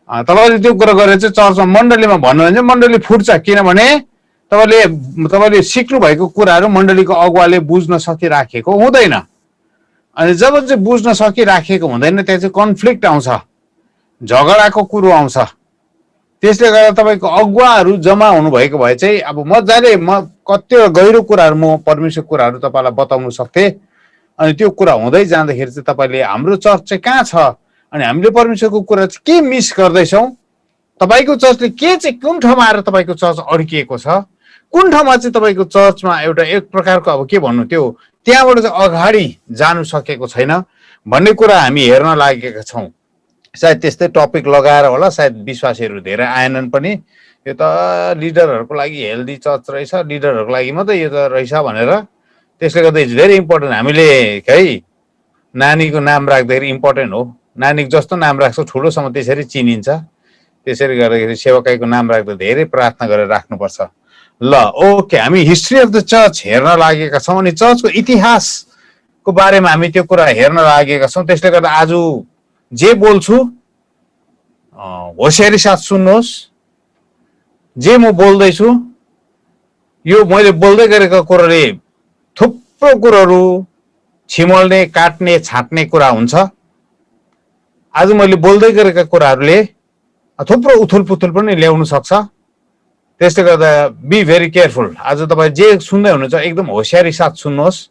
तपाईले त्यो कुरा गरेर चाहिँ चर्चमा मण्डलीमा भन्नुहुन्छ भने मण्डली फुट्छ, किनभने तपाईले सिक्नु भएको कुराहरू मण्डलीको अगुवाले बुझ्न सकिराखेको हुँदैन। अनि जब चाहिँ बुझ्न सकिराखेको हुँदैन त्यहाँ चाहिँ कन्फ्लिक्ट आउँछ, झगडाको कुरो आउँछ। त्यसले गर्दा तपाईँको अगुवाहरू जम्मा हुनुभएको भए चाहिँ अब मजाले कतिवटा गहिरो कुराहरू म परमेश्वरको कुराहरू तपाईँलाई बताउन सक्थेँ। अनि त्यो कुरा हुँदै जाँदाखेरि चाहिँ तपाईँले हाम्रो चर्च चाहिँ कहाँ छ अनि हामीले परमेश्वरको कुरा चाहिँ के मिस गर्दैछौँ, तपाईँको चर्चले के चाहिँ कुन ठाउँमा आएर तपाईँको चर्च अड्किएको छ, कुन ठाउँमा चाहिँ तपाईँको चर्चमा एउटा एक प्रकारको अब के भन्नु त्यो त्यहाँबाट चाहिँ अगाडि जानु सकेको छैन भन्ने कुरा हामी हेर्न लागेका छौँ। सायद त्यस्तै टपिक लगाएर होला, सायद विश्वासीहरू धेरै आएनन् पनि। यो त लिडरहरूको लागि हेल्दी चर्च रहेछ, लिडरहरूको लागि मात्रै यो त रहेछ भनेर। त्यसले गर्दा इट्स भेरी इम्पोर्टेन्ट। हामीले है नानीको नाम राख्दाखेरि इम्पोर्टेन्ट हो, नानीको जस्तो नाम राख्छ ठुलोसम्म त्यसरी चिनिन्छ। त्यसरी गर्दाखेरि सेवकाईको नाम राख्दा धेरै प्रार्थना गरेर राख्नुपर्छ। ल ओके, हामी हिस्ट्री अफ द चर्च हेर्न लागेका छौँ अनि चर्चको इतिहासको बारेमा हामी त्यो कुरा हेर्न लागेका छौँ। त्यसले गर्दा आज जे बोल्छु होसियारी साथ सुन्नुहोस्। जे म बोल्दैछु यो मैले बोल्दै गरेको कुराले थुप्रो कुराहरू छिमल्ने काट्ने छाट्ने कुरा हुन्छ। आज मैले बोल्दै गरेका कुराहरूले थुप्रो उथुलपुथुल पनि ल्याउन सक्छ। त्यसले गर्दा बी भेरी केयरफुल। आज तपाईँ जे सुन्दै हुनुहुन्छ एकदम होसियारी साथ सुन्नुहोस्।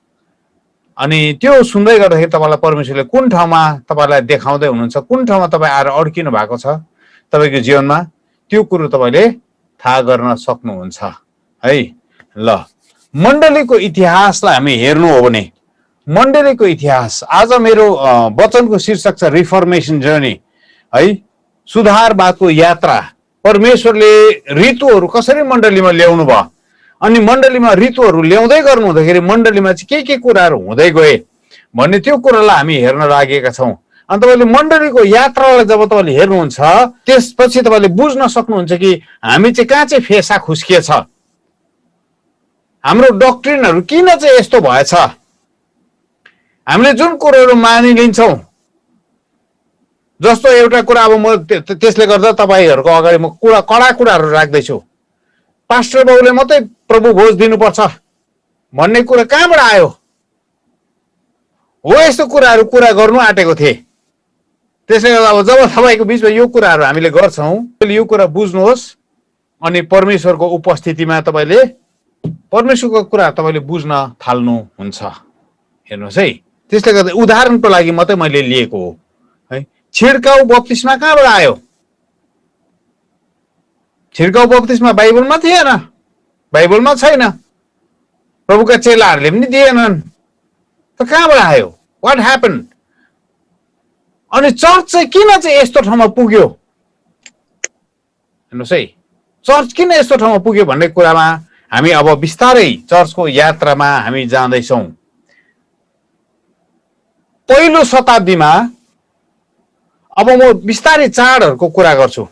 अनि त्यो सुन्दै गर्दाखेरि तपाईँलाई परमेश्वरले कुन ठाउँमा तपाईँलाई देखाउँदै हुनुहुन्छ, कुन ठाउँमा तपाईँ आएर अड्किनु भएको छ तपाईँको जीवनमा, त्यो कुरो तपाईँले थाहा गर्न सक्नुहुन्छ है। ल मण्डलीको इतिहासलाई हामी हेर्नु हो भने मण्डलीको इतिहास, आज मेरो वचनको शीर्षक छ रिफर्मेसन जर्नी है, सुधारवादको यात्रा। परमेश्वरले ऋतुहरू कसरी मण्डलीमा ल्याउनु भयो अनि मण्डलीमा ऋतुहरू ल्याउँदै गर्नु हुँदाखेरि मण्डलीमा चाहिँ के कुराहरू हुँदै गए भन्ने त्यो कुरालाई हामी हेर्न लागेका छौँ। अनि तपाईँले मण्डलीको यात्रालाई जब तपाईँले हेर्नुहुन्छ त्यसपछि तपाईँले बुझ्न सक्नुहुन्छ कि हामी चाहिँ कहाँ चाहिँ फेसा खुस्किएछ, हाम्रो डक्ट्रिनहरू किन चाहिँ यस्तो भएछ, हामीले जुन कुरोहरू मानिलिन्छौँ। जस्तो एउटा कुरा अब म त्यसले गर्दा तपाईँहरूको अगाडि म कडा कुराहरू राख्दैछु। पास्टर बाबुले मात्रै प्रभु भोज दिनुपर्छ भन्ने कुरा कहाँबाट आयो हो? यस्तो कुराहरू कुरा गर्नु आँटेको थिएँ। त्यसले गर्दा अब जब तपाईँको बिचमा यो कुराहरू हामीले गर्छौँ यो कुरा बुझ्नुहोस् अनि परमेश्वरको उपस्थितिमा तपाईँले परमेश्वरको कुरा तपाईँले बुझ्न थाल्नुहुन्छ। हेर्नुहोस् है, त्यसले गर्दा उदाहरणको लागि मात्रै मैले लिएको हो है। छिड्काउ बप्तिस्मा कहाँबाट आयो? छिड्काउ बप्तिस्मा बाइबलमा थिएन, बाइबलमा छैन, प्रभुका चेलाहरूले पनि दिएनन्, त कहाँबाट आयो? What happen? अनि चर्च चाहिँ किन चाहिँ यस्तो ठाउँमा पुग्यो? हेर्नुहोस् है, चर्च किन यस्तो ठाउँमा पुग्यो भन्ने कुरामा हामी अब बिस्तारै चर्चको यात्रामा हामी जाँदैछौँ। पहिलो शताब्दीमा अब म बिस्तारै चाडहरूको कुरा गर्छु।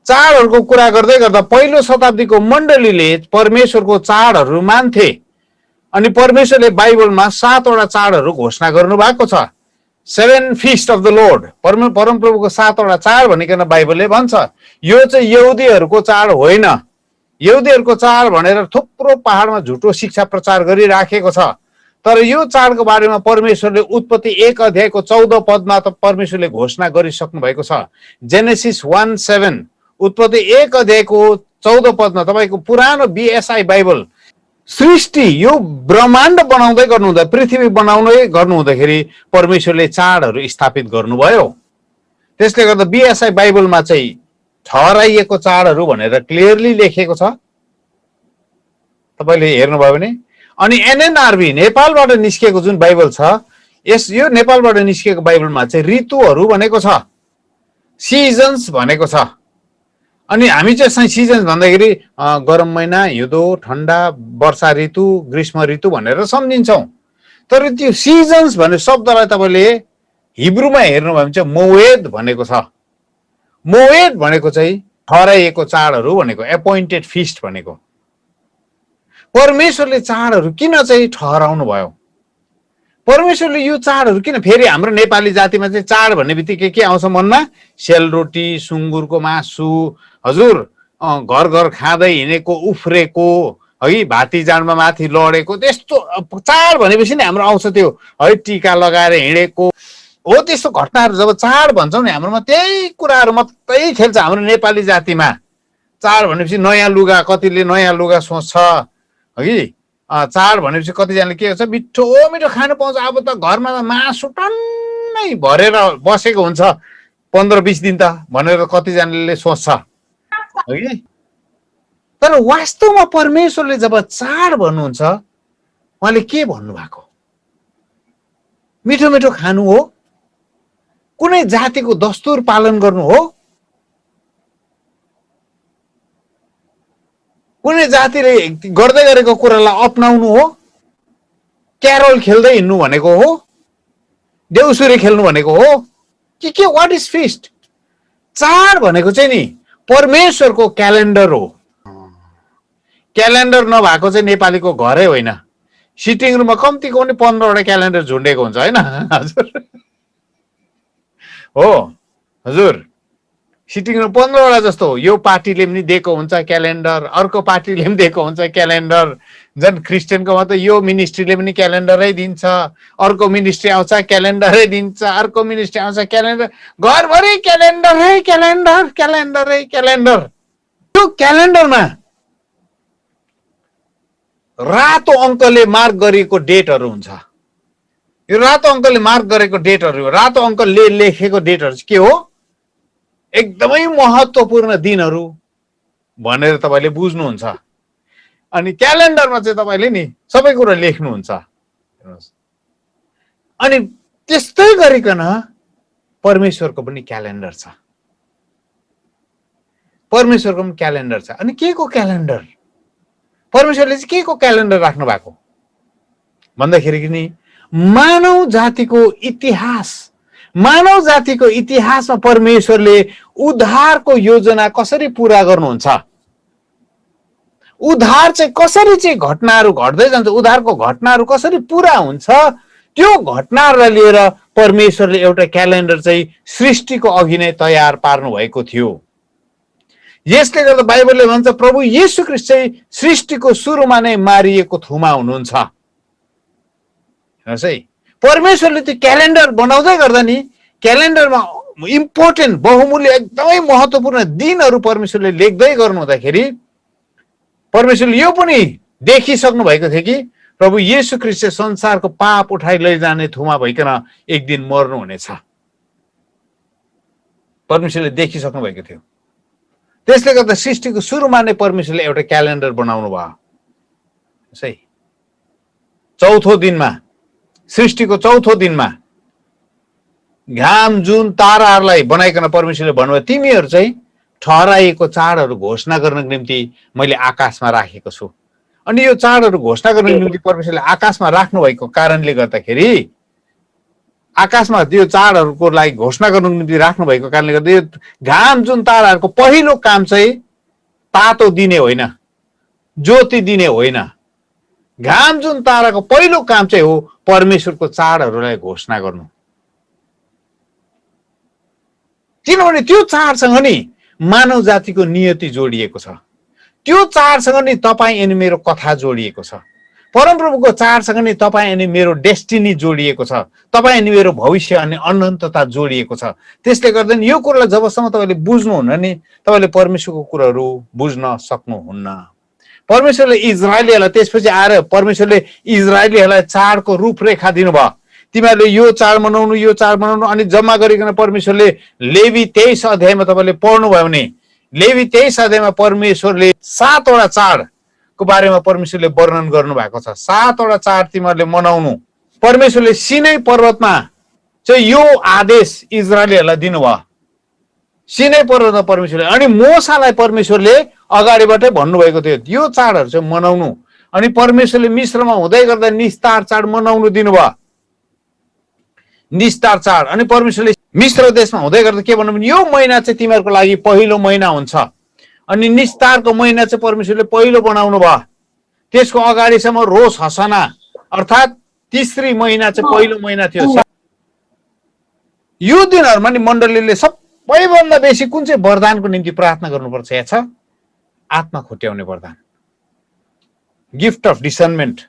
चाडहरूको कुरा गर्दै गर्दा पहिलो शताब्दीको मण्डलीले परमेश्वरको चाडहरू मान्थे अनि परमेश्वरले बाइबलमा 7 वटा चाडहरू घोषणा गर्नु भएको छ। 7 फिस्ट अफ द लर्ड, परमप्रभुको 7 वटा चाड भनिकन बाइबलले भन्छ। यो चाहिँ यहुदीहरूको चाड होइन। यहुदीहरूको चाड भनेर थुप्रो पहाडमा झुटो शिक्षा प्रचार गरिराखेको छ। तर यो चाडको बारेमा परमेश्वरले उत्पत्ति 1 अध्यायको 14 पदमा त परमेश्वरले घोषणा गरिसक्नु भएको छ। जेनेसिस 1:7, उत्पत्ति 1 अध्यायको 14 पदमा तपाईँको पुरानो बीएसआई बाइबल सृष्टि यो ब्रह्माण्ड बनाउँदै गर्नुहुँदा, पृथ्वी बनाउँदै गर्नुहुँदाखेरि परमेश्वरले चाडहरू स्थापित गर्नुभयो। त्यसले गर्दा बीएसआई बाइबलमा चाहिँ ठहराइएको चाडहरू भनेर क्लियरली लेखेको छ, तपाईँले हेर्नुभयो भने। अनि एनएनआरबी नेपालबाट निस्किएको जुन बाइबल छ, यो नेपालबाट निस्किएको बाइबलमा चाहिँ ऋतुहरू भनेको छ, सिजन्स भनेको छ। अनि हामी चाहिँ सिजन्स भन्दाखेरि गरम महिना, हिउँदो, ठन्डा, वर्षा ऋतु, ग्रीष्म ऋतु भनेर सम्झिन्छौँ। तर त्यो सिजन्स भन्ने शब्दलाई तपाईँले हिब्रूमा हेर्नुभयो भने चाहिँ मोवेद भनेको छ। मोवेद भनेको चाहिँ ठहराइएको चाडहरू भनेको, एपोइन्टेड फिस्ट भनेको। परमेश्वरले चाडहरू किन चाहिँ ठहराउनु भयो? परमेश्वरले यो चाडहरू किन फेरि हाम्रो नेपाली जातिमा चाहिँ चाड भन्ने बित्तिकै के आउँछ मनमा? सेलरोटी, सुँगुरको मासु, हजुर घर घर खाँदै हिँडेको, उफ्रेको है, भातीजाँडमा माथि लडेको, त्यस्तो चाड भनेपछि नि हाम्रो आउँछ त्यो है, टिका लगाएर हिँडेको हो। त्यस्तो घटनाहरू जब चाड भन्छौँ नि हाम्रोमा त्यही कुराहरू मात्रै खेल्छ हाम्रो नेपाली जातिमा। चाड भनेपछि नयाँ लुगा, कतिले नयाँ लुगा सोच्छ है। चाड भनेपछि कतिजनाले के गर्छ, मिठो मिठो खानु पाउँछ। अब त घरमा त मासु टन्नै भरेर बसेको हुन्छ 15-20 दिन त भनेर कतिजनाले सोच्छ है। तर वास्तवमा परमेश्वरले जब चाड भन्नुहुन्छ उहाँले के भन्नुभएको? मिठो मिठो खानु हो, कुनै जातिको दस्तुर पालन गर्नु हो, कुनै जातिले गर्दै गरेको कुरालाई अपनाउनु हो, क्यारोल खेल्दै हिँड्नु भनेको हो, देउसुरे खेल्नु भनेको हो के व्हाट इज फिस्ट? चाड भनेको चाहिँ नि परमेश्वरको क्यालेन्डर हो। क्यालेन्डर नभएको चाहिँ नेपालीको घरै होइन। सिटिङ रुममा कम्तीको पनि 15वटा क्यालेन्डर झुन्डेको हुन्छ होइन हजुर? हो हजुर, सिटिङ रुम 15वटा जस्तो हो। यो पार्टीले पनि दिएको हुन्छ क्यालेन्डर, अर्को पार्टीले पनि दिएको हुन्छ क्यालेन्डर। झन् क्रिस्चियनकोमा त यो मिनिस्ट्रीले पनि क्यालेन्डरै दिन्छ, अर्को मिनिस्ट्री आउँछ क्यालेन्डरै दिन्छ, अर्को मिनिस्ट्री आउँछ क्यालेन्डर, घरभरि क्यालेन्डरै क्यालेन्डर क्यालेन्डरै क्यालेन्डर। त्यो क्यालेन्डरमा रातो अङ्कले मार्क गरिएको डेटहरू हुन्छ। यो रातो अङ्कले मार्क गरेको डेटहरू, रातो अङ्कले लेखेको डेटहरू चाहिँ के हो? एकदमै महत्त्वपूर्ण दिनहरू भनेर तपाईँले बुझ्नुहुन्छ। अनि क्यालेन्डरमा चाहिँ तपाईँले नि सबै कुरा लेख्नुहुन्छ। अनि त्यस्तै गरिकन परमेश्वरको पनि क्यालेन्डर छ, परमेश्वरको पनि क्यालेन्डर छ। अनि के को क्यालेन्डर? परमेश्वरले चाहिँ के को क्यालेन्डर राख्नु भएको भन्दाखेरि नि मानव जातिको इतिहास, मानव जातिको इतिहासमा परमेश्वरले उद्धारको योजना कसरी पूरा गर्नुहुन्छ, उद्धार चाहिँ कसरी चाहिँ घटनाहरू घट्दै जान्छ, उद्धारको घटनाहरू कसरी पूरा हुन्छ, त्यो घटनाहरूलाई लिएर परमेश्वरले एउटा क्यालेन्डर चाहिँ सृष्टिको अघि नै तयार पार्नु भएको थियो। यसले गर्दा बाइबलले भन्छ प्रभु येशू ख्रीष्ट चाहिँ सृष्टिको सुरुमा नै मारिएको थुमा हुनुहुन्छ। हेर्नुहोस् है, परमेश्वरले त्यो क्यालेन्डर बनाउँदै गर्दा नि क्यालेन्डरमा इम्पोर्टेन्ट बहुमूल्य एकदमै महत्त्वपूर्ण दिनहरू परमेश्वरले लेख्दै गर्नु हुँदाखेरि परमेश्वरले यो पनि देखिसक्नु भएको थियो कि प्रभु येशू ख्रीष्ट संसारको पाप उठाइ लैजाने थुमा भइकन एक दिन मर्नु हुनेछ। परमेश्वरले देखिसक्नु भएको थियो। त्यसले गर्दा सृष्टिको सुरुमा नै परमेश्वरले एउटा क्यालेन्डर बनाउनु भयो। सही, चौथो दिनमा, सृष्टिको चौथो दिनमा घाम जुन ताराहरूलाई बनाइकन परमेश्वरले भन्नुभयो तिमीहरू चाहिँ ठहराइएको चाडहरू घोषणा गर्नको निम्ति मैले आकाशमा राखेको छु। अनि यो चाडहरू घोषणा गर्नको निम्ति परमेश्वरले आकाशमा राख्नु भएको कारणले गर्दाखेरि, आकाशमा त्यो चाडहरूको लागि घोषणा गर्नुको निम्ति राख्नु भएको कारणले गर्दा यो घाम जुन ताराहरूको पहिलो काम चाहिँ तातो दिने होइन, ज्योति दिने होइन। घाम जुन ताराको पहिलो काम चाहिँ हो परमेश्वरको चाडहरूलाई घोषणा गर्नु। किनभने त्यो चाडसँग नि मानव जातिको नियति जोडिएको छ, त्यो चाडसँग नि तपाईँ अनि मेरो कथा जोडिएको छ, परमप्रभुको चाडसँग नि तपाईँ अनि मेरो डेस्टिनी जोडिएको छ, तपाईँ अनि मेरो भविष्य अनि अनन्तता जोडिएको छ। त्यसले गर्दा नि यो कुरालाई जबसम्म तपाईँले बुझ्नुहुन्न नि तपाईँले परमेश्वरको कुराहरू बुझ्न सक्नुहुन्न। परमेश्वरले इजरायलीहरूलाई त्यसपछि आएर परमेश्वरले इजरायलीहरूलाई चाडको रूपरेखा दिनुभयो। तिमीहरूले यो चाड मनाउनु, यो चाड मनाउनु। अनि जम्मा गरिकन परमेश्वरले लेवी 23 अध्यायमा तपाईँले पढ्नुभयो भने लेवी 23 अध्यायमा परमेश्वरले 7वटा चाडको बारेमा परमेश्वरले वर्णन गर्नु भएको छ। 7वटा चाड तिमीहरूले मनाउनु। परमेश्वरले सिनै पर्वतमा चाहिँ यो आदेश इजरायलीहरूलाई दिनुभयो। सिनै पर्वतमा परमेश्वरले, अनि मोसालाई परमेश्वरले अगाडिबाटै भन्नुभएको थियो यो चाडहरू चाहिँ मनाउनु। अनि परमेश्वरले मिश्रमा हुँदै गर्दा निस्तार चाड मनाउनु दिनुभयो, निस्तार चाड। अनि परमेश्वरले मिश्र देशमा हुँदै गर्दा के भन्नु भने यो महिना चाहिँ तिमीहरूको लागि पहिलो महिना हुन्छ। अनि निस्तारको महिना चाहिँ परमेश्वरले पहिलो बनाउनु भयो। त्यसको अगाडिसम्म रोस हसना अर्थात् तेस्री महिना चाहिँ पहिलो महिना थियो। यो दिनहरूमा नि मण्डलीले सबैभन्दा बेसी कुन चाहिँ वरदानको निम्ति प्रार्थना गर्नुपर्छ? या छ आत्मा खुट्याउने वरदान, गिफ्ट अफ डिसर्नमेन्ट।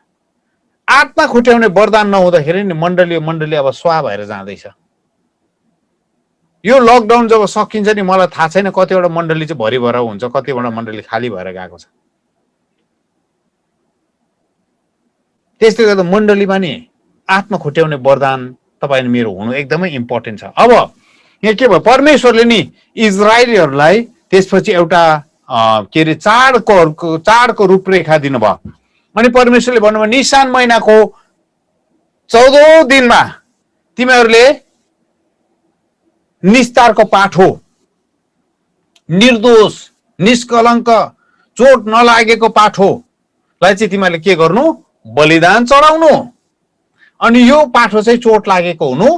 आत्मा खुट्याउने वरदान नहुँदाखेरि नि मण्डली अब स्वा भएर जाँदैछ। यो लकडाउन जब सकिन्छ नि, मलाई थाहा छैन कतिवटा मण्डली चाहिँ भरि भर हुन्छ, कतिवटा मण्डली खाली भएर गएको छ। त्यसले गर्दा मण्डलीमा नि आत्मा खुट्याउने वरदान तपाईँ मेरो हुनु एकदमै इम्पोर्टेन्ट छ। अब यहाँ के भयो, परमेश्वरले नि इजरायलीहरूलाई त्यसपछि एउटा के अरे चाडको रूपरेखा दिनुभयो। अनि परमेश्वरले भन्नुभयो निसान महिनाको 14औं दिनमा तिमीहरूले निस्तारको पाठो, निर्दोष निष्कलङ्क चोट नलागेको पाठोलाई चाहिँ तिमीहरूले के गर्नु? बलिदान चढाउनु। अनि यो पाठो चाहिँ चोट लागेको हुनु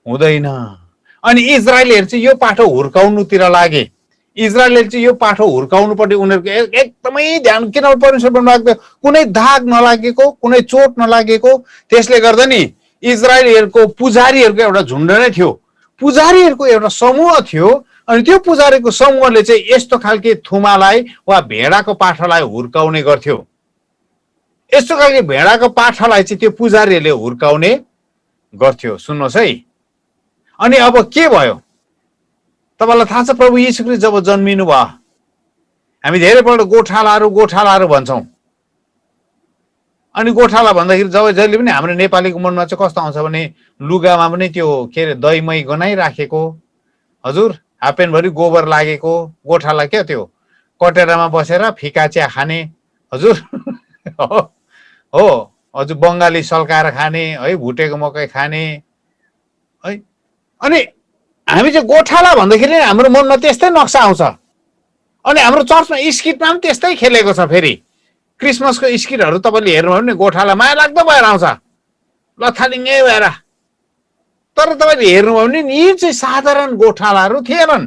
हुँदैन। अनि इजरायलीहरू चाहिँ यो पाठो हुर्काउनुतिर लागे। इजरायलले चाहिँ यो पाठो हुर्काउनुपट्टि उनीहरूको एकदमै ध्यान, किनभने परमेश्वर भन्नुभएको कुनै दाग नलागेको, कुनै चोट नलागेको। त्यसले गर्दा नि इजरायलीहरूको पुजारीहरूको एउटा झुन्ड नै थियो, पुजारीहरूको एउटा समूह थियो। अनि त्यो पुजारीको समूहले चाहिँ यस्तो खालके थुमालाई वा भेडाको पाठालाई हुर्काउने गर्थ्यो। यस्तो खालके भेडाको पाठालाई चाहिँ त्यो पुजारीहरूले हुर्काउने गर्थ्यो। सुन्नुहोस् है। अनि अब के भयो तपाईँलाई थाहा छ? प्रभु यीशु ख्रीष्ट जब जन्मिनु भयो, हामी धेरैपल्ट गोठालाहरू भन्छौँ। अनि गोठाला भन्दाखेरि जहिले पनि हाम्रो नेपालीको मनमा चाहिँ कस्तो आउँछ भने लुगामा पनि त्यो के अरे दही मही गनाइराखेको, हजुर हाफपेन्टभरि गोबर लागेको गोठाला क्या, त्यो कटेरामा बसेर फिका चिया खाने, हजुर हो हजुर बङ्गाली सल्काएर खाने है, भुटेको मकै खाने है। अनि हामी चाहिँ गोठाला भन्दाखेरि हाम्रो मनमा त्यस्तै नक्सा आउँछ। अनि हाम्रो चर्चमा स्किटमा पनि त्यस्तै खेलेको छ। फेरि क्रिसमसको स्किटहरू तपाईँले हेर्नुभयो भने गोठाला माया लाग्दो भएर आउँछ, लथालिङ्गै भएर। तर तपाईँले हेर्नुभयो भने यी चाहिँ साधारण गोठालाहरू थिएनन्।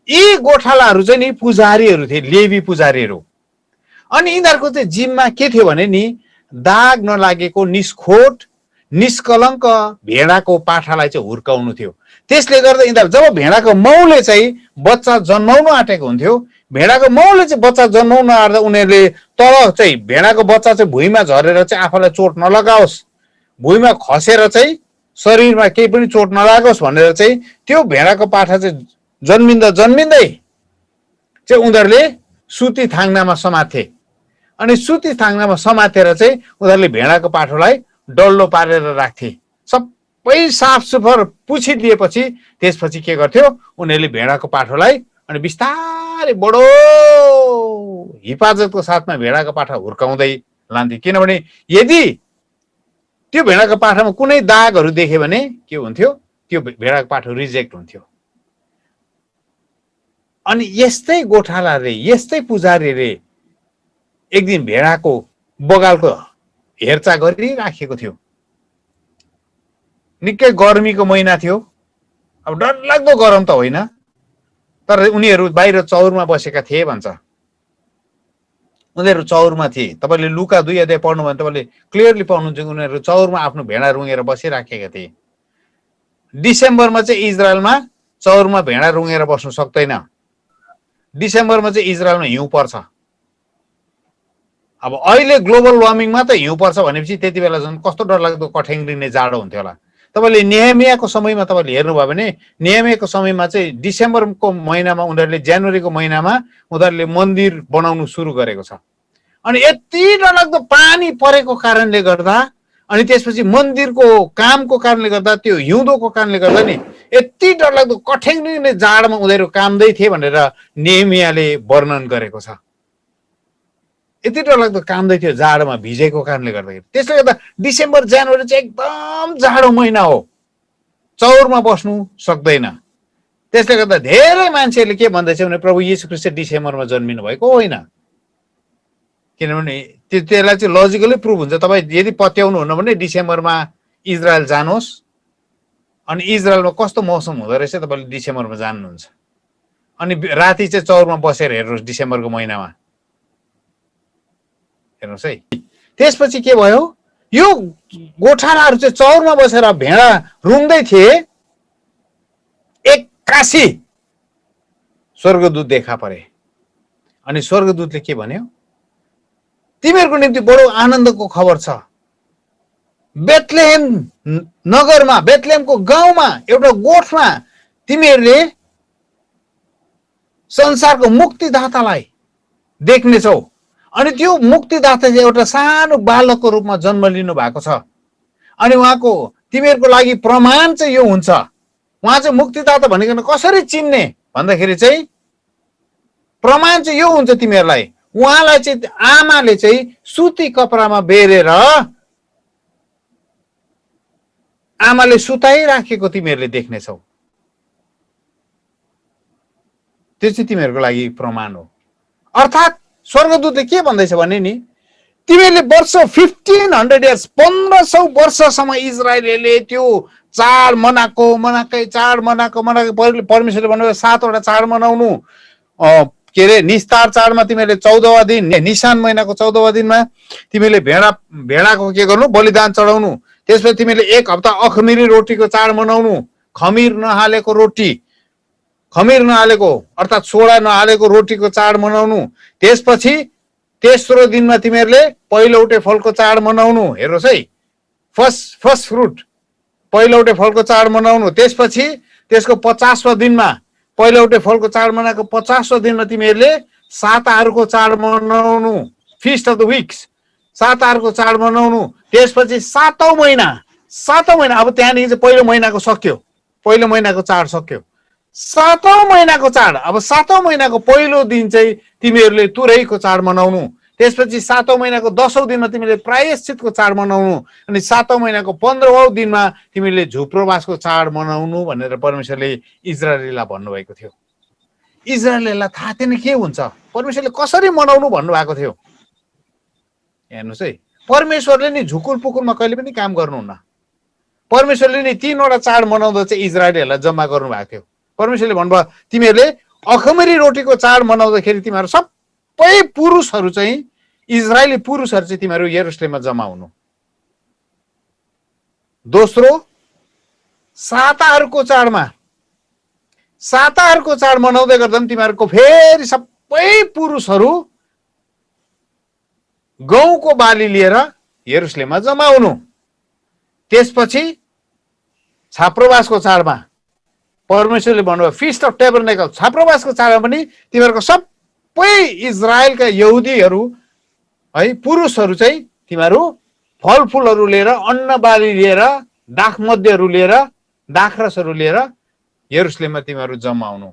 यी गोठालाहरू चाहिँ नि पुजारीहरू थिए, लेवी पुजारीहरू। अनि यिनीहरूको चाहिँ जिम्मा के थियो भने नि दाग नलागेको निष्खोट निष्कलङ्क भेडाको पाठालाई चाहिँ हुर्काउनु थियो। त्यसले गर्दा यिनीहरू जब भेडाको माउले चाहिँ बच्चा जन्माउनु आँटेको हुन्थ्यो, भेडाको माउले चाहिँ बच्चा जन्माउनु आँट्दा उनीहरूले तल चाहिँ भेडाको बच्चा चाहिँ भुइँमा झरेर चाहिँ आफूलाई चोट नलगाओस्, भुइँमा खसेर चाहिँ शरीरमा केही पनि चोट नलागोस् भनेर चाहिँ त्यो भेडाको पाठा चाहिँ जन्मिँदै चाहिँ उनीहरूले सुती थाङ्नामा समाथे। अनि सुती थाङ्नामा समातेर चाहिँ उनीहरूले भेडाको पाठोलाई डल्लो पारेर राख्थे। सबै साफ सुफर पुछिदिएपछि त्यसपछि के गर्थ्यो उनीहरूले भेडाको पाठोलाई अनि बिस्तारै बडो हिफाजतको साथमा भेडाको पाठा हुर्काउँदै लान्थे। किनभने यदि त्यो भेडाको पाठामा कुनै दागहरू देख्यो भने के हुन्थ्यो, त्यो भेडाको पाठो रिजेक्ट हुन्थ्यो। अनि यस्तै गोठालाले, यस्तै पुजारीले एक दिन भेडाको बगालको हेरचाह गरिराखेको थियो। निकै गर्मीको महिना थियो, अब डरलाग्दो गरम त होइन, तर उनीहरू बाहिर चौरमा बसेका थिए भन्छ। उनीहरू चौरमा थिए। तपाईँले लुका 2 अध्याय पढ्नु भने तपाईँले क्लियरली पाउनुहुन्छ उनीहरू चौरमा आफ्नो भेडा रुँगेर बसिराखेका थिए। डिसेम्बरमा चाहिँ इजरायलमा चौरमा भेडा रुँगेर बस्नु सक्दैन। डिसेम्बरमा चाहिँ इजरायलमा हिउँ पर्छ। अब अहिले ग्लोबल वार्मिङमा त हिउँ पर्छ भनेपछि त्यति बेला झन् कस्तो डरलाग्दो कठ्याङ्ग्रिने जाडो हुन्थ्यो होला। तपाईँले नेहेमियाको समयमा तपाईँले हेर्नुभयो भने नेहेमियाको समयमा चाहिँ डिसेम्बरको महिनामा उनीहरूले जनवरीको महिनामा उनीहरूले मन्दिर बनाउनु सुरु गरेको छ। अनि यति डरलाग्दो पानी परेको कारणले गर्दा अनि त्यसपछि मन्दिरको कामको कारणले गर्दा त्यो हिउँदोको कारणले गर्दा नि यति डरलाग्दो कठ्याङ्ग्रिने जाडोमा उनीहरू कामदै थिए भनेर नेहेमियाले वर्णन गरेको छ। यति डरलाग्दो कामदै थियो जाडोमा भिजेको कारणले गर्दाखेरि। त्यसले गर्दा डिसेम्बर जनवरी चाहिँ एकदम जाडो महिना हो, चौरमा बस्नु सक्दैन। त्यसले गर्दा धेरै मान्छेहरूले के भन्दैछ भने प्रभु येशू ख्रीष्ट डिसेम्बरमा जन्मिनु भएको होइन। किनभने त्यसलाई चाहिँ लजिकली प्रुभ हुन्छ। तपाईँ यदि पत्याउनु हुन्न भने डिसेम्बरमा इजरायल जानुहोस्, अनि इजरायलमा कस्तो मौसम हुँदो रहेछ तपाईँले डिसेम्बरमा जान्नुहुन्छ। अनि राति चाहिँ चौरमा बसेर हेर्नुहोस् डिसेम्बरको महिनामा, हेर्नुहोस् है। त्यसपछि के भयो, यो गोठालाहरू चाहिँ चौरमा बसेर भेडा रुँदै थिए। एक्कासी स्वर्गदूत देखा परे अनि स्वर्गदूतले के भन्यो, तिमीहरूको निम्ति बडो आनन्दको खबर छ। बेथलेहेम नगरमा, बेथलेहेमको गाउँमा, एउटा गोठमा तिमीहरूले संसारको मुक्तिदातालाई देख्नेछौ। अनि त्यो मुक्तिदाता चाहिँ एउटा सानो बालकको रूपमा जन्म लिनु भएको छ। अनि उहाँको तिमीहरूको लागि प्रमाण चाहिँ यो हुन्छ। उहाँ चाहिँ मुक्तिदाता भनेको कसरी चिन्ने भन्दाखेरि चाहिँ प्रमाण चाहिँ यो हुन्छ तिमीहरूलाई, उहाँलाई चाहिँ आमाले चाहिँ सुती कपडामा बेरेर आमाले सुताइराखेको तिमीहरूले देख्नेछौ। त्यो चाहिँ तिमीहरूको लागि प्रमाण हो। अर्थात् स्वर्गदूतले के भन्दैछ भने नि, तिमीहरूले वर्ष 1500 इयर्स 1500 वर्षसम्म इजरायलीले त्यो चाड मनाएकै परमेश्वरले भन्नुभयो 7 वटा चाड मनाउनु। के अरे निस्तार चाडमा तिमीहरूले 14वाँ दिन, निसान महिनाको 14वाँ दिनमा तिमीहरूले भेडाको के गर्नु, बलिदान चढाउनु। त्यसपछि तिमीले 1 हप्ता अखमिरी रोटीको चाड मनाउनु। खमीर नहालेको रोटी, खमीर नहालेको अर्थात् सोडा नहालेको रोटीको चाड मनाउनु। त्यसपछि तेस्रो दिनमा तिमीहरूले पहिलौटे फलको चाड मनाउनु। हेर्नुहोस् है, फर्स्ट फ्रुट पहिलौटे फलको चाड मनाउनु। त्यसपछि त्यसको 50वाँ दिनमा पहिलौटे फलको चाड मनाएको 50वाँ दिनमा तिमीहरूले साताहरूको चाड मनाउनु, फिस्ट अफ द विक्स, साताहरूको चाड मनाउनु। त्यसपछि 7औं महिना, अब त्यहाँदेखि चाहिँ पहिलो महिनाको सक्यो, पहिलो महिनाको चाड सक्यो। 7औं महिनाको चाड, अब 7औं महिनाको पहिलो दिन चाहिँ तिमीहरूले तुरैको चाड मनाउनु। त्यसपछि 7औं महिनाको 10औं दिनमा तिमीले प्रायश्चितको चाड मनाउनु। अनि 7औं महिनाको 15औं दिनमा तिमीले झुप्रोबासको चाड मनाउनु भनेर परमेश्वरले इजरायलीलाई भन्नुभएको थियो। इजरायलीलाई थाहा थिएन के हुन्छ, परमेश्वरले कसरी मनाउनु भन्नुभएको थियो। हेर्नुहोस् है, परमेश्वरले नि झुकुल पुकुलमा कहिले पनि काम गर्नुहुन्न। परमेश्वरले नि 3 वटा चाड मनाउँदा चाहिँ इजरायलीहरूलाई जम्मा गर्नुभएको थियो। परमेश्वरले भन्नुभयो, तिमीहरूले अखमिरी रोटीको चाड मनाउँदाखेरि तिमीहरू सबै पुरुषहरू चाहिँ, इजरायली पुरुषहरू चाहिँ तिमीहरू यरुशलेममा जम्मा हुनु। दोस्रो, साताहरूको चाड मनाउँदै गर्दा तिमीहरूको फेरि सबै पुरुषहरू गहुँको बाली लिएर यरुशलेममा जम्मा हुनु। त्यसपछि छाप्रोबासको चाडमा परमेश्वरले भन्नुभयो, फिस्ट अफ टेबरनेकल, छाप्रोबासको चाडमा पनि तिमीहरूको सबै इजरायलका यहुदीहरू है, पुरुषहरू चाहिँ तिमीहरू फलफुलहरू लिएर, अन्न बाली लिएर, दाखमध्यहरू लिएर, दाखरसहरू लिएर यरुशलेममा तिमीहरू जम्मा हुनु।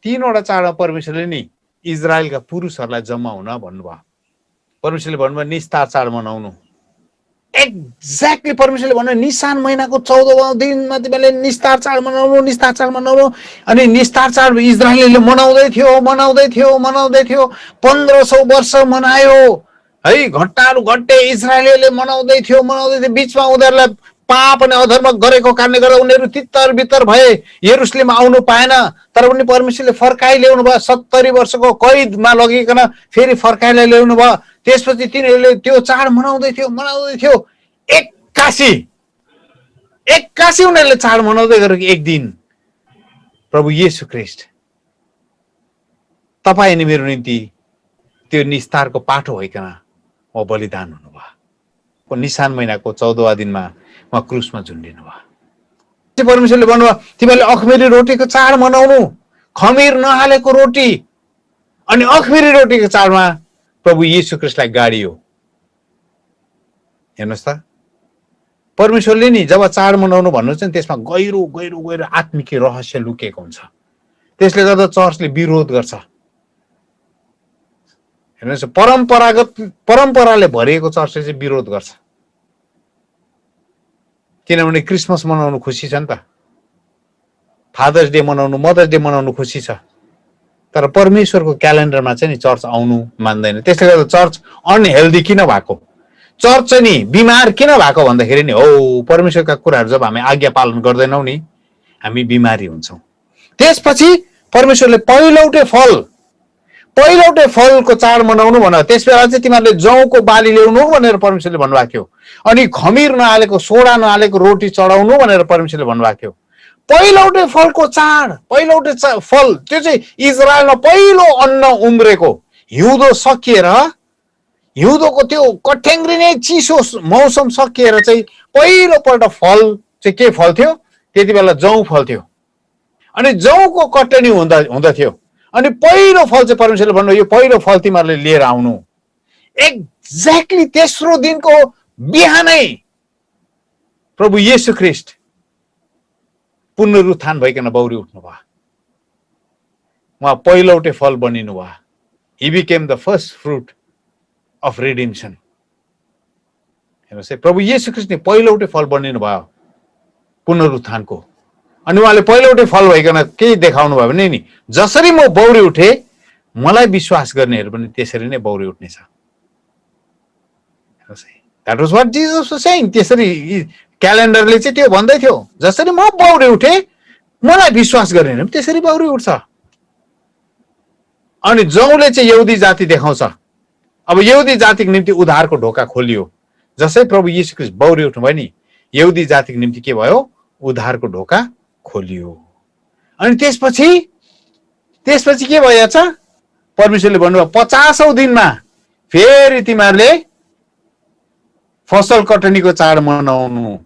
3 वटा चाडमा परमेश्वरले नि इजरायलका पुरुषहरूलाई जम्मा हुन भन्नुभयो। परमेश्वरले भन्नुभयो निस्तार चाड मनाउनु। एक्ज्याक्टली परमेश्वरले भन्नु, निसान महिनाको 14वाँ दिनमा तिमीले निस्तार चाड मनाउनु। अनि निस्तार चाड इजरायलीले मनाउँदै थियो। 1500 वर्ष मनायो है, घट्टाहरू घट्टे इजरायलीले मनाउँदै थियो। बिचमा उनीहरूलाई पाप अनि अधर्म गरेको कारणले गर्दा उनीहरू तितर बितर भए, यरुशलेममा आउनु पाएन। तर पनि परमेश्वरले फर्काइ ल्याउनु भयो, 70 वर्षको कैदमा लगिकन फेरि फर्काइलाई ल्याउनु भयो। त्यसपछि तिनीहरूले त्यो चाड मनाउँदै थियो। एक्कासी उनीहरूले चाड मनाउँदै गरेको एक दिन प्रभु येशू ख्रीष्ट तपाईँ अनि मेरो निम्ति त्यो निस्तारको पाठो होइकन उहाँ बलिदान हुनुभयो। निसान महिनाको 14वाँ दिनमा उहाँ क्रुसमा झुन्डिनु भयो। परमेश्वरले भन्नुभयो, तिमीहरूले अखमिरी रोटीको चाड मनाउनु, खमीर नहालेको रोटी। अनि अखमिरी रोटीको चाडमा प्रभु येशू ख्रीष्टलाई गाडियो। हेर्नुहोस् त, परमेश्वरले नि जब चाड मनाउनु भन्नुहुन्छ नि, त्यसमा गहिरो आत्मिक रहस्य लुकेको हुन्छ। त्यसले गर्दा चर्चले विरोध गर्छ। हेर्नुहोस्, परम्पराले भरिएको चर्चले चाहिँ विरोध गर्छ। किनभने क्रिसमस मनाउनु खुसी छ नि त, फादर्स डे मनाउनु, मदर्स डे मनाउनु खुसी छ। तर परमेश्वरको क्यालेन्डरमा चाहिँ नि चर्च आउनु मान्दैन। त्यसले गर्दा चर्च अनहेल्दी किन भएको, चर्च चाहिँ नि बिमार किन भएको भन्दाखेरि नि, हो परमेश्वरका कुराहरू जब हामी आज्ञा पालन गर्दैनौँ नि, हामी बिमारी हुन्छौँ। त्यसपछि परमेश्वरले पहिलौटे फलको चाड मनाउनु भनेर त्यसबेला चाहिँ तिमीहरूले जौको बाली ल्याउनु भनेर परमेश्वरले भन्नुभएको थियो। अनि खमीर नहालेको सोडा नहालेको रोटी चढाउनु भनेर परमेश्वरले भन्नुभएको थियो। पहिलौटे फलको चाड, पहिलौटे फल, त्यो चाहिँ इजरायलमा पहिलो अन्न उम्रेको, हिउँदो सकिएर, हिउँदोको त्यो कठ्याङ्ग्रिने चिसो मौसम सकिएर चाहिँ पहिलोपल्ट फल चाहिँ के फल थियो? त्यति बेला जौ फल थियो। अनि जौको कटनी हुँदथ्यो। अनि पहिलो फल चाहिँ परमेश्वरले भन्नु, यो पहिलो फल तिमीहरूले लिएर आउनु। एक्ज्याक्टली तेस्रो दिनको बिहानै प्रभु येशू ख्रीष्ट पुनरुत्थान भइकन बौरी उठ्नु भयो। उहाँ पहिलौटे फल बनिनु भयो। He became the first fruit of redemption. हेर्नुहोस् है, प्रभु येशू ख्रीष्टले पहिलौटे फल बनिनु भयो पुनरुत्थानको। अनि उहाँले पहिलौटे फल भइकन के देखाउनु भयो भने नि, जसरी म बौरी उठे मलाई विश्वास गर्नेहरू पनि त्यसरी नै बौरी उठ्नेछ। हेर्नुहोस् है, that was what Jesus was saying. त्यसरी क्यालेन्डरले चाहिँ त्यो भन्दै थियो, जसरी म बौरी उठे मलाई विश्वास गर्नेहरू पनि त्यसरी बौरी उठ्छ। अनि जौले चाहिँ यहुदी जाति देखाउँछ। अब यहुदी जातिको निम्ति उद्धारको ढोका खोलियो। जसै प्रभु येशू ख्रीष्ट बौरी उठ्नुभयो नि, यहुदी जातिको निम्ति के भयो? उद्धारको ढोका खोलियो। अनि त्यसपछि के भइहाल्छ? परमेश्वरले भन्नुभयो 50औं दिनमा फेरि तिमीहरूले फसल कटनीको चाड मनाउनु।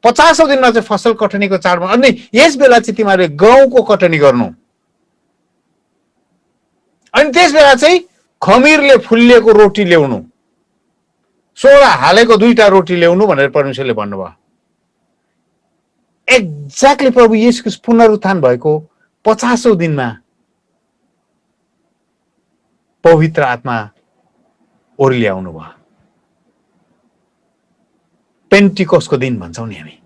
50औं दिनमा चाहिँ फसल कटनीको चाड मनाउनु। अनि यस बेला चाहिँ तिमीहरूले गहुँको कटनी गर्नु। अनि त्यस बेला चाहिँ खमीरले फुलिएको रोटी ल्याउनु, सोडा हालेको 2टा रोटी ल्याउनु भनेर परमेश्वरले भन्नुभयो। एक्ज्याक्टली प्रभु येशू ख्रीष्ट पुनरुत्थान भएको 50औं दिनमा पवित्र आत्मा ओर्ल्याउनु भयो। पेन्टिकोसको दिन भन्छौँ नि हामी।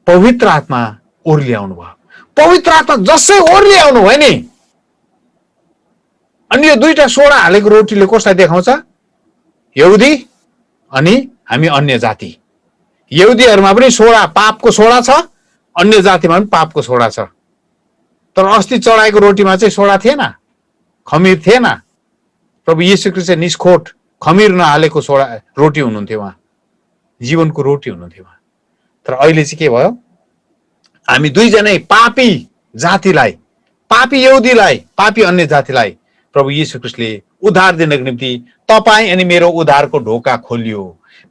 पवित्र आत्मा ओर्ल्याउनु भयो। पवित्र आत्मा जसै ओर्ल्याउनु भयो नि, अनि यो 2टा सोडा हालेको रोटीले कसलाई देखाउँछ? यहुदी अनि हामी अन्य जाति। यहुदीहरूमा पनि सोडा, पापको सोडा छ, अन्य जातिमा पनि पापको सोडा छ। तर अस्ति चढाएको रोटीमा चाहिँ सोडा थिएन, खमीर थिएन। प्रभु येशू ख्रीष्ट चाहिँ निष्खोट खमीर नहालेको सोडा रोटी हुनुहुन्थ्यो। उहाँ जीवनको रोटी हुनुहुन्थ्यो उहाँ। तर अहिले चाहिँ के भयो? हामी दुईजनै पापी जातिलाई, पापी यहुदीलाई, पापी अन्य जातिलाई प्रभु येशू ख्रीष्टले उद्धार दिनको निम्ति तपाईँ अनि मेरो उद्धारको ढोका खोलियो।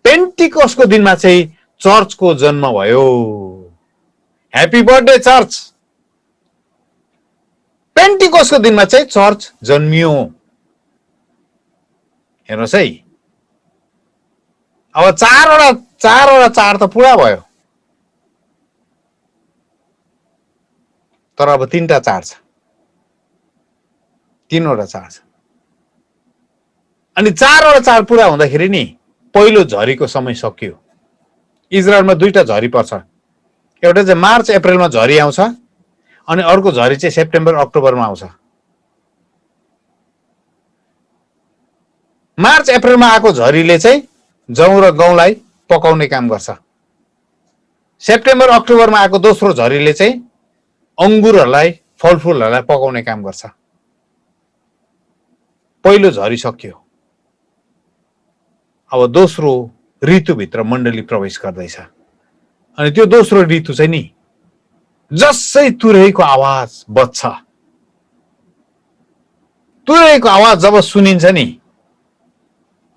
पेन्टिकोसको दिनमा चाहिँ चर्चको जन्म भयो। Happy birthday church. पेन्टिकोसको दिनमा चाहिँ चर्च जन्मियो। हेर्नुहोस् है, अब चारवटा चाड त पुरा भयो, तर अब 3टा चाड छ, 3वटा चाड छ। अनि 4वटा चाड पुरा हुँदाखेरि नि पहिलो झरीको समय सकियो। इजरायलमा 2टा झरी पर्छ। एउटा चाहिँ मार्च अप्रिलमा झरी आउँछ, अनि अर्को झरी चाहिँ सेप्टेम्बर अक्टोबरमा आउँछ। मार्च अप्रिलमा आएको झरीले चाहिँ जौ र गहुँलाई पकाउने काम गर्छ। सेप्टेम्बर अक्टोबरमा आएको दोस्रो झरीले चाहिँ अंगुरहरूलाई, फलफुलहरूलाई पकाउने काम गर्छ। पहिलो झरी सकियो, अब दोस्रो ऋतुभित्र मण्डली प्रवेश गर्दैछ। अनि त्यो दोस्रो ऋतु चाहिँ नि जसै तुरैको आवाज बज्छ, तुरैको आवाज जब सुनिन्छ नि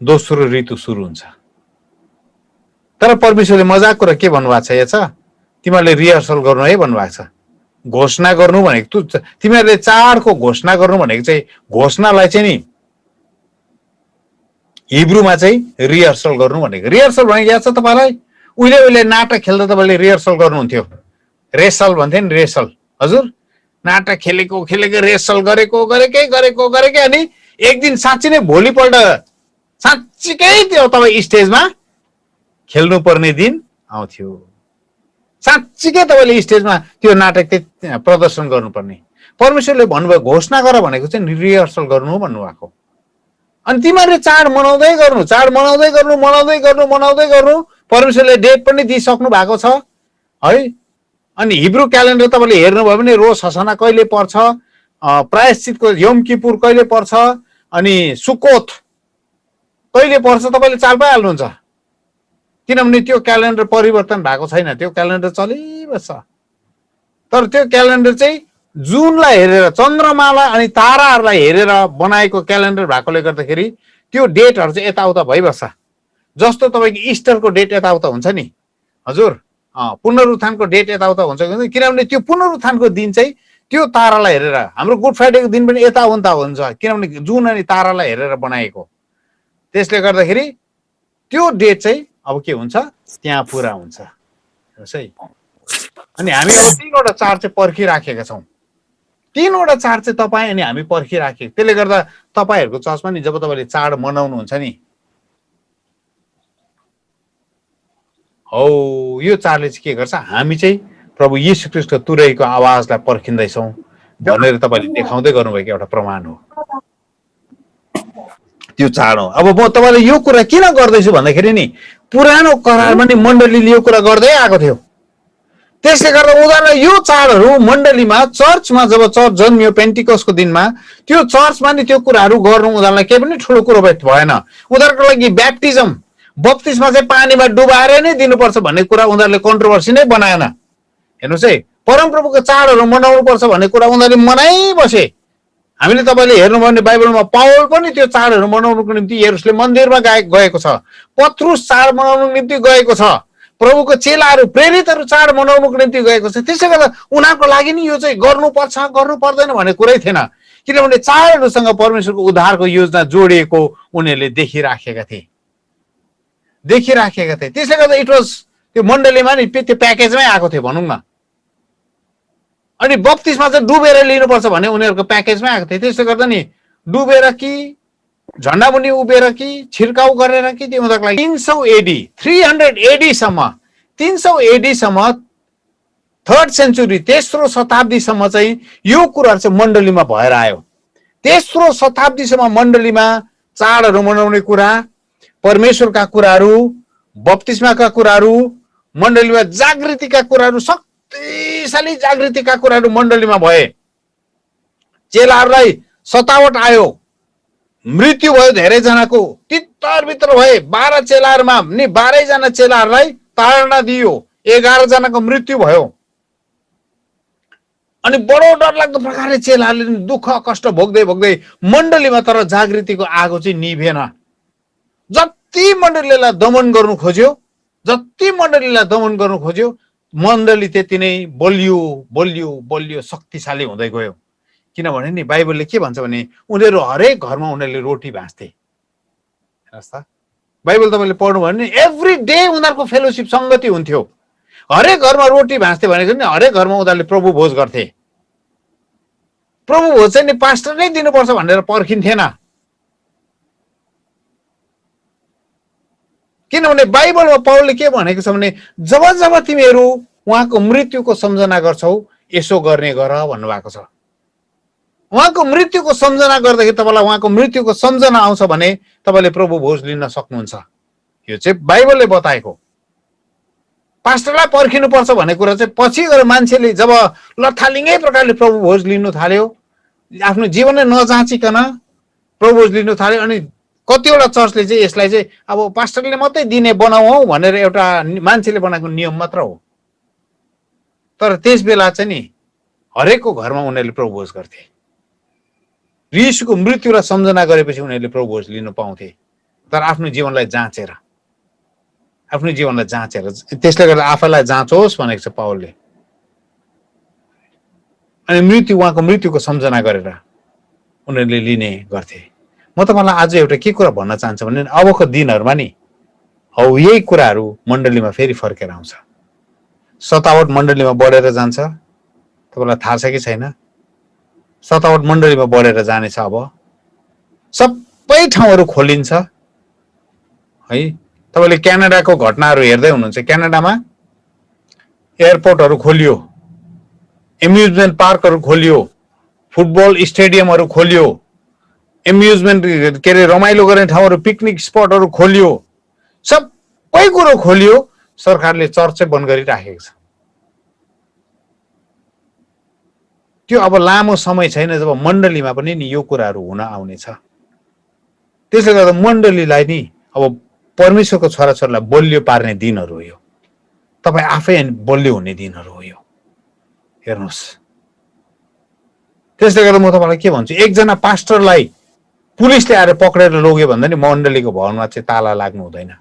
दोस्रो ऋतु सुरु हुन्छ। तर परमेश्वरले मजाक कुरा के भन्नुभएको छ? यहाँ छ, तिमीहरूले रिहर्सल गर्नु है भन्नुभएको छ। घोषणा गर्नु भनेको तिमीहरूले चाडको घोषणा गर्नु भनेको चाहिँ घोषणालाई चाहिँ नि हिब्रूमा चाहिँ रिहर्सल गर्नु भनेको। रिहर्सल भनेको याद छ तपाईँलाई? उहिले नाटक खेल्दा तपाईँले रिहर्सल गर्नुहुन्थ्यो। रेसल भन्थे नि, रेसल। हजुर, नाटक खेलेको रेसल गरेकै अनि एक दिन साँच्ची नै भोलिपल्ट साँच्चीकै त्यो तपाईँ स्टेजमा खेल्नुपर्ने दिन आउँथ्यो। साँच्चीकै तपाईँले स्टेजमा त्यो नाटक प्रदर्शन गर्नुपर्ने। परमेश्वरले भन्नुभयो घोषणा गर भनेको चाहिँ रिहर्सल गर्नु भन्नुभएको। अनि तिमीहरूले चाड मनाउँदै गर्नु। परमेश्वरले डेट पनि दिइसक्नु भएको छ है। अनि हिब्रू क्यालेन्डर तपाईँले हेर्नुभयो भने रोज हसना कहिले पर्छ, प्रायश्चितको यम किपुर कहिले पर्छ अनि सुकोत कहिले पर्छ तपाईँले चाल पाइहाल्नुहुन्छ, किनभने त्यो क्यालेन्डर परिवर्तन भएको छैन, त्यो क्यालेन्डर चलिबस्छ। तर त्यो क्यालेन्डर चाहिँ जुनलाई हेरेर, चन्द्रमाला अनि ताराहरूलाई हेरेर बनाएको क्यालेन्डर भएकोले गर्दाखेरि त्यो डेटहरू चाहिँ यताउता भइबस्छ। जस्तो तपाईँको इस्टरको डेट यताउता हुन्छ नि हजुर, पुनरुत्थानको डेट यताउता हुन्छ, किनभने त्यो पुनरुत्थानको दिन चाहिँ त्यो तारालाई हेरेर, हाम्रो गुड फ्राइडेको दिन पनि यताउता हुन्छ, किनभने जुन अनि तारालाई हेरेर बनाएको। त्यसले गर्दाखेरि त्यो डेट चाहिँ अब के हुन्छ, त्यहाँ पुरा हुन्छ है। अनि हामी अब 3वटा चाड चाहिँ पर्खिराखेका छौँ। 3वटा चाड चाहिँ तपाईँ अनि हामी पर्खिराखेको। त्यसले गर्दा तपाईँहरूको चर्चमा नि जब तपाईँले चाड मनाउनुहुन्छ नि, हौ यो चाडले चाहिँ के गर्छ, हामी चाहिँ प्रभु येशू ख्रीष्टको तुरैको आवाजलाई पर्खिँदैछौँ भनेर तपाईँले देखाउँदै गर्नुभएको एउटा प्रमाण हो, त्यो चाड हो। अब म तपाईँलाई यो कुरा किन गर्दैछु भन्दाखेरि नि, पुरानो करारमा नि मण्डलीले यो कुरा गर्दै आएको थियो। त्यसले गर्दा उनीहरूलाई यो चाडहरू मण्डलीमा, चर्चमा जब चर्च जन्मियो पेन्टिकसको दिनमा, त्यो चर्चमा नि त्यो कुराहरू गर्नु उनीहरूलाई केही पनि ठुलो कुरो भएन। उनीहरूको लागि ब्याप्टिजम, बप्तिस्मा चाहिँ पानीमा डुबाएर नै दिनुपर्छ भन्ने कुरा उनीहरूले कन्ट्रोभर्सी नै बनाएन। हेर्नुहोस् है, परमप्रभुको चाडहरू मनाउनु पर्छ भन्ने कुरा उनीहरूले मनाइबसे। हामीले तपाईँले हेर्नुभयो भने बाइबलमा पावल पनि त्यो चाडहरू मनाउनुको निम्ति यरुशलेम मन्दिरमा गएको छ, पत्रुस चाड मनाउनुको निम्ति गएको छ, प्रभुको चेलाहरू प्रेरितहरू चाड मनाउनुको निम्ति गएको छ। त्यसै गर्दा उनीहरूको लागि नि यो चाहिँ गर्नुपर्छ गर्नु पर्दैन भन्ने कुरै थिएन, किनभने चाडहरूसँग परमेश्वरको उद्धारको योजना जोडिएको उनीहरूले देखिराखेका थिए। त्यसले गर्दा इट वाज, त्यो मण्डलीमा नि त्यो प्याकेजमै आएको थियो भनौँ न। अनि बप्तिस्मा चाहिँ डुबेर लिनुपर्छ भन्ने उनीहरूको प्याकेजमै आएको थियो। त्यसले गर्दा नि डुबेर कि झन्डामुनि उभिएर कि छिर्काउ गरेर कि त्यो उनीहरूको लागि 300 एडी 300 एडीसम्म 300 एडीसम्म 3rd सेन्चुरी, तेस्रो शताब्दीसम्म चाहिँ यो कुराहरू चाहिँ मण्डलीमा भएर आयो। तेस्रो शताब्दीसम्म मण्डलीमा चाडहरू मनाउने कुरा, परमेश्वरका कुराहरू, बप्तिस्माका कुराहरू, मण्डलीमा जागृतिका कुराहरू, शक्तिशाली जागृतिका कुराहरू मण्डलीमा भए। चेलाहरूलाई सतावट आयो, मृत्यु भयो धेरैजनाको, तित्तरभित्र भए। 12 चेलाहरूमा नि 12 जना चेलाहरूलाई ताडना दियो, 11 जनाको मृत्यु भयो। अनि बडो डरलाग्दो प्रकारले चेलाहरूले दुःख कष्ट भोग्दै भोग्दै मण्डलीमा तर जागृतिको आगो चाहिँ निभेन। जति मण्डलीलाई दमन गर्नु खोज्यो, मण्डली त्यति नै बलियो शक्तिशाली हुँदै गयो। किनभने नि बाइबलले के भन्छ भने उनीहरू हरेक घरमा उनीहरूले रोटी भाँच्थे। बाइबल तपाईँले पढ्नुभयो भने एभ्री डे उनीहरूको फेलोसिप सङ्गति हुन्थ्यो। हरेक घरमा रोटी भाँच्थे भनेको नि हरेक घरमा उनीहरूले प्रभु भोज गर्थे। प्रभु भोज चाहिँ नि पास्टर नै दिनुपर्छ भनेर पर्खिन्थेन, किनभने बाइबलमा पाउलले के भनेको छ भने जब जब तिमीहरू उहाँको मृत्युको सम्झना गर्छौ यसो गर्ने गर भन्नुभएको छ। उहाँको मृत्युको सम्झना गर्दाखेरि तपाईँलाई उहाँको मृत्युको सम्झना आउँछ भने तपाईँले प्रभु भोज लिन सक्नुहुन्छ। यो चाहिँ बाइबलले बताएको। पास्टरलाई पर्खिनुपर्छ भन्ने कुरा चाहिँ पछि गएर मान्छेले जब लथालिङ्गै प्रकारले प्रभु भोज लिनु थाल्यो, आफ्नो जीवनले नजाँचिकन प्रभु भोज लिनु थाल्यो, अनि कतिवटा चर्चले चाहिँ यसलाई चाहिँ अब पास्टरले मात्रै दिने बनाऊ भनेर एउटा मान्छेले बनाएको नियम मात्र हो। तर त्यस बेला चाहिँ नि हरेकको घरमा उनीहरूले प्रभु भोज गर्थे। यीशुको मृत्युलाई सम्झना गरेपछि उनीहरूले प्रभु भोज लिनु पाउँथे, तर आफ्नो जीवनलाई जाँचेर। त्यसले गर्दा आफैलाई जाँचोस् भनेको छ पावलले। अनि उहाँको मृत्युको सम्झना गरेर उनीहरूले लिने गर्थे। म तपाईँलाई आज एउटा के कुरा भन्न चाहन्छु भने अबको दिनहरूमा नि हौ यही कुराहरू मण्डलीमा फेरि फर्केर आउँछ। सतावट मण्डलीमा बढेर जान्छ। तपाईँलाई थाहा छ कि छैन? सतावट मण्डलीमा बढेर जानेछ। अब सबै ठाउँहरू खोलिन्छ है। तपाईँले क्यानाडाको घटनाहरू हेर्दै हुनुहुन्छ। क्यानाडामा एयरपोर्टहरू खोलियो, एम्युजमेन्ट पार्कहरू खोलियो, फुटबल स्टेडियमहरू खोलियो, एम्युजमेन्ट के अरे रमाइलो गर्ने ठाउँहरू, पिकनिक स्पटहरू खोलियो, सबै कुरो खोलियो। सरकारले चर्च चाहिँ बन्द गरिराखेको छ। त्यो अब लामो समय छैन जब मण्डलीमा पनि नि यो कुराहरू हुन आउनेछ। त्यसले गर्दा मण्डलीलाई नि अब परमेश्वरको छोराछोरीलाई बलियो पार्ने दिनहरू हो यो। तपाईँ आफै बलियो हुने दिनहरू हो यो। हेर्नुहोस्, त्यसले गर्दा म तपाईँलाई के भन्छु, एकजना पास्टरलाई पुलिसले आएर पक्रेर लग्यो भन्दा नि मण्डलीको भवनमा चाहिँ ताला लाग्नु हुँदैन।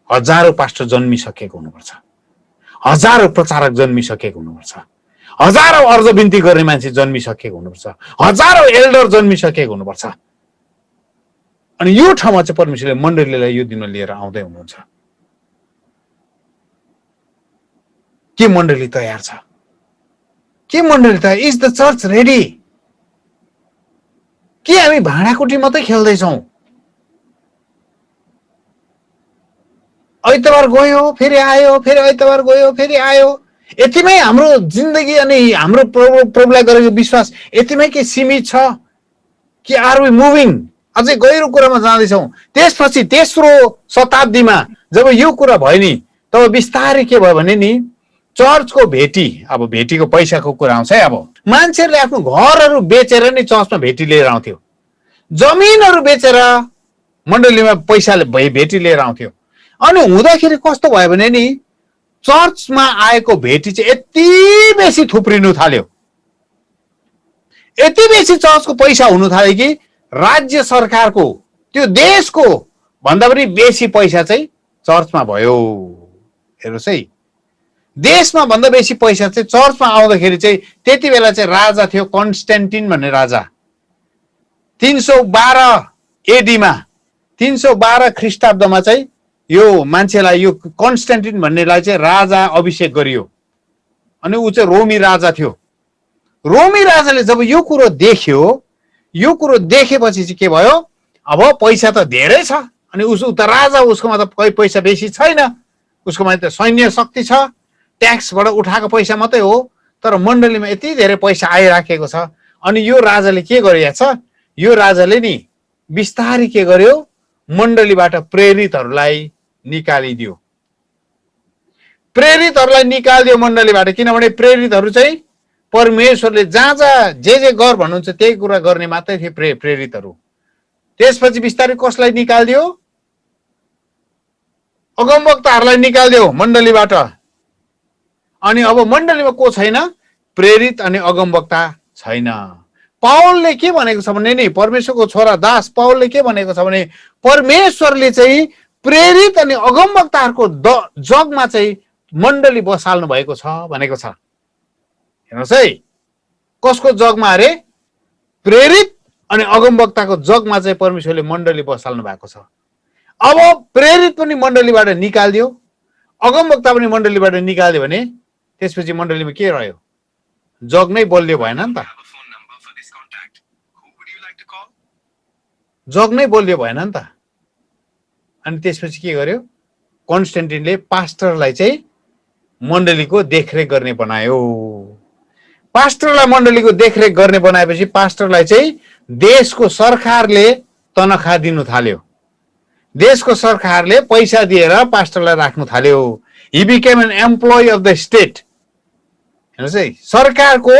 हजारौं पास्टर जन्मिसकेको हुनुपर्छ, हजारौं प्रचारक जन्मिसकेको हुनुपर्छ, हजारौं अर्ज बिन्ती गर्ने मान्छे जन्मिसकेको हुनुपर्छ, हजारौं एल्डर जन्मिसकेको हुनुपर्छ। अनि यो ठाउँमा चाहिँ परमेश्वरले मण्डलीलाई यो दिनमा लिएर आउँदै हुनुहुन्छ। के मण्डली तयार छ? के मण्डली तयार? Is the church ready? के हामी भाँडाकुटी मात्रै खेल्दैछौँ? आइतबार गयो फेरि आयो, फेरि आइतबार गयो फेरि आयो, यतिमै हाम्रो जिन्दगी अनि हाम्रो प्रभुलाई गरेको विश्वास यतिमै के सीमित छ कि आर वी मुभिङ? अझै गहिरो कुरामा जाँदैछौँ। त्यसपछि तेस्रो शताब्दीमा जब यो कुरा भयो नि, तब बिस्तारै के भयो भने नि चर्चको भेटी, अब भेटीको पैसाको कुरा आउँछ है। अब मान्छेहरूले आफ्नो घरहरू बेचेर नि चर्चमा भेटी लिएर आउँथ्यो, जमिनहरू बेचेर मण्डलीमा पैसाले भेटी लिएर आउँथ्यो। अनि हुँदाखेरि कस्तो भयो भने नि चर्चमा आएको भेटी चाहिँ यति बेसी थुप्रिनु थाल्यो, यति बेसी चर्चको पैसा हुनु थाल्यो कि राज्य सरकारको, त्यो देशको भन्दा पनि बेसी पैसा चाहिँ चर्चमा भयो। हेर्नुहोस् है, देशमा भन्दा बेसी पैसा चाहिँ चर्चमा आउँदाखेरि चाहिँ त्यति बेला चाहिँ राजा थियो कन्स्टेन्टिन भन्ने राजा। 312 एडीमा, 312 ख्रिस्टाब्दमा चाहिँ यो मान्छेलाई, यो कन्स्टेन्टिन भन्नेलाई चाहिँ राजा अभिषेक गरियो। अनि ऊ चाहिँ रोमी राजा थियो। रोमी राजाले जब यो कुरो देख्यो, यो कुरो देखेपछि चाहिँ के भयो, अब पैसा त धेरै छ अनि उस त राजा, उसकोमा त कोही पैसा बेसी छैन, उसकोमा त सैन्य शक्ति छ, ट्याक्सबाट उठाएको पैसा मात्रै हो, तर मण्डलीमा यति धेरै पैसा आइराखेको छ। अनि यो राजाले के गरिरहेछ, यो राजाले नि बिस्तारै के गर्यो, मण्डलीबाट प्रेरितहरूलाई निकालिदियो। प्रेरितहरूलाई निकालिदियो मण्डलीबाट, किनभने प्रेरितहरू चाहिँ परमेश्वरले जहाँ जहाँ जे गर भन्नुहुन्छ त्यही कुरा गर्ने मात्रै थिए प्रेरितहरू। त्यसपछि बिस्तारै कसलाई निकालिदियो, अगमवक्ताहरूलाई निकालिदियो मण्डलीबाट। अनि अब मण्डलीमा को छैन, प्रेरित अनि अगमवक्ता छैन। पावलले के भनेको छ भने नि, परमेश्वरको छोरा दास पावलले के भनेको छ भने, परमेश्वरले चाहिँ प्रेरित अनि अगमवक्ताहरूको जगमा चाहिँ मण्डली बसाल्नु भएको छ भनेको छ। हेर्नुहोस् है, कसको जगमा अरे, प्रेरित अनि अगमवक्ताको जगमा चाहिँ परमेश्वरले मण्डली बसाल्नु भएको छ। अब प्रेरित पनि मण्डलीबाट निकालिदियो, अगमवक्ता पनि मण्डलीबाट निकालिदियो भने त्यसपछि मण्डलीमा के रह्यो, जग नै बलियो भएन नि त, जग नै बलियो भएन नि त। अनि त्यसपछि के गर्यो, कन्स्टेन्टिनले पास्टरलाई चाहिँ मण्डलीको देखरेख गर्ने बनायो। पास्टरलाई मण्डलीको देखरेख गर्ने बनाएपछि पास्टरलाई चाहिँ देशको सरकारले तनखा दिनु थाल्यो, देशको सरकारले पैसा दिएर पास्टरलाई राख्नु थाल्यो। He became an employee of the state. हेर्नुहोस् है, सरकारको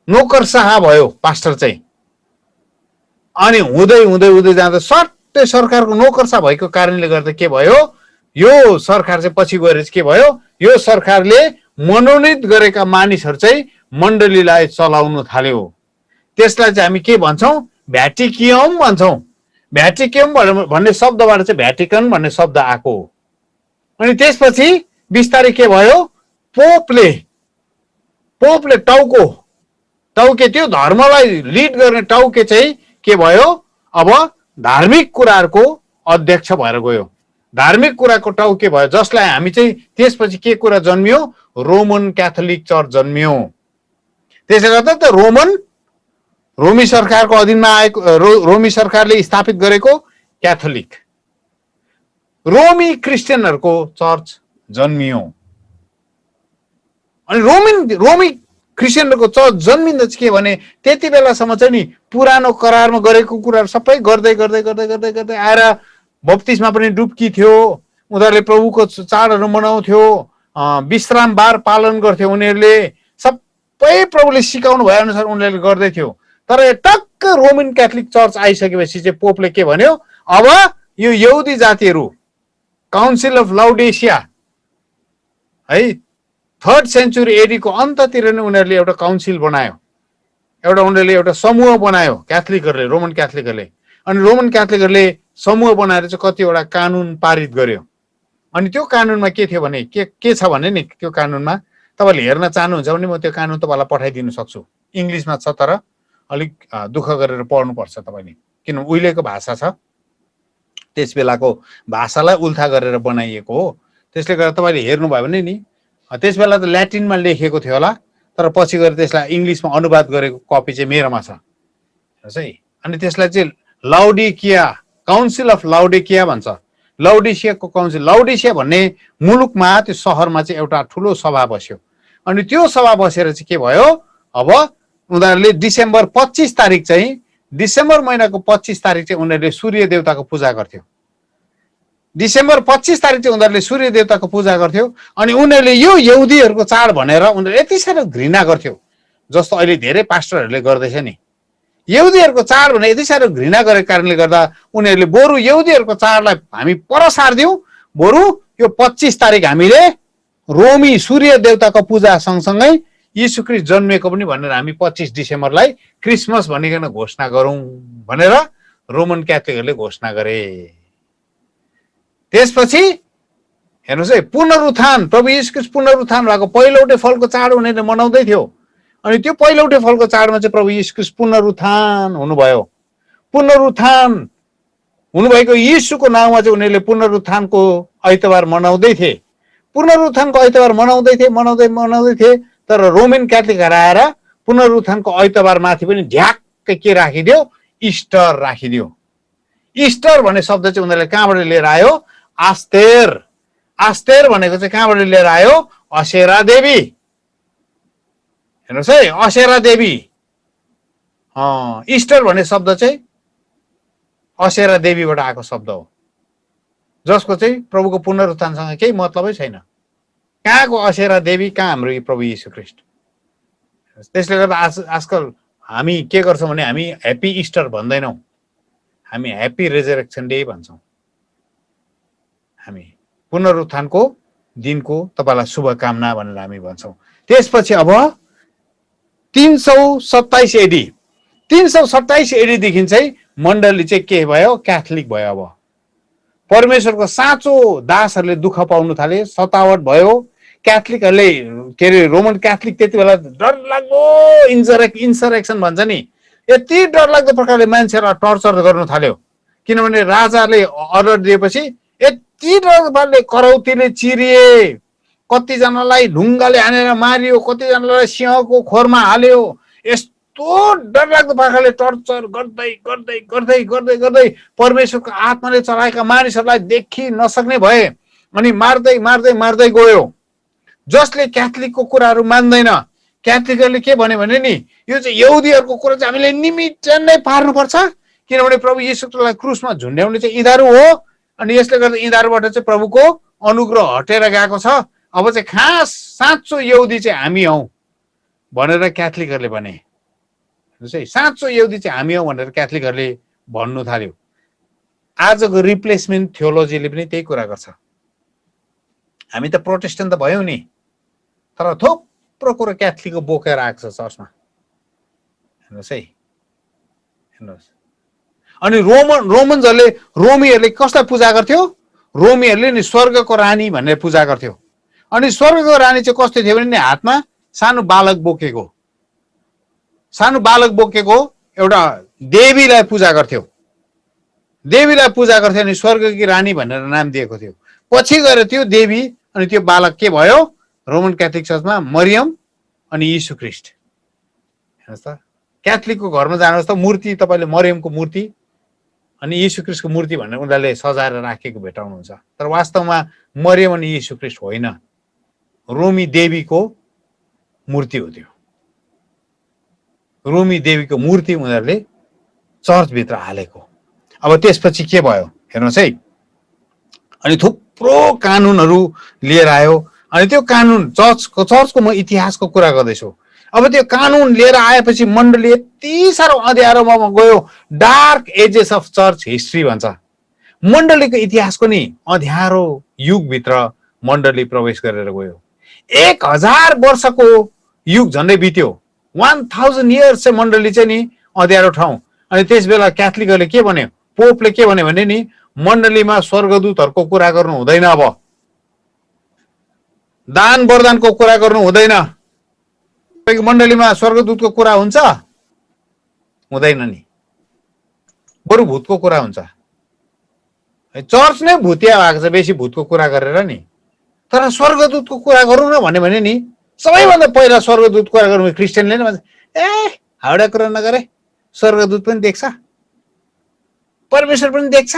नोकरसाह भयो पास्टर चाहिँ। अनि हुँदै हुँदै हुँदै जाँदा सट्टै सरकारको नोकरसाह भएको कारणले गर्दा के भयो, यो सरकार चाहिँ पछि गएर के भयो, यो सरकारले मनोनित गरेका मानिसहरू चाहिँ मण्डलीलाई चलाउनु थाल्यो। त्यसलाई चाहिँ हामी के भन्छौँ, भ्याटिकियम भन्छौँ। भ्याटिकियम भन्ने शब्दबाट चाहिँ भ्याटिकन भन्ने शब्द आएको। अनि त्यसपछि बिस्तारै के भयो, पोपले टाउके त्यो धर्मलाई लिड गर्ने टाउके चाहिँ के भयो, अब धार्मिक कुराहरूको अध्यक्ष भएर गयो, धार्मिक कुराको टाउके भयो, जसलाई हामी चाहिँ त्यसपछि के कुरा जन्मियो, रोमन क्याथोलिक चर्च जन्मियो। त्यसले गर्दा त रोमी सरकारको अधीनमा आएको, रोमी सरकारले स्थापित गरेको क्याथोलिक रोमी क्रिस्चियनहरूको चर्च जन्मियो। अनि रोमी क्रिस्चियनहरूको चर्च जन्मिँदा चाहिँ के भने, त्यति बेलासम्म चाहिँ नि पुरानो करारमा गरेको कुराहरू सबै गर्दै गर्दै गर्दै गर्दै आएर बप्तिस्मा पनि डुब्की थियो, उनीहरूले प्रभुको चाडहरू मनाउँथ्यो, विश्रामबार पालन गर्थ्यो उनीहरूले, सबै प्रभुले सिकाउनु भए अनुसार उनीहरूले गर्दै थियो। तर टक्क रोमन क्याथोलिक चर्च आइसकेपछि चाहिँ पोपले के भन्यो, अब यो यहुदी जातिहरू, काउन्सिल अफ लाउडेसिया है, 3rd सेन्चुरी एडी को अन्ततिर नै उनीहरूले एउटा काउन्सिल बनायो, उनीहरूले एउटा समूह बनायो क्याथोलिकहरूले, रोमन क्याथोलिकहरूले। अनि रोमन क्याथोलिकहरूले समूह बनाएर चाहिँ कतिवटा कानुन पारित गर्यो। अनि त्यो कानुनमा के थियो भने, के छ भने नि, त्यो कानुनमा तपाईँले हेर्न चाहनुहुन्छ भने म त्यो कानुन तपाईँलाई पठाइदिन सक्छु। इङ्ग्लिसमा छ, तर अलिक दुःख गरेर पढ्नुपर्छ तपाईँले, किन उहिलेको भाषा छ, त्यस बेलाको भाषालाई उल्था गरेर बनाइएको हो। त्यसले गर्दा तपाईँले हेर्नुभयो भने नि, त्यस बेला त ल्याटिनमा लेखेको थियो होला, तर पछि गएर त्यसलाई इङ्ग्लिसमा अनुवाद गरेको कपी चाहिँ मेरोमा छ है। अनि त्यसलाई चाहिँ लाउडिकिया, काउन्सिल अफ लाउडिकिया भन्छ। लाउडिसियाको काउन्सिल, लाउडिसिया भन्ने मुलुकमा, त्यो सहरमा चाहिँ एउटा ठुलो सभा बस्यो। अनि त्यो सभा बसेर चाहिँ के भयो, अब उनीहरूले डिसेम्बर 25 तारिक चाहिँ, डिसेम्बर महिनाको 25 तारिक चाहिँ उनीहरूले सूर्य देवताको पूजा गर्थ्यो। डिसेम्बर 25 तारिक चाहिँ उनीहरूले सूर्य देवताको पूजा गर्थ्यो। अनि उनीहरूले यो यहुदीहरूको चाड भनेर उनीहरूले यति साह्रो घृणा गर्थ्यो, जस्तो अहिले धेरै पास्टरहरूले गर्दैछ नि। यहुदीहरूको चाड भने यति साह्रो घृणा गरेको कारणले गर्दा उनीहरूले बरु यहुदीहरूको चाडलाई हामी पर सार्दियौँ, बरु यो 25 तारिक हामीले रोमी सूर्य देवताको पूजा सँगसँगै यीशु ख्रीष्ट जन्मेको पनि भनेर हामी 25 डिसेम्बरलाई क्रिसमस भनिकन घोषणा गरौँ भनेर रोमन क्याथोलिकहरूले घोषणा गरे। त्यसपछि हेर्नुहोस् है, पुनरुत्थान, प्रभु यीशु ख्रीष्ट पुनरुत्थान भएको पहिलौटे फलको चाड उनीहरूले मनाउँदै थियो। अनि त्यो पहिलौटे फलको चाडमा चाहिँ प्रभु यीशु ख्रीष्ट पुनरुत्थान हुनुभयो। पुनरुत्थान हुनुभएको यीशुको नाउँमा चाहिँ उनीहरूले पुनरुत्थानको आइतबार मनाउँदै थिए। पुनरुत्थानको आइतबार मनाउँदै थिए। तर रोमन क्याथोलिकहरू आएर पुनरुत्थानको आइतबार माथि पनि ढ्याक्कै के राखिदियो, इस्टर राखिदियो। इस्टर भन्ने शब्द चाहिँ उनीहरूले कहाँबाट लिएर आयो, आस्तेर। आस्तेर भनेको चाहिँ कहाँबाट लिएर आयो, अशेरा देवी। हेर्नुहोस् है, अशेरा देवी। इस्टर भन्ने शब्द चाहिँ अशेरा देवीबाट आएको शब्द हो, जसको चाहिँ प्रभुको पुनरुत्थानसँग केही मतलबै छैन। कहाँको अशेरा देवी, कहाँ हाम्रो प्रभु यीशु ख्रीष्ट। त्यसले गर्दा आजकल हामी के गर्छौँ भने हामी ह्याप्पी इस्टर भन्दैनौँ, हामी ह्याप्पी रेजरेक्सन डे भन्छौँ। हामी पुनरुत्थानको दिनको तपाईँलाई शुभकामना भनेर हामी भन्छौँ। त्यसपछि अब 327 एडी, 327 एडीदेखि चाहिँ मण्डली चाहिँ के भयो, क्याथोलिक भयो। अब परमेश्वरको साँचो दासहरूले दुःख पाउनु थाले, सतावट भयो। क्याथोलिकहरूले, के अरे रोमन क्याथोलिक त्यति बेला डरलाग्दो इन्सरेक्सन भन्छ नि, यति डरलाग्दो प्रकारले मान्छेहरूलाई टर्चर गर्न थाल्यो। किनभने राजाले अर्डर दिएपछि यति डरलाग्दो प्रकारले करौतीले चिरिए, कतिजनालाई ढुङ्गाले हानेर मारियो, कतिजनालाई सिंहको खोरमा हाल्यो। यस्तो डरलाग्दो प्रकारले टर्चर गर्दै गर्दै गर्दै गर्दै गर्दै परमेश्वरको आत्माले चलाएका मानिसहरूलाई देखि नसक्ने भए। अनि मार्दै मार्दै मार्दै गयो। जसले क्याथोलिकको कुराहरू मान्दैन, क्याथोलिकहरूले के भन्यो भने नि, यो चाहिँ यहुदीहरूको कुरा चाहिँ हामीले निमित्त नै पार्नुपर्छ, किनभने प्रभु यीशुलाई क्रुसमा झुन्ड्याउने चाहिँ यिनीहरू हो। अनि यसले गर्दा यिनीहरूबाट चाहिँ प्रभुको अनुग्रह हटेर गएको छ। अब चाहिँ खास साँचो यहुदी चाहिँ हामी हौ भनेर क्याथोलिकहरूले भने। साँचो यहुदी चाहिँ हामी हौ भनेर क्याथोलिकहरूले भन्नु थाल्यो। आजको रिप्लेसमेन्ट थियोलोजीले पनि त्यही कुरा गर्छ। हामी त प्रोटेस्टेन्ट त भयौँ नि, तर थुप्रो कुरो क्याथोलिकको बोकेर आएको छ चर्चमा। हेर्नुहोस् है, हेर्नुहोस्। अनि रोमन्सहरूले, रोमीहरूले कसलाई पूजा गर्थ्यो, रोमीहरूले नि स्वर्गको रानी भनेर पूजा गर्थ्यो। अनि स्वर्गको रानी चाहिँ कस्तो थियो भने नि, हातमा सानो बालक बोकेको, सानो बालक बोकेको एउटा देवीलाई पूजा गर्थ्यो। देवीलाई पूजा गर्थ्यो अनि स्वर्गकी रानी भनेर नाम दिएको थियो। पछि गएर त्यो देवी अनि त्यो बालक के भयो, रोमन क्याथोलिक चर्चमा मरियम अनि यीशु ख्रीष्ट। हेर्नुहोस् त, क्याथोलिकको घरमा जानुहोस् त, मूर्ति तपाईँले मरियमको मूर्ति अनि यीशु ख्रीष्टको मूर्ति भनेर उनीहरूले सजाएर राखेको भेटाउनुहुन्छ। तर वास्तवमा मरियम अनि यीशु ख्रीष्ट होइन, रोमी देवीको मूर्ति हो त्यो। रोमी देवीको मूर्ति उनीहरूले चर्चभित्र हालेको। अब त्यसपछि के भयो हेर्नुहोस् है, अनि थुप्रो कानुनहरू लिएर आयो। अनि त्यो कानुन चर्चको म इतिहासको कुरा गर्दैछु। अब त्यो कानुन लिएर आएपछि मण्डली यति साह्रो अँध्यारोमा गयो। Dark ages of church history भन्छ। मण्डलीको इतिहासको नि अँध्यारो युगभित्र मण्डली प्रवेश गरेर गयो। 1000 वर्षको युग झन्डै बित्यो। 1000 इयर्स चाहिँ मण्डली चाहिँ नि अँध्यारो ठाउँ। अनि त्यस बेला क्याथोलिकहरूले के भन्यो, पोपले के भन्यो भने नि मण्डलीमा स्वर्गदूतहरूको कुरा गर्नु हुँदैन, अब दान वरदानको कुरा गर्नु हुँदैन। मण्डलीमा स्वर्गदूतको कुरा हुन्छ हुँदैन नि, बरु भूतको कुरा हुन्छ। चर्च नै भूतिया भएको छ बेसी भूतको कुरा गरेर नि। तर स्वर्गदूतको कुरा गरौँ न भने नि सबैभन्दा पहिला स्वर्गदूत कुरा गरौँ क्रिस्चियनले नै भन्छ, ए हाउडा कुरा नगरे, स्वर्गदूत पनि देख्छ, परमेश्वर पनि देख्छ,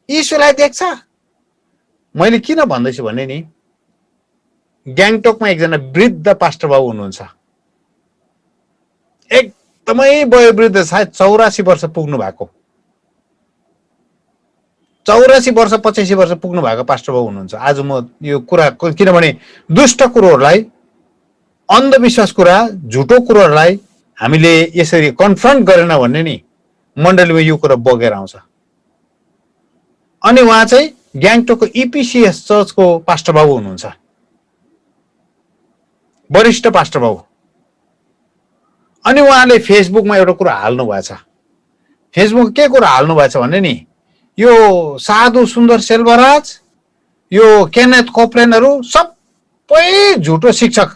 यीशुलाई देख्छ। मैले किन भन्दैछु भने नि ग्याङटोकमा एकजना वृद्ध पास्टर बाबु हुनुहुन्छ, एकदमै वयोवृद्ध, सायद 84 वर्ष पुग्नु भएको, 84 वर्ष 85 वर्ष पुग्नु भएको पास्टर बाबु हुनुहुन्छ। आज म यो कुरा, किनभने दुष्ट कुरोहरूलाई, अन्धविश्वास कुरा, झुटो कुरोहरूलाई हामीले यसरी कन्फ्रन्ट गरेन भने नि मण्डलीमा यो कुरा बगेर आउँछ। अनि उहाँ चाहिँ ग्याङटोकको इपिसिएस चर्चको पास्टर बाबु हुनुहुन्छ, वरिष्ठ पास्टर बाबु। अनि उहाँले फेसबुकमा एउटा कुरा हाल्नु भएको छ। फेसबुक के कुरा हाल्नु भएको छ भने नि यो साधु सुन्दर सेल्वराज, यो केनेथ कोपलेनहरू सबै झुटो शिक्षक।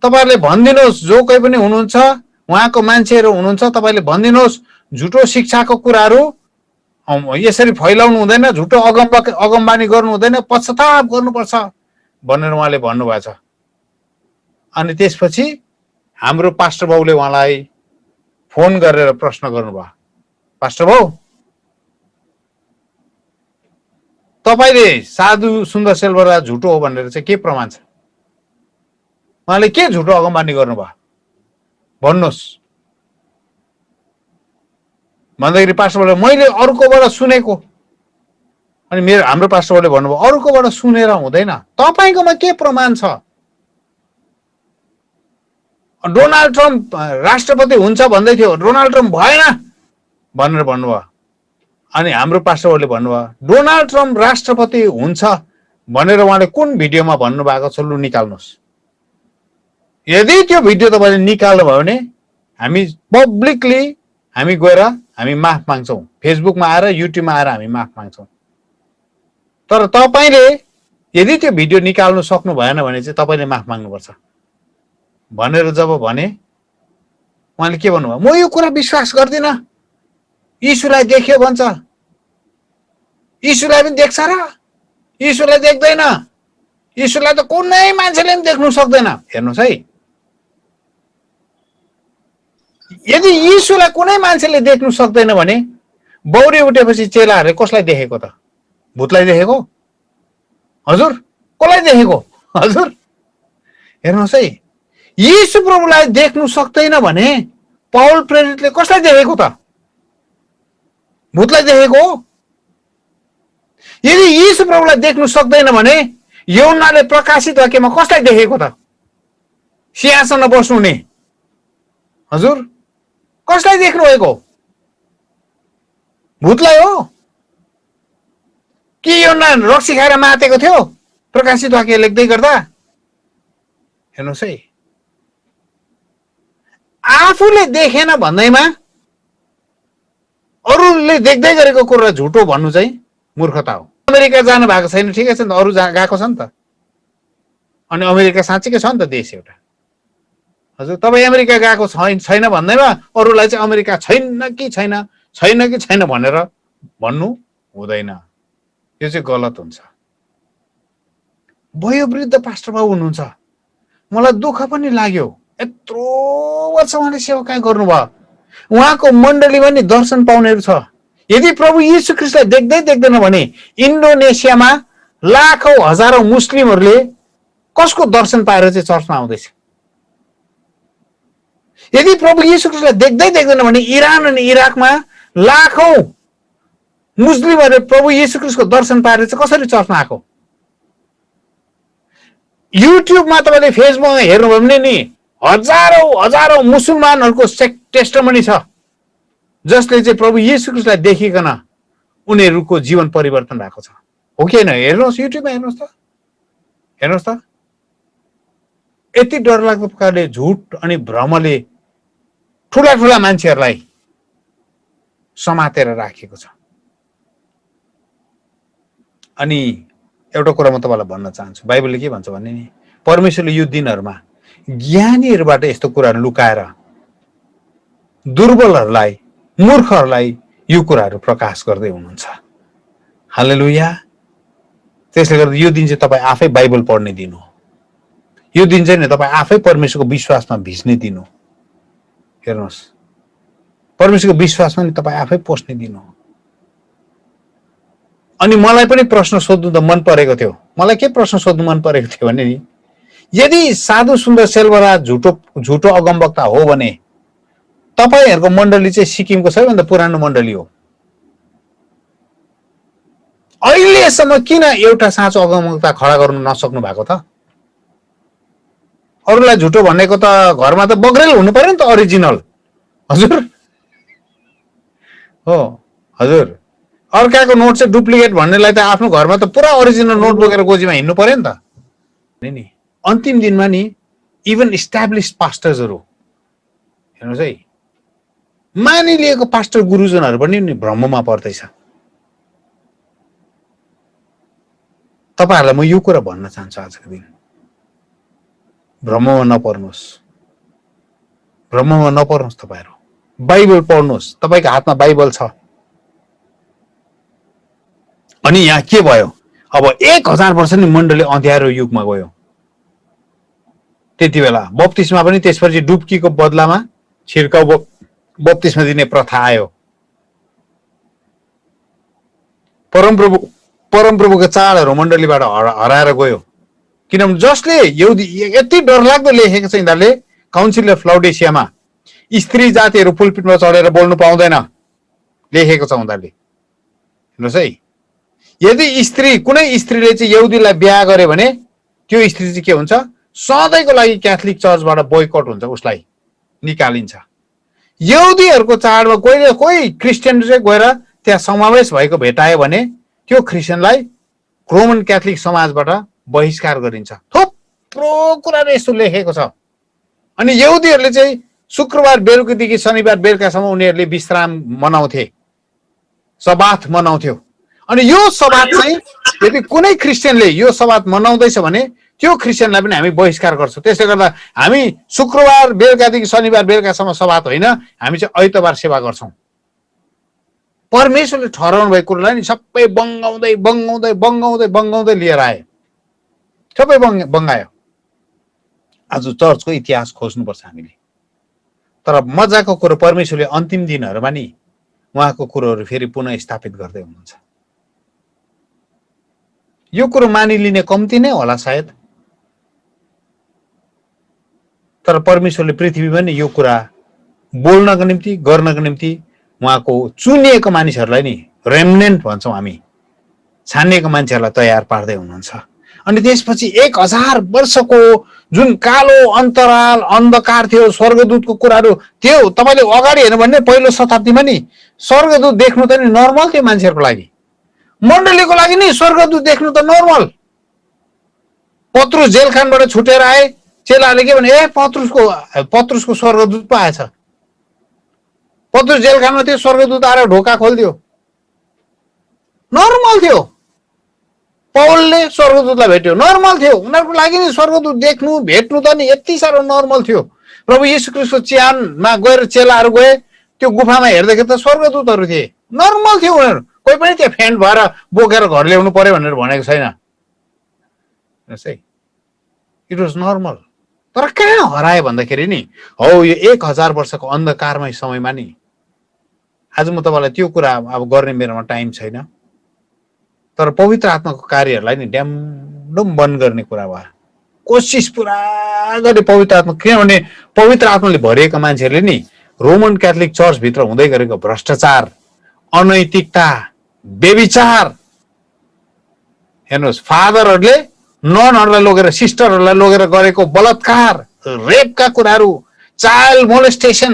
तपाईहरुले भनिदिनुहोस्, जो कोही पनि हुनुहुन्छ उहाँको मान्छेहरू हुनुहुन्छ, तपाईले भनिदिनुहोस् झुटो शिक्षाको कुराहरू यसरी फैलाउनु हुँदैन, झुटो अगमबानी गर्नु हुँदैन, पश्चाताप गर्नुपर्छ भनेर उहाँले भन्नुभएको छ। अनि त्यसपछि हाम्रो पास्टर बाबुले उहाँलाई फोन गरेर प्रश्न गर्नुभयो, पास्टर बाबु तपाईले साधु सुन्दर सेल्वराज झुटो हो भनेर चाहिँ के प्रमाण छ? उहाँले के झुटो अगमबानी गर्नुभयो भन्नुहोस् भन्दाखेरि पास्टर बाबुले मैले अरूकोबाट सुनेको। अनि हाम्रो पास्टर बाबुले भन्नुभयो अरूकोबाट सुनेर हुँदैन, तपाईकोमा के प्रमाण छ? डोनाल्ड ट्रम्प राष्ट्रपति हुन्छ भन्दै थियो, डोनाल्ड ट्रम्प भएन भनेर भन्नुभयो। अनि हाम्रो पास्टर बाबुले भन्नुभयो डोनाल्ड ट्रम्प राष्ट्रपति हुन्छ भनेर उहाँले कुन भिडियोमा भन्नुभएको छ, लु निकाल्नुहोस्। यदि त्यो भिडियो तपाईले निकाल्नु भयो भने हामी पब्लिकली हामी गएर हामी माफ माग्छौं, फेसबुकमा आएर युट्युबमा आएर हामी माफ माग्छौं। तर तपाईले यदि त्यो भिडियो निकाल्नु सक्नु भएन भने चाहिँ तपाईले माफ माग्नुपर्छ भनेर जब भने उहाँले के भन्नुभयो, म यो कुरा विश्वास गर्दिन, यीशुलाई देख्यो भन्छ, यीशुलाई पनि देख्छ र? यीशुलाई देख्दैन, यीशुलाई त कुनै मान्छेले पनि देख्नु सक्दैन। हेर्नुहोस् है, यदि यीशुलाई कुनै मान्छेले देख्नु सक्दैन भने बौरी उठेपछि चेलाहरूले कसलाई देखेको त? भूतलाई देखेको? हजुर कसलाई देखेको? हजुर हेर्नुहोस् है, यीशु प्रभुलाई देख्नु सक्दैन भने पौल प्रेरितले कसलाई देखेको त? भूतलाई देखेको हो। यदि यीशु प्रभुलाई देख्नु सक्दैन भने यूहन्नाले प्रकाशित वाक्यमा कसलाई देखेको त? सिंहासनमा बस्नुहुने। हजुर कसलाई देख्नु भएको? भूतलाई हो कि यूहन्ना रक्सी खाएर मातेको थियो प्रकाशित वाक्य लेख्दै गर्दा? हेर्नुहोस् है, आफूले देखेन भन्दैमा अरूले देख्दै गरेको कुरा झुटो भन्नु चाहिँ मूर्खता हो। अमेरिका जानु भएको छैन, ठिकै छ नि त, अरू गएको छ नि त। अनि अमेरिका साँच्चीकै छ नि त देश एउटा। हजुर तपाईँ अमेरिका गएको छैन भन्दैमा अरूलाई चाहिँ अमेरिका छैन कि छैन भनेर भन्नु हुँदैन, यो चाहिँ गलत हुन्छ। वयोवृद्ध पास्टर बाबु हुनुहुन्छ, मलाई दुःख पनि लाग्यो, यत्रो वर्ष उहाँले सेवाकार्य गर्नुभयो, उहाँको मण्डलीमा नि दर्शन पाउनेहरू छ। यदि प्रभु यीशु ख्रीष्टलाई देख्दै देख्दैन भने इन्डोनेसियामा लाखौं हजारौं मुस्लिमहरूले कसको दर्शन पाएर चाहिँ चर्चमा आउँदैछ? यदि प्रभु यीशु ख्रीष्टलाई देख्दै देख्दैन भने इरान अनि इराकमा लाखौं मुस्लिमहरूले प्रभु यीशु ख्रीष्टको दर्शन पाएर चाहिँ कसरी चर्चमा आएको? युट्युबमा तपाईँले फेसबुकमा हेर्नुभयो भने नि हजारौं हजारौं मुसलमानहरूको टेस्टिमनी छ, जसले चाहिँ प्रभु येशू ख्रीष्टलाई देखिकन उनीहरूको जीवन परिवर्तन भएको छ। हो कि होइन? हेर्नुहोस्, युट्युबमा हेर्नुहोस् त, हेर्नुहोस् त। यति डरलाग्दो प्रकारले झुट अनि भ्रमले ठुला ठुला मान्छेहरूलाई समातेर राखेको छ। अनि एउटा कुरा म तपाईँलाई भन्न चाहन्छु, बाइबलले के भन्छ भने नि, परमेश्वरले यो दिनहरूमा ज्ञानीहरूबाट यस्तो कुराहरू लुकाएर दुर्बलहरूलाई, मूर्खहरूलाई यो कुराहरू प्रकाश गर्दै हुनुहुन्छ। हालेलुया। त्यसले गर्दा यो दिन चाहिँ तपाईँ आफै बाइबल पढ्ने दिन हो। यो दिन चाहिँ तपाईँ आफै परमेश्वरको विश्वासमा भिज्ने दिन हो। हेर्नुहोस्, परमेश्वरको विश्वासमा नि तपाईँ आफै पस्ने दिन हो। अनि मलाई पनि प्रश्न सोध्नु त मन परेको थियो। मलाई के प्रश्न सोध्नु मन परेको थियो भने नि, यदि साधु सुन्दर सेल्वराज झुटो अगमवक्ता हो भने तपाईहरूको मण्डली चाहिँ सिक्किमको सबैभन्दा पुरानो मण्डली हो। अहिलेसम्म किन एउटा साँचो अगमवक्ता खडा गर्नु नसक्नु भएको त? अरूलाई झुटो भनेको त घरमा त बग्रेल हुनु पर्यो नि त, ओरिजिनल। हजुर हो, हजुर। अर्काको नोट चाहिँ डुप्लिकेट भन्नेलाई त आफ्नो घरमा त पुरा ओरिजिनल नोट बोकेर गोजीमा हिँड्नु पर्यो नि त। नि अन्तिम दिनमा नि इभन इस्टाब्लिश पास्टर्सहरू, हेर्नुहोस् है, मानिलिएको पास्टर गुरुजनहरू पनि नि भ्रममा पर्दैछ। तपाईहरुलाई म यो कुरा भन्न चाहन्छु आजको दिन, भ्रममा नपर्नुहोस्, भ्रममा नपर्नुहोस्। तपाईहरु बाइबल पढ्नुहोस्, तपाईको हातमा बाइबल छ। अनि यहाँ के भयो, अब 1000 वर्ष नि मण्डली अँध्यारो युगमा गयो। त्यति बेला बप्तिस्मा पनि त्यसपछि डुबकीको बदलामा छिर्काउ बप्तिस्मा दिने प्रथा आयो। परमप्रभुको चाडहरु मण्डलीबाट हराएर गयो। किनभने जसले यति डरलाग्दो लेखेको छ यिनीहरूले काउन्सिल अफ लाउडेसियामा, स्त्री जातिहरु पुलपिटमा चढेर बोल्नु पाउँदैन लेखेको छ उनीहरूले। हेर्नुस् है, यदि कुनै स्त्रीले चाहिँ यहुदीलाई बिहा गरे भने त्यो स्त्री चाहिँ के हुन्छ, सधैँको लागि क्याथोलिक चर्चबाट बोयकट हुन्छ, उसलाई निकालिन्छ। यहुदीहरुको चाडमा कोही क्रिस्चियन चाहिँ गएर त्यहाँ समावेश भएको भेटायो भने त्यो क्रिस्चियनलाई रोमन क्याथोलिक समाजबाट बहिष्कार गरिन्छ। थुप्रो कुराले यस्तो लेखेको छ। अनि यहुदीहरुले चाहिँ शुक्रबार बेलुकीदेखि शनिबार बेलुकासम्म उनीहरूले विश्राम मनाउँथे, सबात मनाउँथ्यो। अनि यो सबात चाहिँ यदि कुनै क्रिस्चियनले यो सबात मनाउँदैछ भने त्यो क्रिस्चियनलाई पनि हामी बहिष्कार गर्छौं। त्यसले गर्दा हामी शुक्रबार बेलुकादेखि शनिबार बेलुकासम्म सबात होइन, हामी चाहिँ आइतबार सेवा गर्छौं। परमेश्वरले ठहराउनु भएको कुरालाई नि सबै बङ्गाउँदै बङ्गाउँदै बङ्गाउँदै बङ्गाउँदै लिएर आए, सबै बङ्गायो। आज चर्चको इतिहास खोज्नुपर्छ हामीले। तर मजाको कुरो, परमेश्वरले अन्तिम दिनहरुमा नि उहाँको कुरोहरु फेरि पुनः स्थापित गर्दै हुनुहुन्छ। यो कुरो मानिलिने कम्ती नै होला सायद, तर परमेश्वरले पृथ्वीमा नि यो कुरा बोल्नको निम्ति, गर्नको निम्ति उहाँको चुनिएको मानिसहरूलाई नि, रेमनेन्ट भन्छौं हामी, छानिएको मान्छेहरूलाई तयार पार्दै हुनुहुन्छ। अनि त्यसपछि 1000 वर्षको जुन कालो अन्तराल अन्धकार थियो, स्वर्गदूतको कुराहरू थियो, तपाईले अगाडि हेर्नु भने पहिलो शताब्दीमा नि स्वर्गदूत देख्नु त नि नर्मल थियो मान्छेहरुको लागि, मण्डलीको लागि नि स्वर्गदूत देख्नु त नर्मल। पत्रुस जेलखानबाट छुटेर आए, चेलाले के भने, पत्रुसको स्वर्गदूत पो आएछ। पत्रुस जेलखानमा थियो, स्वर्गदूत आएर ढोका खोल्दियो, नर्मल थियो। पौलले स्वर्गदूतलाई भेट्यो, नर्मल थियो। उनीहरुको लागि नि स्वर्गदूत देख्नु भेट्नु त नि यति साह्रो नर्मल थियो। प्रभु येशू ख्रीष्टको चिहानमा गएर चेलाहरू गए, त्यो गुफामा हेर्दाखेरि त स्वर्गदूतहरू थिए, नर्मल थियो उनीहरु। कोही पनि त्यो फेन्ट भएर बोकेर घर ल्याउनु पर्यो भनेर भनेको छैन। It was normal. तर कहाँ हरायो भन्दाखेरि नि, हो यो 1000 वर्षको अन्धकारमय समयमा नि, आज म तपाईलाई त्यो कुरा अब गर्ने मेरोमा टाइम छैन, तर पवित्र आत्माको कार्यहरूलाई नि ड्यामडम बन्द गर्ने कुरा भयो। कोसिस पुरा गरे पवित्र आत्मा, किनभने पवित्र आत्माले भरिएका मान्छेहरूले नि रोमन क्याथोलिक चर्च भित्र हुँदै गरेको भ्रष्टाचार, अनैतिकता, व्यभिचार, हेर्नुहोस्, फादरहरूले ननहरूलाई लगेर सिस्टरहरूलाई लगेर गरेको बलात्कार रेपका कुराहरू, चाइल्ड मोलेस्टेसन,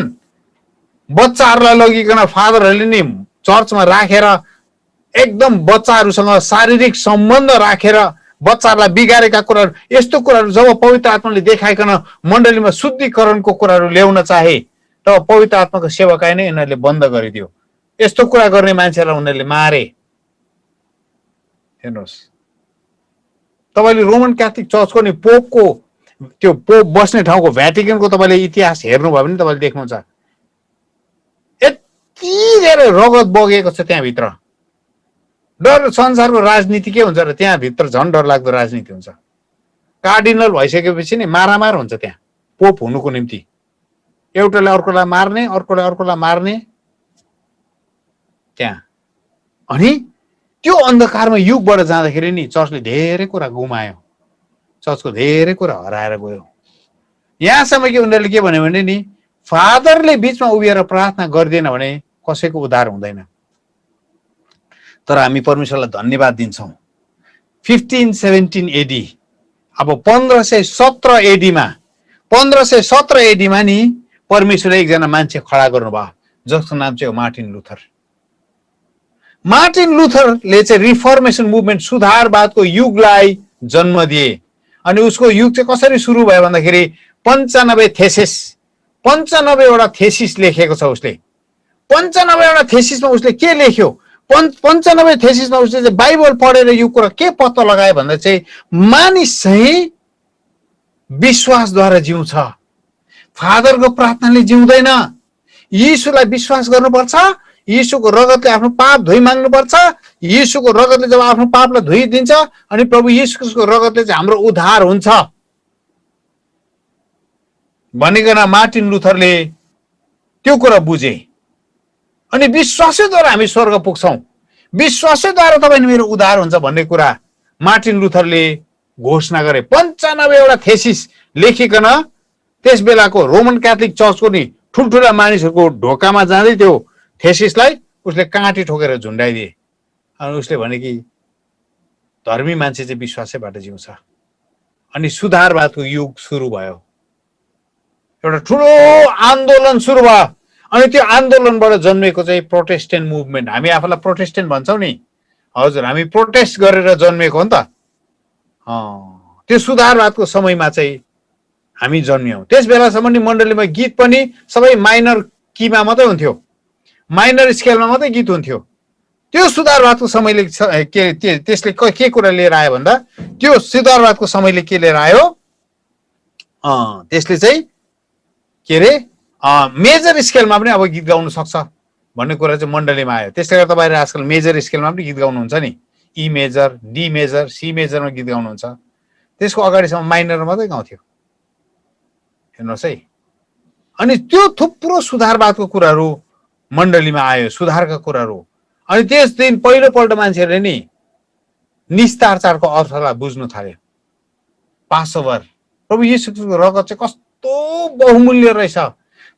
बच्चाहरूलाई लगिकन फादरहरूले नि चर्चमा राखेर एकदम बच्चाहरूसँग शारीरिक सम्बन्ध राखेर बच्चाहरूलाई बिगारेका कुराहरू, यस्तो कुराहरू जब पवित्र आत्माले देखाइकन मण्डलीमा शुद्धिकरणको कुराहरू ल्याउन चाहे तब पवित्र आत्माको सेवकाई नै यिनीहरूले बन्द गरिदियो। यस्तो कुरा गर्ने मान्छेलाई उनीहरूले मारे। हेर्नुहोस्, तपाईँले रोमन क्याथोलिक चर्चको नि पोपको त्यो पोप बस्ने ठाउँको भ्याटिकनको तपाईँले इतिहास हेर्नुभयो भने तपाईँले देख्नुहुन्छ यति धेरै रगत बगेको छ त्यहाँभित्र। डर संसारको राजनीति के हुन्छ र त्यहाँभित्र झन् डरलाग्दो राजनीति हुन्छ। कार्डिनल भइसकेपछि नि मारामार हुन्छ त्यहाँ पोप हुनुको निम्ति। एउटाले अर्कोलाई मार्ने, अर्कोले अर्कोलाई मार्ने त्यहाँ। अनि त्यो अन्धकारमा युगबाट जाँदाखेरि नि चर्चले धेरै कुरा गुमायो, चर्चको धेरै कुरा हराएर गयो। यहाँसम्म कि उनीहरूले के भन्यो भने नि फादरले बिचमा उभिएर प्रार्थना गरिदिएन भने कसैको उद्धार हुँदैन। तर हामी परमेश्वरलाई धन्यवाद दिन्छौँ। 1517 एडी, अब 1517 एडीमा 1517 एडीमा नि परमेश्वरले एकजना मान्छे खडा गर्नुभयो जसको नाम चाहिँ हो मार्टिन लुथर। मार्टिन लुथरले चाहिँ रिफर्मेसन मुभमेन्ट, सुधारवादको युगलाई जन्म दिए। अनि उसको युग चाहिँ कसरी सुरु भयो भन्दाखेरि 95 थेसिस, 95वटा थेसिस लेखेको छ उसले। 95वटा थेसिसमा उसले के लेख्यो? 95 थेसिसमा उसले चाहिँ बाइबल पढेर यो कुरा के पत्ता लगायो भन्दा चाहिँ मानिस चाहिँ विश्वासद्वारा जिउँछ, फादरको प्रार्थनाले जिउँदैन। यीशुलाई विश्वास गर्नुपर्छ, यीशुको रगतले आफ्नो पाप धोइ माग्नुपर्छ। यीशुको रगतले जब आफ्नो पापलाई धोइदिन्छ अनि प्रभु यीशुको रगतले चाहिँ हाम्रो उद्धार हुन्छ भनिकन मार्टिन लुथरले त्यो कुरा बुझे। अनि विश्वासैद्वारा हामी स्वर्ग पुग्छौँ, विश्वासैद्वारा तपाईँ मेरो उद्धार हुन्छ भन्ने कुरा मार्टिन लुथरले घोषणा गरे। 95वटा थेसिस लेखिकन त्यस बेलाको रोमन क्याथोलिक चर्चको नि ठुल्ठुला मानिसहरूको ढोकामा जाँदै त्यो थेसिसलाई उसले काँटी ठोकेर झुन्डाइदिए। अनि उसले भने कि धर्मी मान्छे चाहिँ विश्वासैबाट जिउँछ। अनि सुधारवादको युग सुरु भयो, एउटा ठुलो आन्दोलन सुरु भयो। अनि त्यो आन्दोलनबाट जन्मेको चाहिँ प्रोटेस्टेन्ट मुभमेन्ट, हामी आफूलाई प्रोटेस्टेन्ट भन्छौँ नि। हजुर, हामी प्रोटेस्ट गरेर जन्मेको हो नि त। त्यो सुधारवादको समयमा चाहिँ हामी जन्मियौँ। त्यस बेलासम्म नि मण्डलीमा गीत पनि सबै माइनर कीमा मात्रै हुन्थ्यो, माइनर स्केलमा मात्रै गीत हुन्थ्यो। त्यो सुधारवादको समयले त्यसले के कुरा लिएर आयो भन्दा त्यो सुधारवादको समयले के लिएर आयो, त्यसले चाहिँ के अरे मेजर स्केलमा पनि अब गीत गाउनु सक्छ भन्ने कुरा चाहिँ मण्डलीमा आयो। त्यसले गर्दा तपाईँहरू आजकल मेजर स्केलमा पनि गीत गाउनुहुन्छ नि, E major, D major, C मेजरमा गीत गाउनुहुन्छ। त्यसको अगाडिसम्म माइनर मात्रै गाउँथ्यो। हेर्नुहोस् है। अनि त्यो थुप्रो सुधारवादको कुराहरू मण्डलीमा आयो, सुधारका कुराहरू। अनि त्यस दिन पहिलोपल्ट मान्छेहरूले नि निस्तारचारको अर्थलाई बुझ्नु थाल्यो। पासओभर, प्रभु यीशु ख्रीष्टको रगत चाहिँ कस्तो बहुमूल्य रहेछ,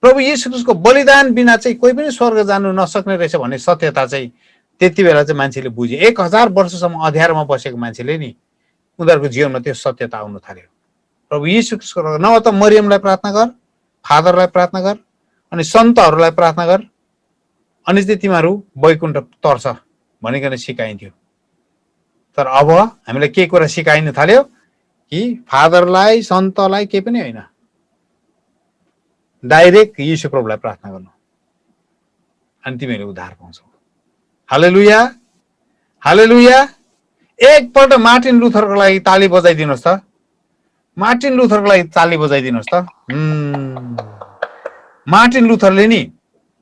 प्रभु यीशु ख्रीष्टको बलिदान बिना चाहिँ कोही पनि स्वर्ग जानु नसक्ने रहेछ भन्ने सत्यता चाहिँ त्यति बेला चाहिँ मान्छेले बुझे। 1000 वर्षसम्म अँध्यारोमा बसेको मान्छेले नि उनीहरूको जीवनमा त्यो सत्यता आउनु थाल्यो। प्रभु यीशु ख्रीष्टको रगत, नभए त मरियमलाई प्रार्थना गर, फादरलाई प्रार्थना गर, अनि सन्तहरूलाई प्रार्थना गर, अनि चाहिँ तिमीहरू वैकुण्ठ तर्छ भनिकन सिकाइन्थ्यो। तर अब हामीलाई के कुरा सिकाइनु थाल्यो कि फादरलाई, सन्तलाई केही पनि होइन, डाइरेक्ट यीशु प्रभुलाई प्रार्थना गर्नु अनि तिमीहरूले उद्धार पाउँछौ। हालेलुया, हालेलुया। एकपल्ट मार्टिन लुथरको लागि ताली बजाइदिनुहोस् त, मार्टिन लुथरको लागि ताली बजाइदिनुहोस् त। मार्टिन लुथरले नि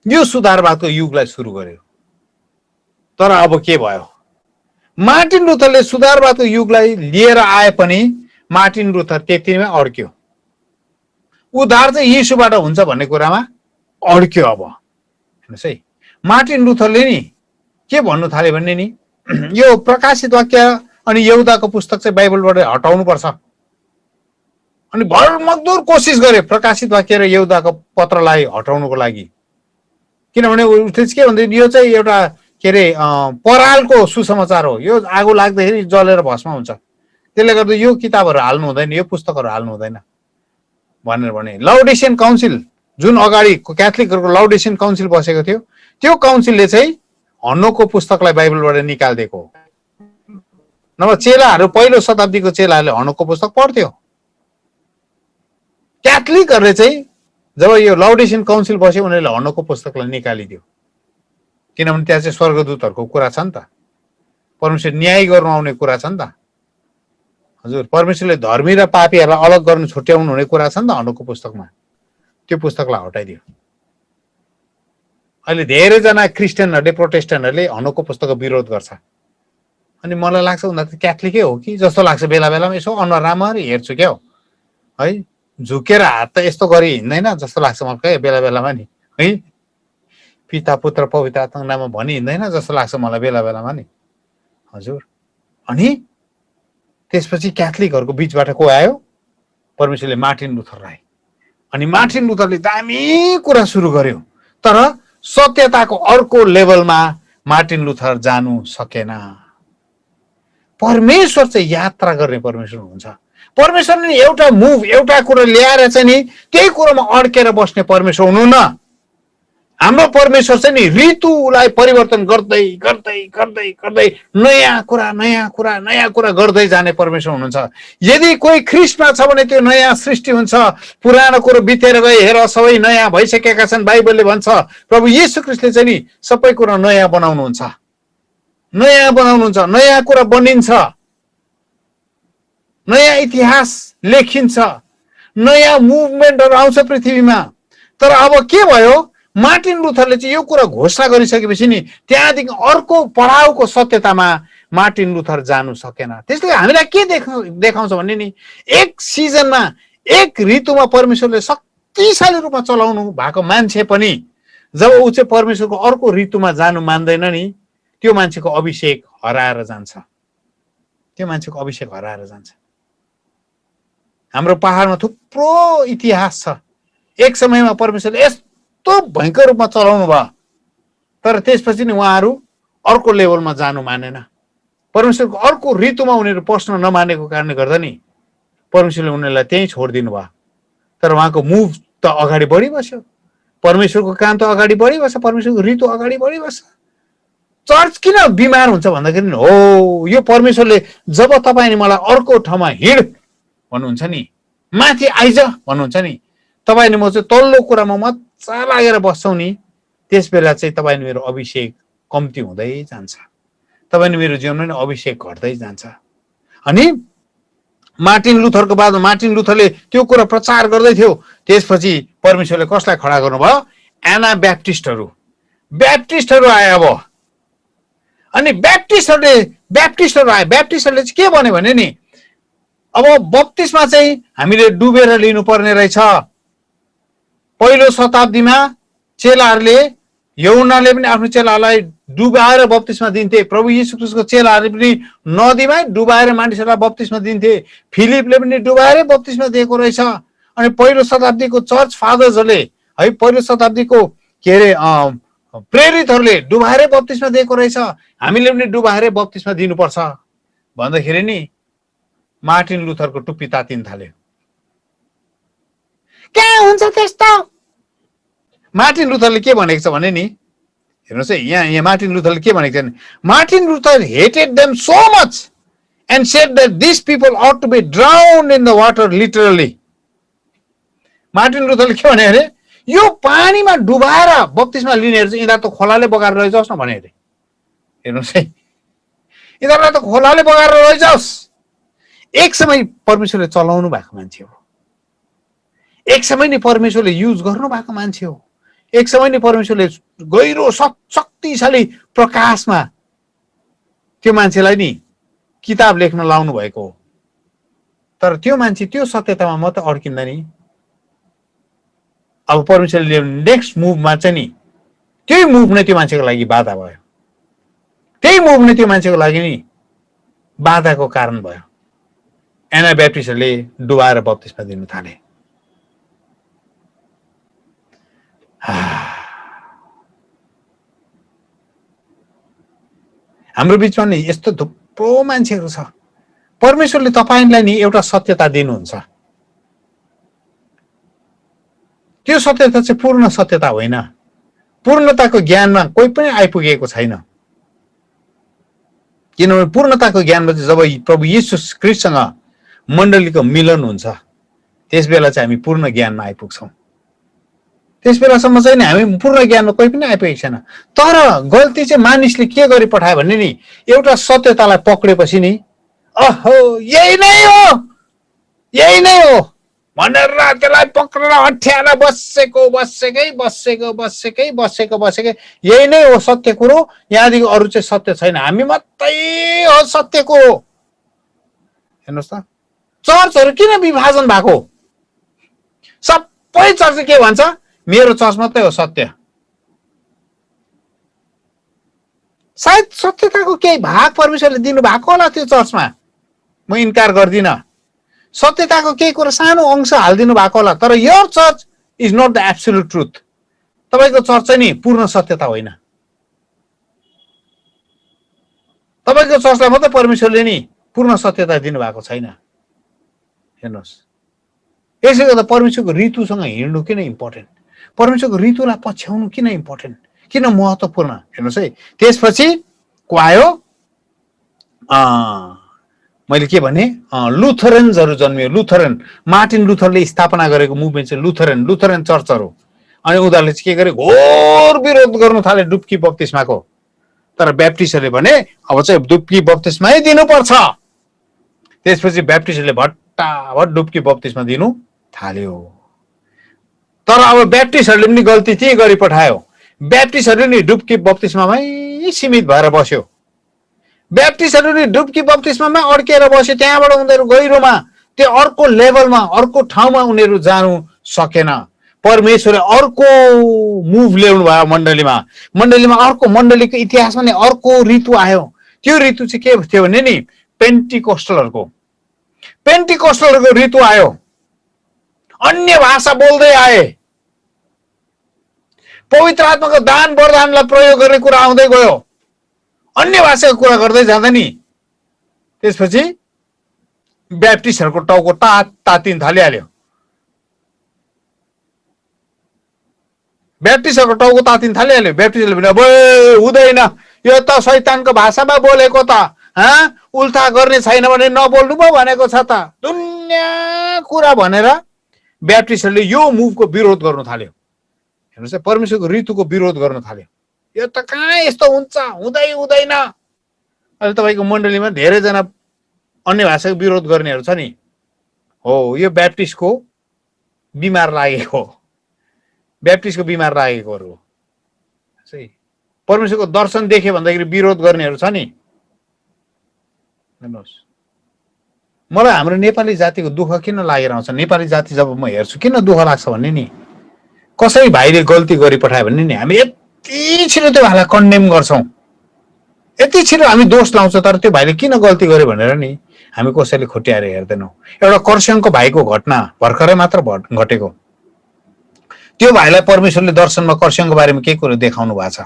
यो सुधारवादको युगलाई सुरु गर्यो। तर अब के भयो, मार्टिन लुथरले सुधारवादको युगलाई लिएर आए पनि मार्टिन लुथर त्यतिमै अड्क्यो। उद्धार चाहिँ यीशुबाट हुन्छ भन्ने कुरामा अड्क्यो। अब हेर्नुहोस् है, मार्टिन लुथरले नि के भन्नु थाल्यो भने नि यो प्रकाशित वाक्य अनि यहुदाको पुस्तक चाहिँ बाइबलबाट हटाउनु पर्छ। अनि भरमग्दुर कोसिस गरे प्रकाशित वाक्य र यहुदाको पत्रलाई हटाउनुको लागि। किनभने उसले के भन्दै, यो चाहिँ एउटा के अरे परालको सुसमाचार हो, यो आगो लाग्दाखेरि जलेर भस्म हुन्छ। त्यसले गर्दा यो किताबहरू हाल्नु हुँदैन, यो पुस्तकहरू हाल्नु हुँदैन भनेर भने। लाउडेसियन काउन्सिल जुन अगाडि क्याथोलिकहरूको लाउडेसियन काउन्सिल बसेको थियो, त्यो काउन्सिलले चाहिँ हन्नोको पुस्तकलाई बाइबलबाट निकालिदिएको हो। नभए चेलाहरू पहिलो शताब्दीको चेलाहरूले हन्नोको पुस्तक पढ्थ्यो। क्याथोलिकहरूले चाहिँ जब यो लाउडेसियन काउन्सिल बस्यो उनीहरूले हन्नोको पुस्तकलाई निकालिदियो, किनभने त्यहाँ चाहिँ स्वर्गदूतहरूको कुरा छ नि त, परमेश्वर न्याय गर्नु आउने कुरा छ नि त। हजुर, परमेश्वरले धर्मी र पापीहरूलाई अलग गर्नु छुट्याउनु हुने कुरा छ नि त हन्नोको पुस्तकमा। त्यो पुस्तकलाई हटाइदियो। अहिले धेरैजना क्रिस्चियनहरूले प्रोटेस्टेन्टहरूले हन्नोको पुस्तकको विरोध गर्छ। अनि मलाई लाग्छ उनीहरू त क्याथोलिकै हो कि जस्तो लाग्छ। बेला बेलामा यसो अनुहार राम्ररी हेर्छु क्या हो है, झुकेर हात त यस्तो गरी हिँड्दैन जस्तो लाग्छ मलाई बेला बेलामा नि है। पिता पुत्र पवित्र आत्माको नाममा भनी हिँड्दैन जस्तो लाग्छ मलाई बेला बेलामा नि। हजुर, अनि त्यसपछि क्याथोलिकहरूको बिचबाट को आयो? परमेश्वरले मार्टिन लुथरलाई। अनि मार्टिन लुथरले दामी कुरा सुरु गर्यो, तर सत्यताको अर्को लेभलमा मार्टिन लुथर जानु सकेन। परमेश्वर चाहिँ यात्रा गर्ने परमेश्वर हुन्छ। परमेश्वरले एउटा मुभ, एउटा कुरा ल्याएर चाहिँ नि त्यही कुरोमा अड्केर बस्ने परमेश्वर हुनुहुन्न। हाम्रो परमेश्वर चाहिँ नि ऋतुलाई परिवर्तन गर्दै गर्दै गर्दै गर्दै नयाँ कुरा गर्दै जाने परमेश्वर हुनुहुन्छ। यदि कोही ख्रिस्टमा छ भने त्यो नयाँ सृष्टि हुन्छ। पुरानो कुरो बितेर गए, हेर सबै नयाँ भइसकेका छन् बाइबलले भन्छ। प्रभु येशू ख्रिस्टले चाहिँ नि सबै कुरा नयाँ बनाउनुहुन्छ, नयाँ बनाउनुहुन्छ, नयाँ कुरा बनिन्छ, नयाँ इतिहास लेखिन्छ, नयाँ मुभमेन्टहरू आउँछ पृथ्वीमा। तर अब के भयो, मार्टिन लुथरले चाहिँ यो कुरा घोषणा गरिसकेपछि नि त्यहाँदेखि अर्को पढाउको सत्यतामा मार्टिन लुथर जानु सकेन। त्यसले हामीलाई के देखाउँछ भने नि एक सिजनमा, एक ऋतुमा परमेश्वरले शक्तिशाली रूपमा चलाउनु भएको मान्छे पनि जब ऊ चाहिँ परमेश्वरको अर्को ऋतुमा जानु मान्दैन नि, त्यो मान्छेको अभिषेक हराएर जान्छ। त्यो मान्छेको अभिषेक हराएर जान्छ। हाम्रो पहाडमा थुप्रो इतिहास छ। एक समयमा परमेश्वरले यस्तो भयङ्कर रूपमा चलाउनु भयो, तर त्यसपछि नि उहाँहरू अर्को लेभलमा जानु मानेन। परमेश्वरको अर्को ऋतुमा उनीहरू पस्न नमानेको कारणले गर्दा नि परमेश्वरले उनीहरूलाई त्यहीँ छोडिदिनु भयो। तर उहाँको मुभ त अगाडि बढिबस्यो, परमेश्वरको काम त अगाडि बढिबस्छ, परमेश्वरको ऋतु अगाडि बढिबस्छ। चर्च किन बिमार हुन्छ भन्दाखेरि हो यो परमेश्वरले जब तपाईँ अनि मलाई अर्को ठाउँमा हिँड भन्नुहुन्छ नि, माथि आइज भन्नुहुन्छ नि, तपाईँ अनि म चाहिँ तल्लो कुरामा मजा लागेर बस्छौँ नि, त्यस बेला चाहिँ तपाईँ अनि मेरो अभिषेक कम्ती हुँदै जान्छ, तपाईँ अनि मेरो जीवनमा नि अभिषेक घट्दै जान्छ। अनि मार्टिन लुथरको बाद मार्टिन लुथरले त्यो कुरा प्रचार गर्दै थियो। त्यसपछि परमेश्वरले कसलाई खडा गर्नुभयो? एना ब्याप्टिस्टहरू आए। अब अनि ब्याप्टिस्टहरू आए। ब्याप्टिस्टहरूले चाहिँ के भन्यो भने नि अब बप्तिस्मा चाहिँ हामीले डुबेर लिनुपर्ने रहेछ। पहिलो शताब्दीमा चेलाहरूले, यूहन्नाले पनि आफ्नो चेलाहरूलाई डुबाएर बप्तिस्मा दिन्थे। प्रभु येशू ख्रीष्टको चेलाहरूले पनि नदीमै डुबाएर मानिसहरूलाई बप्तिस्मा दिन्थे। फिलिपले पनि डुबाएरै बप्तिस्मा दिएको रहेछ। अनि पहिलो शताब्दीको चर्च फादर्सहरूले है, पहिलो शताब्दीको के अरे प्रेरितहरूले डुबाएरै बप्तिस्मा दिएको रहेछ, हामीले पनि डुबाएरै बप्तिस्मा दिनुपर्छ भन्दाखेरि नि मार्टिन लुथरको टुप्पी तातिन थाल्यो। कहाँ हुन्छ त्यस्तो? मार्टिन लुथरले के भनेको छ भने नि, हेर्नुहोस् है, यहाँ मार्टिन लुथरले के भनेको छ भने, Martin Luther hated them so much and said that this people ought to be drowned in the water literally। Martin लुथरले के भने अरे, यो पानीमा डुबाएर बप्तिस्मा लिनेहरू चाहिँ यिनीहरू त खोलाले बगाएर लैजाओस् न भने अरे। हेर्नुहोस् है, यिनीहरूलाई त खोलाले बगाएर लैजाओस्। एक समय परमेश्वरले चलाउनु भएको मान्छे हो, एक समय नि परमेश्वरले युज गर्नु भएको मान्छे हो, एक समय नि परमेश्वरले गहिरो शक्तिशाली प्रकाशमा त्यो मान्छेलाई नि किताब लेख्न लाउनु भएको हो। तर त्यो मान्छे त्यो सत्यतामा मात्रै अड्किँदा नि अब परमेश्वरले नेक्स्ट मुभमा चाहिँ नि त्यही मुभ नै त्यो मान्छेको लागि बाधा भयो, त्यही मुभ नै त्यो मान्छेको लागि नि बाधाको कारण भयो। एना ब्याप्टिस्टहरूले डुबाएर बप्तिस्मा दिनु थाले। हाम्रो बिचमा नि यस्तो थुप्रो मान्छेहरू छ परमेश्वरले तपाईलाई नि एउटा सत्यता दिनुहुन्छ। त्यो सत्यता चाहिँ पूर्ण सत्यता होइन। पूर्णताको ज्ञानमा कोही पनि आइपुगेको छैन। किनभने पूर्णताको ज्ञानमा चाहिँ जब प्रभु येशू ख्रीष्टसँग मण्डलीको मिलन हुन्छ त्यस बेला चाहिँ हामी पूर्ण ज्ञानमा आइपुग्छौँ। त्यस बेलासम्म चाहिँ नि हामी पूर्ण ज्ञानमा कोही पनि आइपुगेको छैन। तर गल्ती चाहिँ मानिसले के गरी पठायो भने नि एउटा सत्यतालाई पक्रेपछि नि अहो यही नै हो भनेर त्यसलाई पक्रेर अठ्याएर बसेकै यही नै हो सत्य कुरो, यहाँदेखि अरू चाहिँ सत्य छैन, हामी मात्रै हो सत्य कुरो। हेर्नुहोस् त चर्चहरू किन विभाजन भएको? सबै चर्च के भन्छ? मेरो चर्च मात्रै हो सत्य। सायद सत्यताको केही भाग परमेश्वरले दिनु भएको होला त्यो चर्चमा, म इन्कार गर्दिनँ। सत्यताको केही कुरा सानो अंश हालिदिनु भएको होला, तर your church is not the absolute truth. तपाईँको चर्च चाहिँ नि पूर्ण सत्यता होइन। तपाईँको चर्चलाई मात्रै परमेश्वरले नि पूर्ण सत्यता दिनुभएको छैन। हेर्नुहोस्, यसले गर्दा परमेश्वरको ऋतुसँग हिँड्नु किन इम्पोर्टेन्ट? परमेश्वरको ऋतुलाई पछ्याउनु किन इम्पोर्टेन्ट, किन महत्त्वपूर्ण? हेर्नुहोस् है, त्यसपछि को आयो? मैले के भने लुथरन्सहरू जन्मियो। लुथरन, मार्टिन लुथरले स्थापना गरेको मुभमेन्ट चाहिँ लुथरन चर्चहरू। अनि उनीहरूले चाहिँ के गरे? घोर विरोध गर्नु थाले डुबकी बप्तिस्माको। तर ब्याप्टिस्टहरूले भने अब चाहिँ डुबकी बप्तिस्मै दिनुपर्छ। त्यसपछि ब्याप्टिस्टहरूले भट्टाभट डुबकी बप्तिस्मा दिनु थाल्यो। तर अब ब्याप्टिस्टहरूले पनि गल्ती के गरी पठायो? ब्याप्टिस्टहरूले नि डुबकी बप्तिस्मामै सीमित भएर बस्यो। ब्याप्टिस्टहरूले डुबकी बप्तिस्मामा अड्केर बस्यो। त्यहाँबाट उनीहरू गहिरोमा त्यो अर्को लेभलमा अर्को ठाउँमा उनीहरू जानु सकेन। परमेश्वरले अर्को मुभ ल्याउनु भयो मण्डलीमा अर्को मण्डलीको इतिहासमा नै अर्को ऋतु आयो। त्यो ऋतु चाहिँ के थियो भने नि पेन्टिकोस्टलहरूको ऋतु आयो। अन्य भाषा बोल्दै आए, पवित्र आत्माको दान वरदानलाई प्रयोग गर्ने कुरा आउँदै गयो, अन्य भाषाको कुरा गर्दै जाँदा नि त्यसपछि ब्याप्टिस्टहरूको टाउको तातिन थालिहाल्यो। ब्याप्टिस्टहरूले भने अब हुँदैन, यो त शैतानको भाषामा बोलेको त, उल्था गर्ने छैन भने नबोल्नु पो भनेको छ त, दुनियाँ कुरा भनेर ब्याप्टिस्टहरूले यो मुभको विरोध गर्नु थाल्यो। हेर्नुहोस्, परमेश्वरको ऋतुको विरोध गर्न थाल्यो। यो त कहाँ यस्तो हुन्छ, हुँदैन। अहिले तपाईँको मण्डलीमा धेरैजना अन्य भाषाको विरोध गर्नेहरू छ नि, हो यो ब्याप्टिस्टको बिमार लागेको हो। परमेश्वरको दर्शन देखे भन्दाखेरि विरोध गर्नेहरू छ नि। हेर्नुहोस्, मलाई हाम्रो नेपाली जातिको दुःख किन लागेर आउँछ? नेपाली जाति जब म हेर्छु किन दुःख लाग्छ भने नि, कसै भाइले गल्ती गरी पठायो भने नि हामी यति छिटो त्यो भाइलाई कन्डेम गर्छौँ, यति छिटो हामी दोष लाउँछौँ। तर त्यो भाइले किन गल्ती गर्यो भनेर नि हामी कसैले खुट्याएर हेर्दैनौँ। एउटा कर्स्याङको भाइको घटना भर्खरै मात्र घटेको, त्यो भाइलाई परमेश्वरले दर्शनमा कर्स्याङको बारेमा के कुरो देखाउनु भएको छ।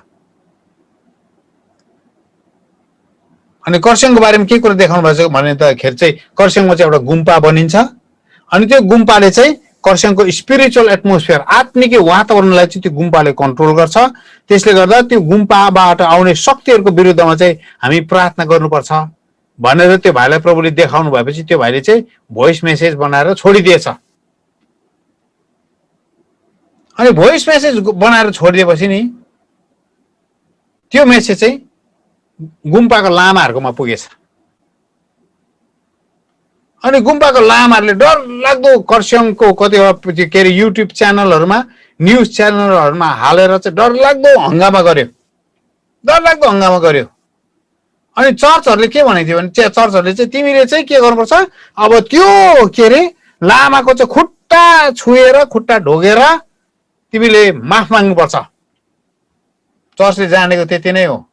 अनि कर्स्याङको बारेमा के कुरो देखाउनु भएको छ भन्दाखेरि चाहिँ कर्स्याङमा चाहिँ एउटा गुम्पा बनिन्छ। अनि त्यो गुम्पाले चाहिँ कर्स्याङको स्पिरिचुअल एटमोस्फियर, आत्मिक वातावरणलाई चाहिँ त्यो गुम्पाले कन्ट्रोल गर्छ। त्यसले गर्दा त्यो गुम्पाबाट आउने शक्तिहरूको विरुद्धमा चाहिँ हामी प्रार्थना गर्नुपर्छ भनेर त्यो भाइलाई प्रभुले देखाउनु भएपछि त्यो भाइले चाहिँ भोइस मेसेज बनाएर छोडिदिएछ। अनि भोइस मेसेज बनाएर छोडिदिएपछि नि त्यो मेसेज चाहिँ गुम्पाको लामाहरूकोमा पुगेछ। अनि गुम्पाको लामाहरूले डरलाग्दो कर्स्याङको कतिवटा के अरे युट्युब च्यानलहरूमा, न्युज च्यानलहरूमा हालेर चाहिँ डरलाग्दो हङ्गामा गर्यो। अनि चर्चहरूले के भनेको थियो भने चर्चहरूले चाहिँ तिमीले चाहिँ के गर्नुपर्छ, अब त्यो के अरे लामाको चाहिँ खुट्टा छुएर खुट्टा ढोगेर तिमीले माफ माग्नुपर्छ। चर्चले जानेको त्यति नै हो,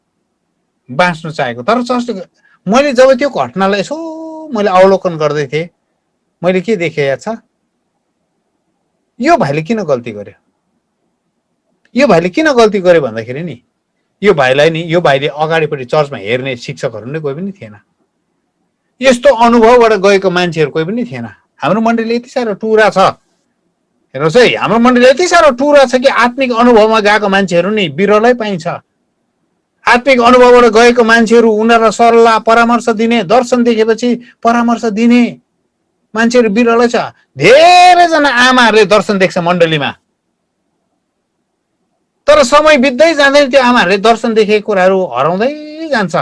बाँच्नु चाहेको। तर चर्चले, मैले जब त्यो घटनालाई यसो मैले अवलोकन गर्दै थिएँ, मैले के देखेँ याद छ? यो भाइले किन गल्ती गर्यो भन्दाखेरि नि यो भाइले अगाडिपट्टि चर्चमा हेर्ने शिक्षकहरू नै कोही पनि थिएन। यस्तो अनुभवबाट गएको मान्छेहरू कोही पनि थिएन। हाम्रो मण्डली यति साह्रो टुरा छ, हेर्नुहोस् है, हाम्रो मण्डली यति साह्रो टुरा छ कि आत्मिक अनुभवमा गएको मान्छेहरू नि बिरलै पाइन्छ। आत्मिक अनुभवबाट गएको मान्छेहरू, उनीहरूलाई सल्लाह परामर्श दिने, दर्शन देखेपछि परामर्श दिने मान्छेहरू बिरलै छ। धेरैजना आमाहरूले दर्शन देख्छ मण्डलीमा, तर समय बित्दै जाँदैन त्यो आमाहरूले दर्शन देखेको कुराहरू हराउँदै जान्छ।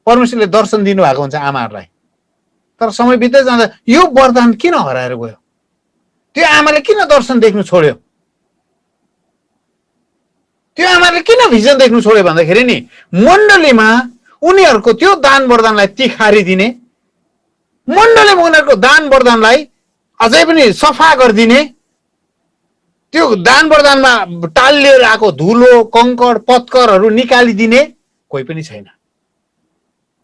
परमेश्वरले दर्शन दिनुभएको हुन्छ आमाहरूलाई, तर समय बित्दै जाँदा यो वरदान किन हराएर गयो? त्यो आमाले किन दर्शन देख्नु छोड्यो? त्यो आमाले किन भिजन देख्नु छोड्यो भन्दाखेरि नि मण्डलीमा उनीहरूको त्यो दान वरदानलाई तिखारिदिने, मण्डलीमा उनीहरूको दान वरदानलाई अझै पनि सफा गरिदिने, त्यो दान वरदानमा टालिएर आएको धुलो कंकड पत्करहरू निकालिदिने कोही पनि छैन,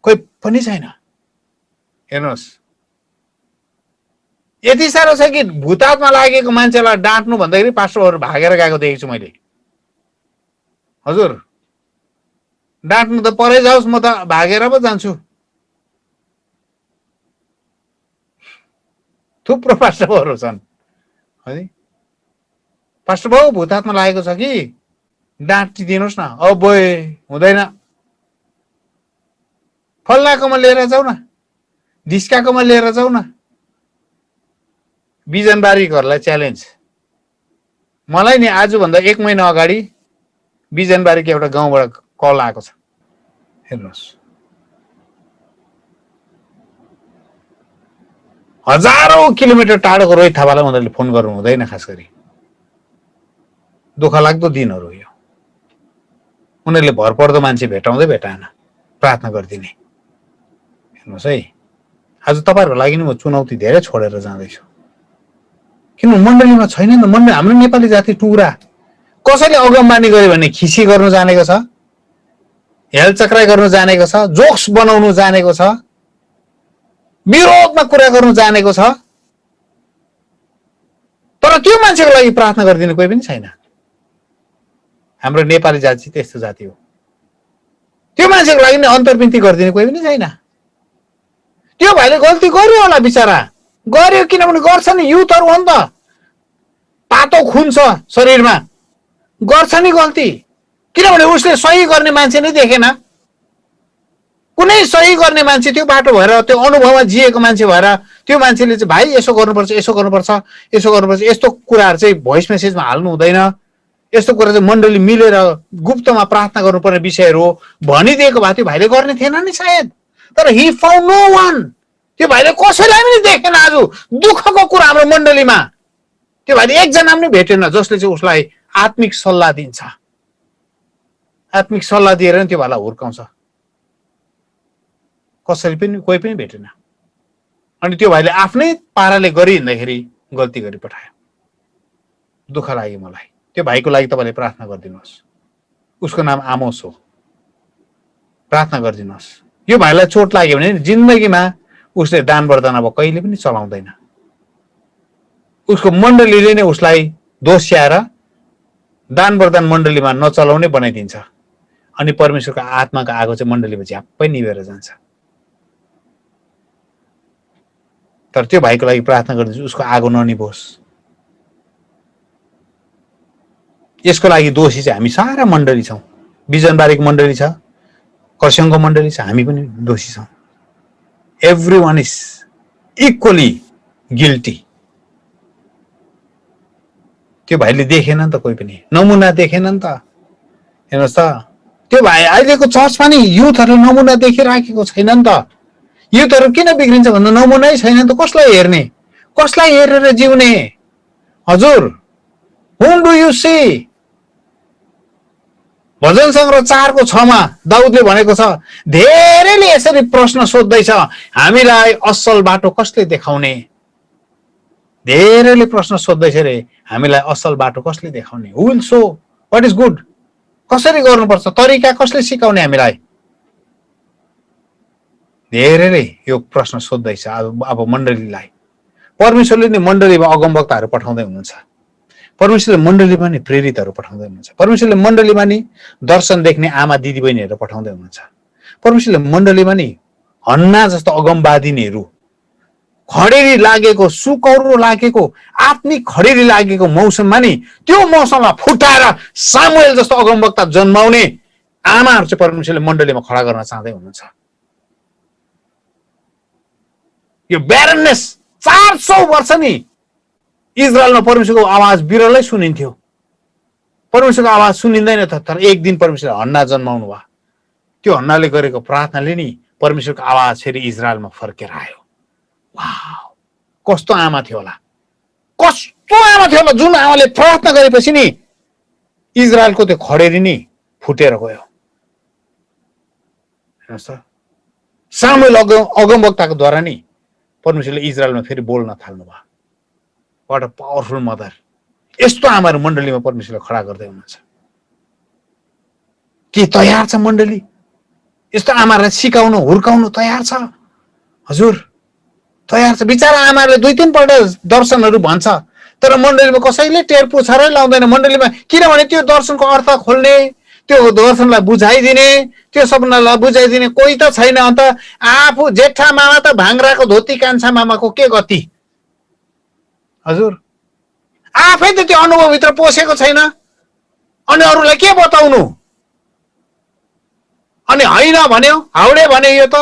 कोही पनि छैन। हेर्नुहोस्, यति साह्रो छ कि भूतात्मा लागेको मान्छेलाई डाँट्नु भन्दाखेरि पास्टरहरू भागेर गएको देखेको छु मैले। हजुर, डाँट्नु त परै जाओस्, म त भागेर पो जान्छु। थुप्रो पास्टरहरू छन् है, पास्टर बाबु भूतात्मा लागेको छ कि डाँटिदिनुहोस् न, अब हुँदैन, फल्लाकोमा लिएर जाऊ न, ढिस्काकोमा लिएर जाऊ न। बिजनबारीकोहरूलाई च्यालेन्ज। मलाई नि आजभन्दा 1 महिना अगाडि बिजनबारीको एउटा गाउँबाट कल आएको छ। हेर्नुहोस्, हजारौं किलोमिटर टाढोको रोहित थापालाई उनीहरूले फोन गर्नु हुँदैन। खास गरी दुःख लाग्दो दिनहरू हो यो। उनीहरूले भरपर्दो मान्छे भेटाउँदै भेटाएन, प्रार्थना गरिदिने। हेर्नुहोस् है, आज तपाईँहरूको लागि नि म चुनौती धेरै छोडेर जाँदैछु। किन मण्डलीमा छैन नि त? मण्डली हाम्रो नेपाली जाति टुरा। कसैले अगमबानी गर्यो भने खिसी गर्नु जानेको छ, हेलचक्राइ गर्नु जानेको छ, जोक्स बनाउनु जानेको छ, विरोधमा कुरा गर्नु जानेको छ, तर त्यो मान्छेको लागि प्रार्थना गरिदिने कोही पनि छैन। हाम्रो नेपाली जाति त्यस्तो जाति हो। त्यो मान्छेको लागि नि अन्तर्विन्ती गरिदिने कोही पनि छैन। त्यो भाइले गल्ती गर्यो होला, बिचरा गर्यो, किनभने गर्छ नि, युथहरू हो नि त, पातो खुन छ शरीरमा, गर्छ नि गल्ती। किनभने उसले सही गर्ने मान्छे नै देखेन। कुनै सही गर्ने मान्छे त्यो बाटो भएर, त्यो अनुभवमा जिएको मान्छे भएर त्यो मान्छेले चाहिँ भाइ यसो गर्नुपर्छ, यसो गर्नुपर्छ, यसो गर्नुपर्छ, यस्तो कुराहरू चाहिँ भोइस मेसेजमा हाल्नु हुँदैन, यस्तो कुरा चाहिँ मण्डली मिलेर गुप्तमा प्रार्थना गर्नुपर्ने विषयहरू हो भनिदिएको भए त्यो भाइले गर्ने थिएन नि सायद। तर हि फाउन्ड नो वान। त्यो भाइले कसैलाई पनि देखेन। आज दुःखको कुरा हाम्रो मण्डलीमा त्यो भाइले एकजना पनि भेटेन जसले चाहिँ उसलाई आत्मिक सल्लाह दिन्छ। आत्मिक सल्लाह दिएर नि त्यो भाइलाई हुर्काउँछ। कसैले पनि, कोही पनि भेटेन। अनि त्यो भाइले आफ्नै पाराले गरिहिँदाखेरि गल्ती गरी पठायो। दुःख लाग्यो मलाई। त्यो भाइको लागि तपाईँले प्रार्थना गरिदिनुहोस्। उसको नाम आमोस हो। प्रार्थना गरिदिनुहोस्। यो भाइलाई चोट लाग्यो भने जिन्दगीमा उसले दान वरदान अब कहिले पनि चलाउँदैन। उसको मण्डलीले नै उसलाई दोस्याएर दान वरदान मण्डलीमा नचलाउने बनाइदिन्छ। अनि परमेश्वरको आत्माको आगो चाहिँ मण्डलीमा झ्याप्पै निभेर जान्छ। तर त्यो भाइको लागि प्रार्थना गरिदिन्छु, उसको आगो ननिभोस्। यसको लागि दोषी चाहिँ हामी सारा मण्डली छौँ। बिजनबारीको मण्डली छ, खरसाङको मण्डली छ, हामी पनि दोषी छौँ। Everyone is equally guilty. त्यो भाइले देखेन नि त, कोही पनि नमुना देखेन नि त। हेर्नुहोस् त, त्यो भाइ अहिलेको चर्चमा नि युथहरूले नमुना देखिराखेको छैन नि त। युथहरू किन बिग्रिन्छ भन्दा नमुनै छैन नि त। कसलाई हेर्ने, कसलाई हेरेर जिउने? हजुर, whom do you see? भजन सङ्ग्रह 4:6 दाउदले भनेको छ, धेरैले यसरी प्रश्न सोध्दैछ, हामीलाई असल बाटो कसले देखाउने? धेरैले प्रश्न सोध्दैछ रे, हामीलाई असल बाटो कसले देखाउने? Who will show what is good? कसरी गर्नुपर्छ, तरिका कसले सिकाउने हामीलाई? धेरैले यो प्रश्न सोध्दैछ अब मण्डलीलाई। परमेश्वरले नि मण्डलीमा अगमवक्ताहरू पठाउँदै हुनुहुन्छ। परमेश्वरले मण्डलीमा नि प्रेरितहरू पठाउँदै हुनुहुन्छ। परमेश्वरले मण्डलीमा नि दर्शन देख्ने आमा दिदीबहिनीहरू पठाउँदै हुनुहुन्छ। परमेश्वरले मण्डलीमा नि हन्ना जस्तो अगमवादिनीहरू खडेरी लागेको सुकौरो लागेको आत्मिक खडेरी लागेको मौसममा नि त्यो मौसममा फुटाएर सामुएल जस्तो अगमवक्ता जन्माउने आमाहरू चाहिँ परमेश्वरले मण्डलीमा खडा गर्न चाहँदै हुनुहुन्छ। यो ब्यारननेस 400 वर्ष नि इजरायलमा परमेश्वरको आवाज बिरलै सुनिन्थ्यो। परमेश्वरको आवाज सुनिँदैन त, तर एक दिन परमेश्वरले हन्ना जन्माउनु भयो। त्यो हन्नाले गरेको प्रार्थनाले नि परमेश्वरको आवाज फेरि इजरायलमा फर्केर आयो। वाउ, कस्तो आमा थियो होला, कस्तो आमा थियो होला, जुन आमाले प्रार्थना गरेपछि नि इजरायलको त्यो खडेरी नि फुटेर गयो। हेर्नुहोस् त, सामुएल अगमवक्ताको द्वारा नि परमेश्वरले इजरायलमा फेरि बोल्न थाल्नु भयो। What a powerful mother. यस्तो आमाहरू मण्डलीमा परमेश्वरले खडा गर्दै हुनुहुन्छ। के तयार छ मण्डली? यस्तो आमाहरूलाई सिकाउनु हुर्काउनु तयार छ? हजुर तयार छ। बिचारा आमाहरूले 2-3 पल्ट दर्शनहरू भन्छ, तर मण्डलीमा कसैले टेर पुछारै लाउँदैन मण्डलीमा। किनभने त्यो दर्शनको अर्थ खोल्ने, त्यो दर्शनलाई बुझाइदिने, त्यो सपनालाई बुझाइदिने कोही त छैन। अन्त आफू जेठा मामा त भाङ्राको धोती कान्छा मामाको के गति? हजुर आफै त त्यो अनुभवभित्र पसेको छैन, अनि अरूलाई के बताउनु? अनि होइन भन्यो, हाउडे भन्यो, यो त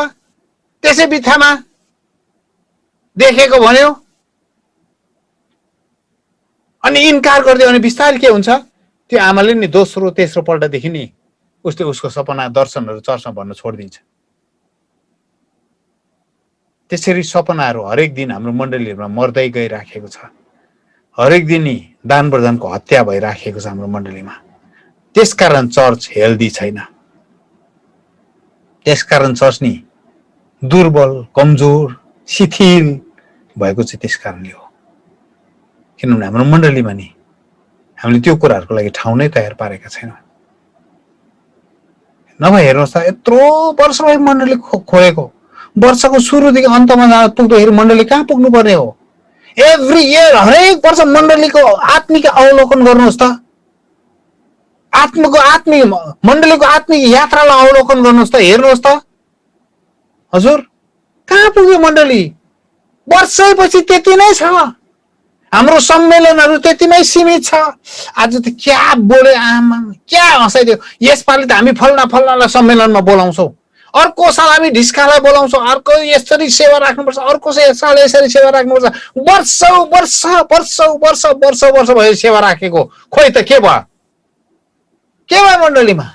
त्यसै बित्थामा देखेको भन्यो, अनि इन्कार गरिदियो। अनि बिस्तारै के हुन्छ, त्यो आमाले नि दोस्रो तेस्रो पल्टदेखि नि उसले उसको सपना दर्शनहरू चर्चमा भन्न छोडिदिन्छ। त्यसरी सपनाहरू हरेक दिन हाम्रो मण्डलीहरूमा मर्दै गइराखेको छ। हरेक दिन नि दान प्रदानको हत्या भइराखेको छ हाम्रो मण्डलीमा। त्यसकारण चर्च हेल्दी छैन। त्यसकारण चर्च नि दुर्बल, कमजोर, शिथिल भएको चाहिँ त्यस कारणले हो। किनभने हाम्रो मण्डलीमा नि हामीले त्यो कुराहरूको लागि ठाउँ नै तयार पारेका छैनौँ। नभए हेर्नुहोस् त, यत्रो वर्ष भयो मण्डली खोलेको, वर्षको सुरुदेखि अन्तमा पुग्दाखेरि मण्डली कहाँ पुग्नु पर्ने हो? एभ्री इयर, हरेक वर्ष मण्डलीको आत्मिक अवलोकन गर्नुहोस् त। मण्डलीको आत्मिक यात्रालाई अवलोकन गर्नुहोस् त, हेर्नुहोस् त। हजुर कहाँ पुग्यो मण्डली? वर्षैपछि त्यति नै छ। हाम्रो सम्मेलनहरू त्यतिमै सीमित छ। आज त क्या बोले आमा, क्या हँसाइदियो। यसपालि त हामी फल्नालाई सम्मेलनमा बोलाउँछौँ, अर्को साल हामी ढिस्कालाई बोलाउँछौँ, अर्को यसरी सेवा राख्नुपर्छ, अर्को साल यसरी सेवा राख्नुपर्छ। वर्ष भयो सेवा राखेको, खोइ त के भयो? के भयो मण्डलीमा?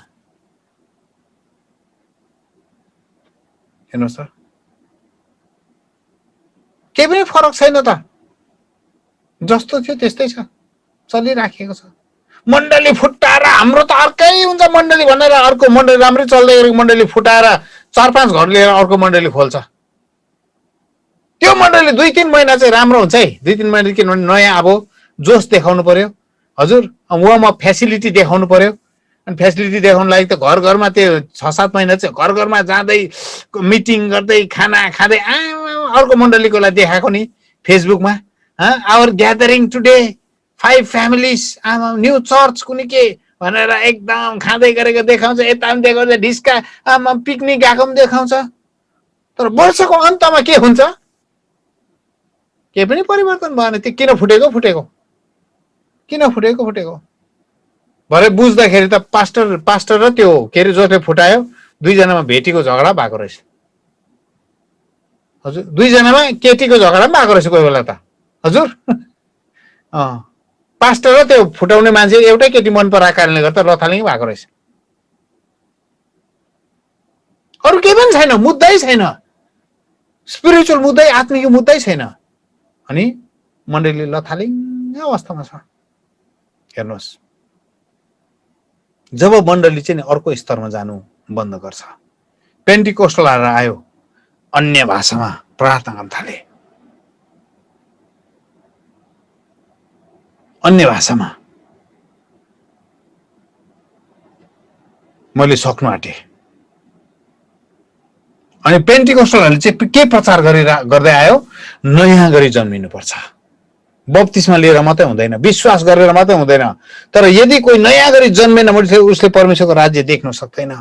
हेर्नुहोस् त, केही पनि फरक छैन त। जस्तो थियो त्यस्तै छ, चलिराखेको छ। मण्डली फुटाएर हाम्रो त अर्कै हुन्छ मण्डली भनेर अर्को मण्डली राम्रै चल्दै गरेको मण्डली फुटाएर 4-5 घर लिएर अर्को मण्डली खोल्छ। त्यो मण्डली 2-3 महिना चाहिँ राम्रो हुन्छ है। 2-3 महिना किनभने नयाँ अब जोस देखाउनु पर्यो। हजुर उहाँमा फेसिलिटी देखाउनु पर्यो। अनि फेसिलिटी देखाउनु लागि त घर घरमा त्यो 6-7 महिना चाहिँ घर घरमा जाँदै मिटिङ गर्दै खाना खाँदै अर्को मण्डलीको लागि देखाएको नि फेसबुकमा। Our gathering today 5 families new church कुनै के भनेर एकदम खाँदै गरेको देखाउँछ। यता पनि देखाउँछ, ढिस्का पिकनिक गएको पनि देखाउँछ। तर वर्षको अन्तमा के हुन्छ? केही पनि परिवर्तन भएन। त्यो किन फुटेको? भरे बुझ्दाखेरि त पास्टर र त्यो के अरे जसले फुटायो 2 जनामा भेटीको झगडा भएको रहेछ। हजुर 2 जनामा केटीको झगडा पनि भएको रहेछ कोही बेला त। हजुर पास्टर र त्यो फुटाउने मान्छे एउटै केटी मन पराएको कारणले गर्दा लथालिङ भएको रहेछ। अरू केही पनि छैन, मुद्दै छैन। स्पिरिचुअल मुद्दै, आत्मिक मुद्दै छैन। अनि मण्डली लथालिङ अवस्थामा छ। हेर्नुहोस्, जब मण्डली चाहिँ अर्को स्तरमा जानु बन्द गर्छ, पेन्टिकोस्टलहरू आयो, अन्य भाषामा प्रार्थना गर्न थाले। अन्य भाषामा मैले सक्नु आँटे। अनि पेन्टिकोस्टलहरूले चाहिँ के प्रचार गर्दै आयो? नयाँ गरी जन्मिनु पर्छ। बप्तिस्मा लिएर मात्रै हुँदैन, विश्वास गरेर मात्रै हुँदैन। तर यदि कोही नयाँ गरी जन्मेन भने उसले परमेश्वरको राज्य देख्न सक्दैन।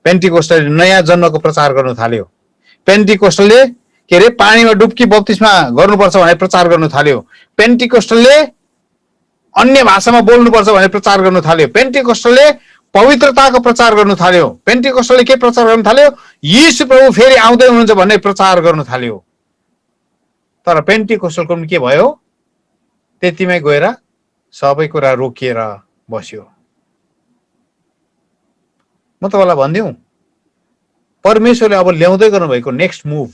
पेन्टिकोस्टलले नयाँ जन्मको प्रचार गर्नु थाल्यो। पेन्टिकोस्टलले के अरे पानीमा डुब्की बत्तिसमा गर्नुपर्छ भनेर प्रचार गर्न थाल्यो। पेन्टिकोस्टलले अन्य भाषामा बोल्नुपर्छ भनेर प्रचार गर्न थाल्यो। पेन्टिकोस्टलले पवित्रताको प्रचार गर्न थाल्यो। पेन्टिकोस्टलले के प्रचार गर्न थाल्यो? यीशु प्रभु फेरि आउँदै हुनुहुन्छ भन्ने प्रचार गर्न थाल्यो। तर पेन्टिकोस्टलको पनि के भयो? त्यतिमै गएर सबै कुरा रोकिएर बस्यो। म तपाईँलाई भनिदिउँ, परमेश्वरले अब ल्याउँदै गर्नुभएको नेक्स्ट मुभ,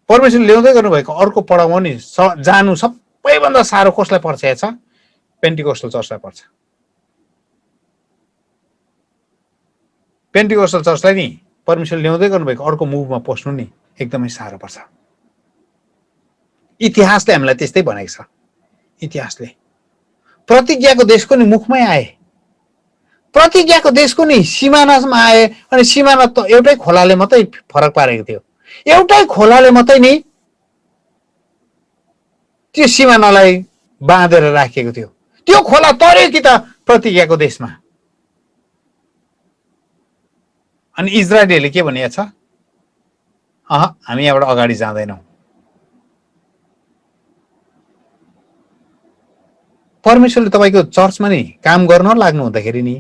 परमेश्वरले ल्याउँदै गर्नुभएको अर्को पडाउमा नि जानु सबैभन्दा साह्रो कसलाई पर्छ? छ पेन्टिकोस्टल चर्चलाई पर्छ। पेन्टिकोस्टल चर्चलाई नि परमेश्वरले ल्याउँदै गर्नुभएको अर्को मुभमा पस्नु नि एकदमै साह्रो पर्छ। इतिहासले हामीलाई त्यस्तै भनेको छ। इतिहासले प्रतिज्ञाको देशको नि मुखमै आए, प्रतिज्ञाको देशको नि सिमानामा आए, अनि सिमाना त एउटै खोलाले मात्रै फरक पारेको थियो। एउटै खोलाले मात्रै नि त्यो सिमानालाई बाँधेर राखेको थियो। त्यो खोला तर्यो कि त प्रतिज्ञाको देशमा। अनि इजरायलीहरूले के भनेको छ? हामी यहाँबाट अगाडि जाँदैनौँ। परमेश्वरले तपाईँको चर्चमा नि काम गर्न लाग्नु हुँदाखेरि नि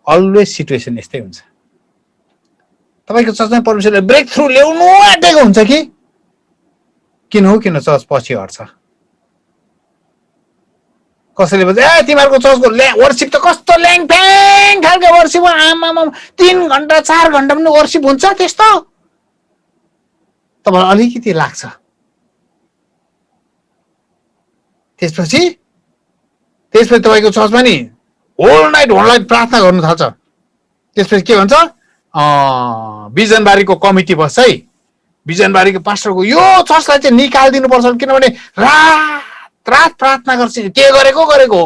अलवेज सिचुएसन यस्तै हुन्छ। तपाईँको चर्चमा परमेश्वरले ब्रेक थ्रु ल्याउनु आँटेको हुन्छ कि किन हो किन चर्च पछि हट्छ। कसैले भन्छ ए तिमीहरूको चर्चको वर्सिप त कस्तो ल्याङफ्याङ खालको वर्सिप, आमामा 3 घण्टा 4 घण्टा पनि वर्सिप हुन्छ त्यस्तो, तपाईँलाई अलिकति लाग्छ। त्यसपछि तपाईँको चर्चमा नि होल नाइट प्रार्थना गर्नु थाल्छ। त्यसपछि के भन्छ? बिजनबारीको कमिटी बस्छ है, बिजनबारीको पास्टरको यो चर्चलाई चाहिँ निकालिदिनु पर्छ, किनभने रात प्रार्थना गर्छ। के गरेको हो?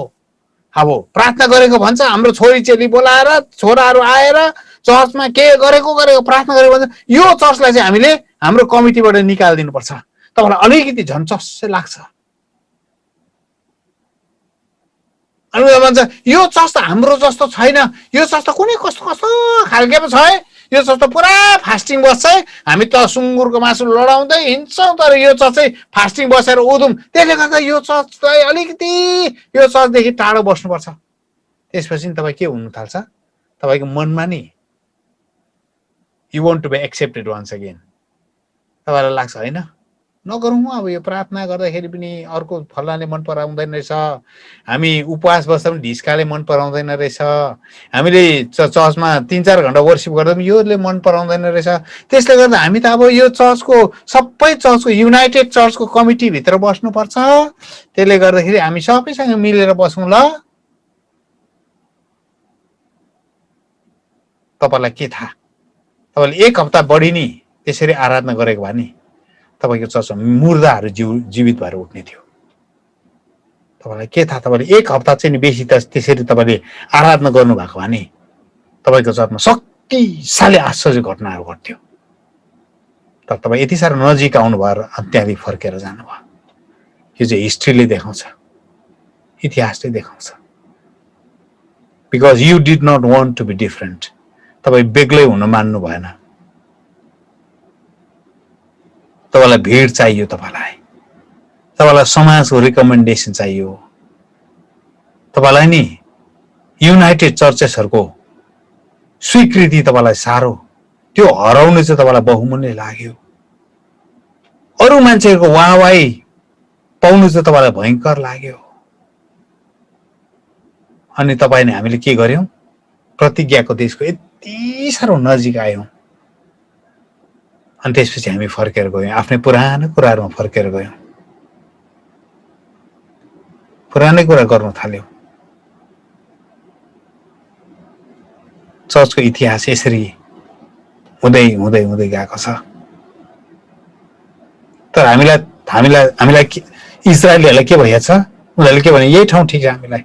अब प्रार्थना गरेको भन्छ, हाम्रो छोरी चेली बोलाएर छोराहरू आएर चर्चमा के गरेको प्रार्थना गरेको भन्छ, यो चर्चलाई चाहिँ हामीले हाम्रो कमिटीबाट निकालिदिनु पर्छ। तपाईँलाई अलिकति झन्चस्सै लाग्छ। अनि भन्छ यो चर्च त हाम्रो जस्तो छैन, यो चर्च त कुनै कस्तो कस्तो खालके पो छ है, यो चर्च त पुरा फास्टिङ बस्छ है, हामी त सुँगुरको मासु लडाउँदै हिँड्छौँ, तर यो चर्च चाहिँ फास्टिङ बसेर उधुम, त्यसले गर्दा यो चर्चलाई अलिकति यो चर्चदेखि टाढो बस्नुपर्छ। त्यसपछि तपाईँ के हुनु थाल्छ? तपाईँको मनमा नि you want to be accepted once again. तपाईँलाई लाग्छ होइन नगरौँ, अब यो प्रार्थना गर्दाखेरि पनि अर्को फल्लाले मन पराउँदैन रहेछ, हामी उपवास बस्दा पनि ढिस्काले मन पराउँदैन रहेछ, हामीले चर्चमा 3-4 घण्टा वर्सिप गर्दा पनि योले मन पराउँदैन रहेछ, त्यसले गर्दा हामी त अब यो चर्चको सबै चर्चको युनाइटेड चर्चको कमिटीभित्र बस्नुपर्छ, त्यसले गर्दाखेरि हामी सबैसँग मिलेर बसौँ ल। तपाईँलाई के थाहा? तपाईँले 1 हप्ता बढी नि त्यसरी आराधना गरेको भए नि तपाईँको चर्चमा मुर्दाहरू जीवित भएर उठ्ने थियो। तपाईँलाई के थाहा? तपाईँले 1 हप्ता चाहिँ नि बेसी त त्यसरी तपाईँले आराधना गर्नुभएको भए नि तपाईँको चर्चमा शक्तिशाली आश्चर्य घटनाहरू घट्थ्यो। तर तपाईँ यति साह्रो नजिक आउनुभयो र त्यहाँदेखि फर्केर जानुभयो। यो चाहिँ हिस्ट्रीले देखाउँछ, इतिहासले देखाउँछ। Because you did not want to be different. तपाईँ बेग्लै हुन मान्नु भएन। तपाईँलाई भिड चाहियो, तपाईँलाई समाजको रिकमेन्डेसन चाहियो, तपाईँलाई नि युनाइटेड चर्चेसहरूको स्वीकृति तपाईँलाई साह्रो, त्यो हराउनु चाहिँ तपाईँलाई बहुमूल्य लाग्यो। अरू मान्छेहरूको वाहवाही पाउनु चाहिँ तपाईँलाई भयङ्कर लाग्यो। अनि तपाईँले हामीले के गर्यौँ? प्रतिज्ञाको देशको यति साह्रो नजिक आयौँ। अनि त्यसपछि हामी फर्केर गयौँ, आफ्नै पुरानो कुराहरूमा फर्केर गयौँ, पुरानै कुरा गर्न थाल्यौँ। चर्चको इतिहास यसरी हुँदै हुँदै हुँदै गएको छ। तर हामीलाई इजरायलीहरूलाई के भइएको छ? उनीहरूले के भने यही ठाउँ ठिक छ, हामीलाई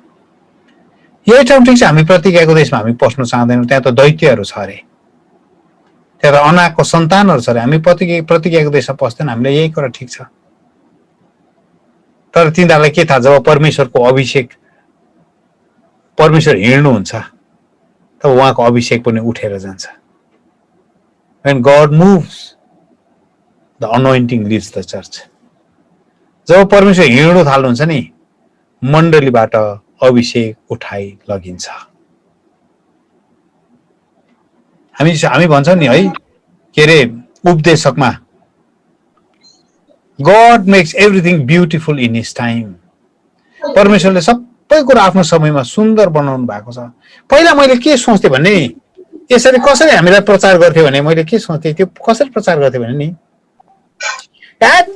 यही ठाउँ ठिक छ, हामी प्रतिज्ञाको देशमा हामी पस्नु चाहँदैनौँ, त्यहाँ त दैत्यहरू छ अरे, त्यहाँ त अनाको सन्तानहरू छ अरे, हामी प्रतिज्ञाको देशमा पस्दैन, हामीलाई यही कुरा ठिक छ। तर तिनीहरूलाई के थाहा, जब परमेश्वर हिँड्नुहुन्छ तब उहाँको अभिषेक पनि उठेर जान्छ। When God moves, the anointing leads the church. जब परमेश्वर हिँड्न थाल्नुहुन्छ नि मण्डलीबाट अभिषेक उठाइ लगिन्छ। हामी भन्छौँ नि है के रे उपदेशकमा God makes everything beautiful in his time. परमेश्वरले सबै कुरा आफ्नो समयमा सुन्दर बनाउनु भएको छ। पहिला मैले के सोच्थे भन्ने यसरी कसरी हामीलाई प्रचार गर्थे भने मैले के सोच्थे त्यो कसरी प्रचार गर्थे भने नि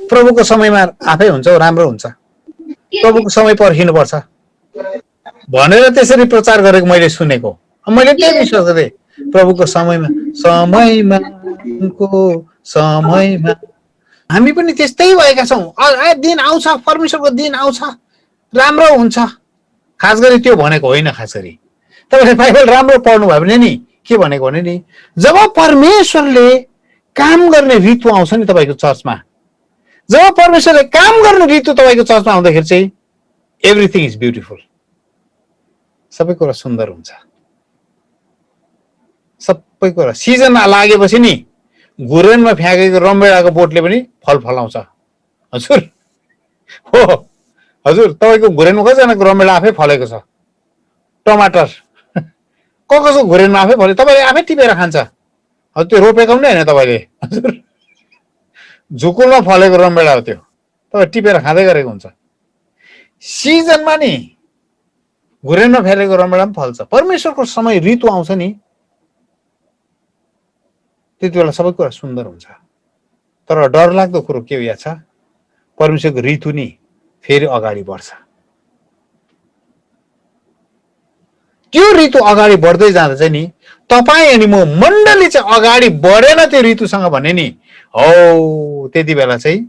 प्रभुको समयमा आफै हुन्छ राम्रो हुन्छ प्रभुको समय पर्खिनु पर्छ भनेर त्यसरी प्रचार गरेको मैले सुनेको। मैले के विश्वास गरे प्रभुको समयमा हामी पनि त्यस्तै भएका छौँ। दिन आउँछ परमेश्वरको दिन आउँछ राम्रो हुन्छ खास गरी त्यो भनेको होइन। खास गरी तपाईले बाइबल राम्रो पढ्नु भयो भने नि के भनेको भने नि जब परमेश्वरले काम गर्ने ऋतु आउँछ नि तपाईको चर्चमा जब परमेश्वरले काम गर्ने ऋतु तपाईको चर्चमा आउँदाखेरि चाहिँ एभ्रिथिङ इज ब्युटिफुल सबै कुरा सुन्दर हुन्छ। सबै कुरा सिजनमा लागेपछि नि घुरेनमा फ्याँकेको रमभेडाको बोटले पनि फल फलाउँछ। हजुर हो हजुर तपाईको घुरेनमा कतिजनाको रमभेडा आफै फलेको छ टमाटर कसको घुरेनमा आफै फल्यो तपाईले आफै टिपेर खान्छ। हजुर त्यो रोपेको पनि हैन तपाईले हजुर झुकुलमा फलेको रमभेडा हो त्यो तपाई टिपेर खाँदै गरेको हुन्छ। सिजनमा नि घुरेनमा फलेको रमभेडा पनि फल्छ। परमेश्वरको समय ऋतु आउँछ नि त्यति बेला सबै कुरा सुन्दर हुन्छ। तर डरलाग्दो कुरो के हो छ परमेश्वरको ऋतु नि फेरि अगाडि बढ्छ। त्यो ऋतु अगाडि बढ्दै जाँदा चाहिँ नि तपाई अनि म मण्डली चाहिँ अगाडि बढेन त्यो ऋतुसँग भने नि हो त्यति बेला चाहिँ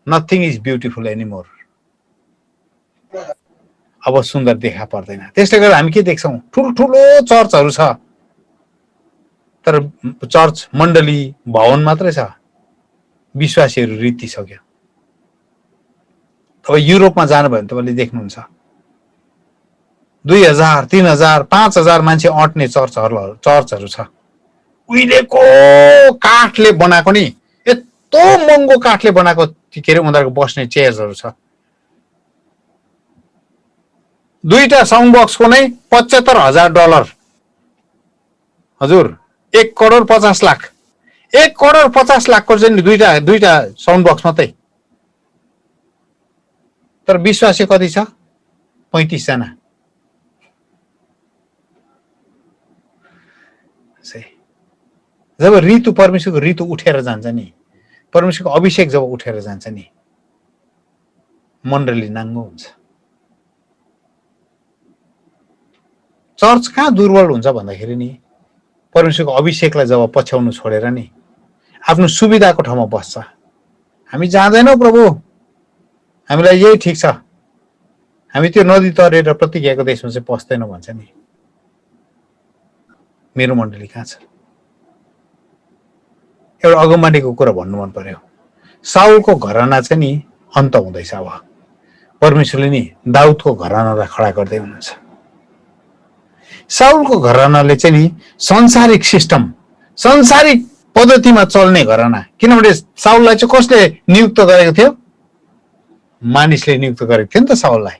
नथिङ इज ब्युटिफुल एनिमोर। अब सुन्दर देखा पर्दैन। त्यसले गर्दा हामी के देख्छौं ठुलठुलो चर्चहरू छ तर चर्च मण्डली भवन मात्रै छ विश्वासीहरू रित्तिसक्यो। अब युरोपमा जानु भयो भने तपाईले देख्नुहुन्छ 2000 3000 5000 मान्छे अट्ने चर्चहरू छ। उहिलेको काठले बनाएको नि यस्तो महँगो काठले बनाएको के रे उनीहरुको बस्ने चेयर्सहरू छ। दुईटा साउन्ड बक्सको नै $75,000। हजुर 1,50,00,000 1,50,00,000 को चाहिँ दुईटा साउन्ड बक्स मात्रै। तर विश्वासी कति छ 35 जना। जब ऋतु परमेश्वरको ऋतु उठेर जान्छ नि परमेश्वरको अभिषेक जब उठेर जान्छ नि मण्डली नाङ्गो हुन्छ। चर्च कहाँ दुर्बल हुन्छ भन्दाखेरि नि परमेश्वरको अभिषेकलाई जब पछ्याउनु छोडेर नि आफ्नो सुविधाको ठाउँमा बस्छ। हामी जाँदैनौ प्रभु हामीलाई यही ठीक छ हामी त्यो नदी तरेर प्रतिज्ञाको देशमा चाहिँ पस्दैनौ भन्छ नि मेरो मण्डली कहाँ छ। एउटा अगमबानीको कुरा भन्नु मन पर्यो। साउलको घराना चाहिँ नि अन्त हुँदैछ। अब परमेश्वरले नि दाउदको घरानालाई खडा गर्दै हुनुहुन्छ। साउलको घरानाले चाहिँ नि संसारिक सिस्टम संसारिक पद्धतिमा चल्ने घराना। किनभने साउललाई चाहिँ कसले नियुक्त गरेको थियो मानिसले नियुक्त गरेको थियो नि त साउललाई।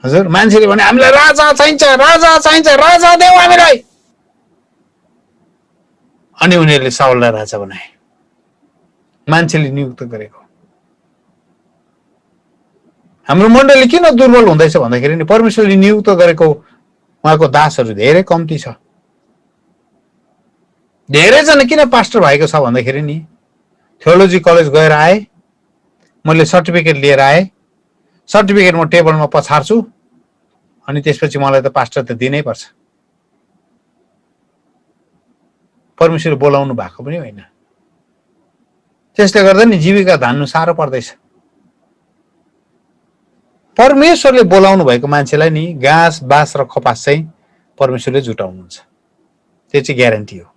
हजुर मान्छेले भने हामीलाई राजा चाहिन्छ राजा देऊ हामीलाई अनि उनीहरूले साउललाई राजा बनाए। मान्छेले नियुक्त गरेको। हाम्रो मण्डली किन दुर्बल हुँदैछ भन्दाखेरि नि परमेश्वरले नियुक्त गरेको उहाँको दासहरू धेरै कम्ती छ। धेरैजना किन पास्टर भएको छ भन्दाखेरि नि थियोलोजी कलेज गएर आए मैले सर्टिफिकेट लिएर आए सर्टिफिकेट म टेबलमा पछार्छु अनि त्यसपछि मलाई त पास्टर त दिनै पर्छ। परमेश्वरले बोलाउनु भएको पनि होइन। त्यसले गर्दा नि जीविका धान्नु साह्रो पर्दैछ। परमेश्वरले बोलाउनु भएको मान्छेलाई नि घाँस बाँस र कपास चाहिँ परमेश्वरले जुटाउनुहुन्छ त्यो चाहिँ ग्यारेन्टी हो।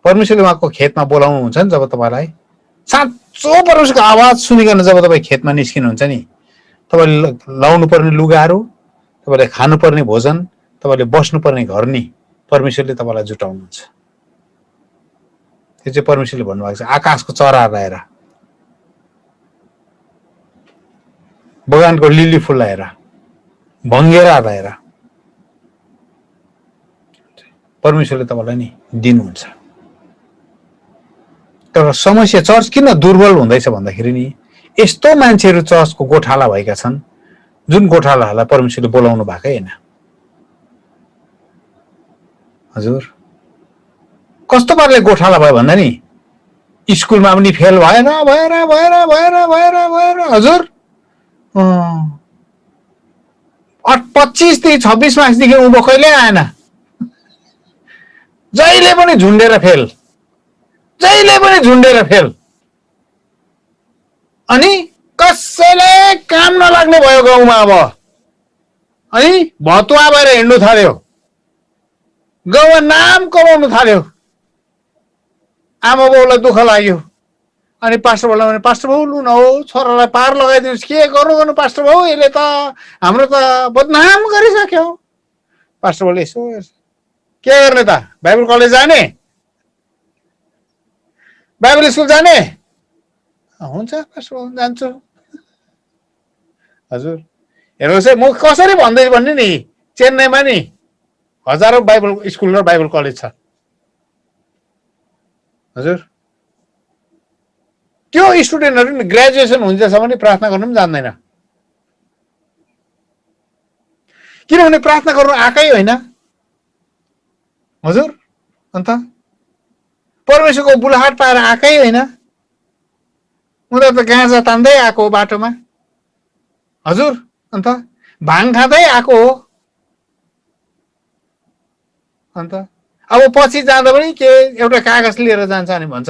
परमेश्वरले उहाँको खेतमा बोलाउनु हुन्छ नि जब तपाईलाई साँचो परमेश्वरको आवाज सुनिकन जब तपाईँ खेतमा निस्किनुहुन्छ नि तपाईले लाउनु पर्ने लुगाहरू तपाईले खानुपर्ने भोजन तपाईले बस्नुपर्ने घर नि परमेश्वरले तपाईलाई जुटाउनुहुन्छ। त्यो चाहिँ परमेश्वरले भन्नुभएको छ। आकाशको चराहरू आएर, बगानको लिली फुल आएर, भङ्गेराहरू आएर परमेश्वरले तपाईँलाई नि दिनुहुन्छ। तर समस्या चर्च किन दुर्बल हुँदैछ भन्दाखेरि नि यस्तो मान्छेहरू चर्चको गोठाला भएका छन् जुन गोठालाहरूलाई परमेश्वरले बोलाउनु भएकै होइन। हजुर कस्तो पाराले गोठाला भयो भन्दा नि स्कुलमा पनि फेल भएर भएर भएर भएर भएर भएर हजुर 25 26 मार्क्सदेखि उँभो कहिले आएन, जहिले पनि झुन्डेर फेल, जहिले पनि झुन्डेर फेल। अनि कसैले काम नलाग्ने भयो गाउँमा। अब अनि भतुवा भएर हिँड्नु थाल्यो, गाउँमा नाम कमाउनु थाल्यो। आमा बाउलाई दुःख लाग्यो। अनि पास्टर बाउलाई भने पास्टर बाउ लु न हो छोरालाई पार लगाइदिनुहोस्, के गर्नु पास्टर बाउ, यसले त हाम्रो त बदनाम गरिसक्यो। पास्टर बाउले यसो के गर्ने त, बाइबल कलेज जाने, बाइबल स्कुल जाने? हुन्छ पास्टर बाउ जान्छु। हजुर हेर्नुहोस् है, म कसरी भन्दैछु भन्ने नि, चेन्नईमा नि हजारौं बाइबल स्कुल र बाइबल कलेज छ। हजुर त्यो स्टुडेन्टहरू नि ग्रेजुएसन हुँदैसम्म पनि प्रार्थना गर्नु पनि जान्दैन। किनभने प्रार्थना गर्नु आएकै होइन। हजुर अन्त परमेश्वरको बुलाहाट पाएर आएकै होइन। उनीहरू त गाँजा तान्दै आएको हो बाटोमा। हजुर अन्त भाङ खाँदै आएको हो। अन्त अब पछि जाँदा पनि के एउटा कागज लिएर जान्छ अनि भन्छ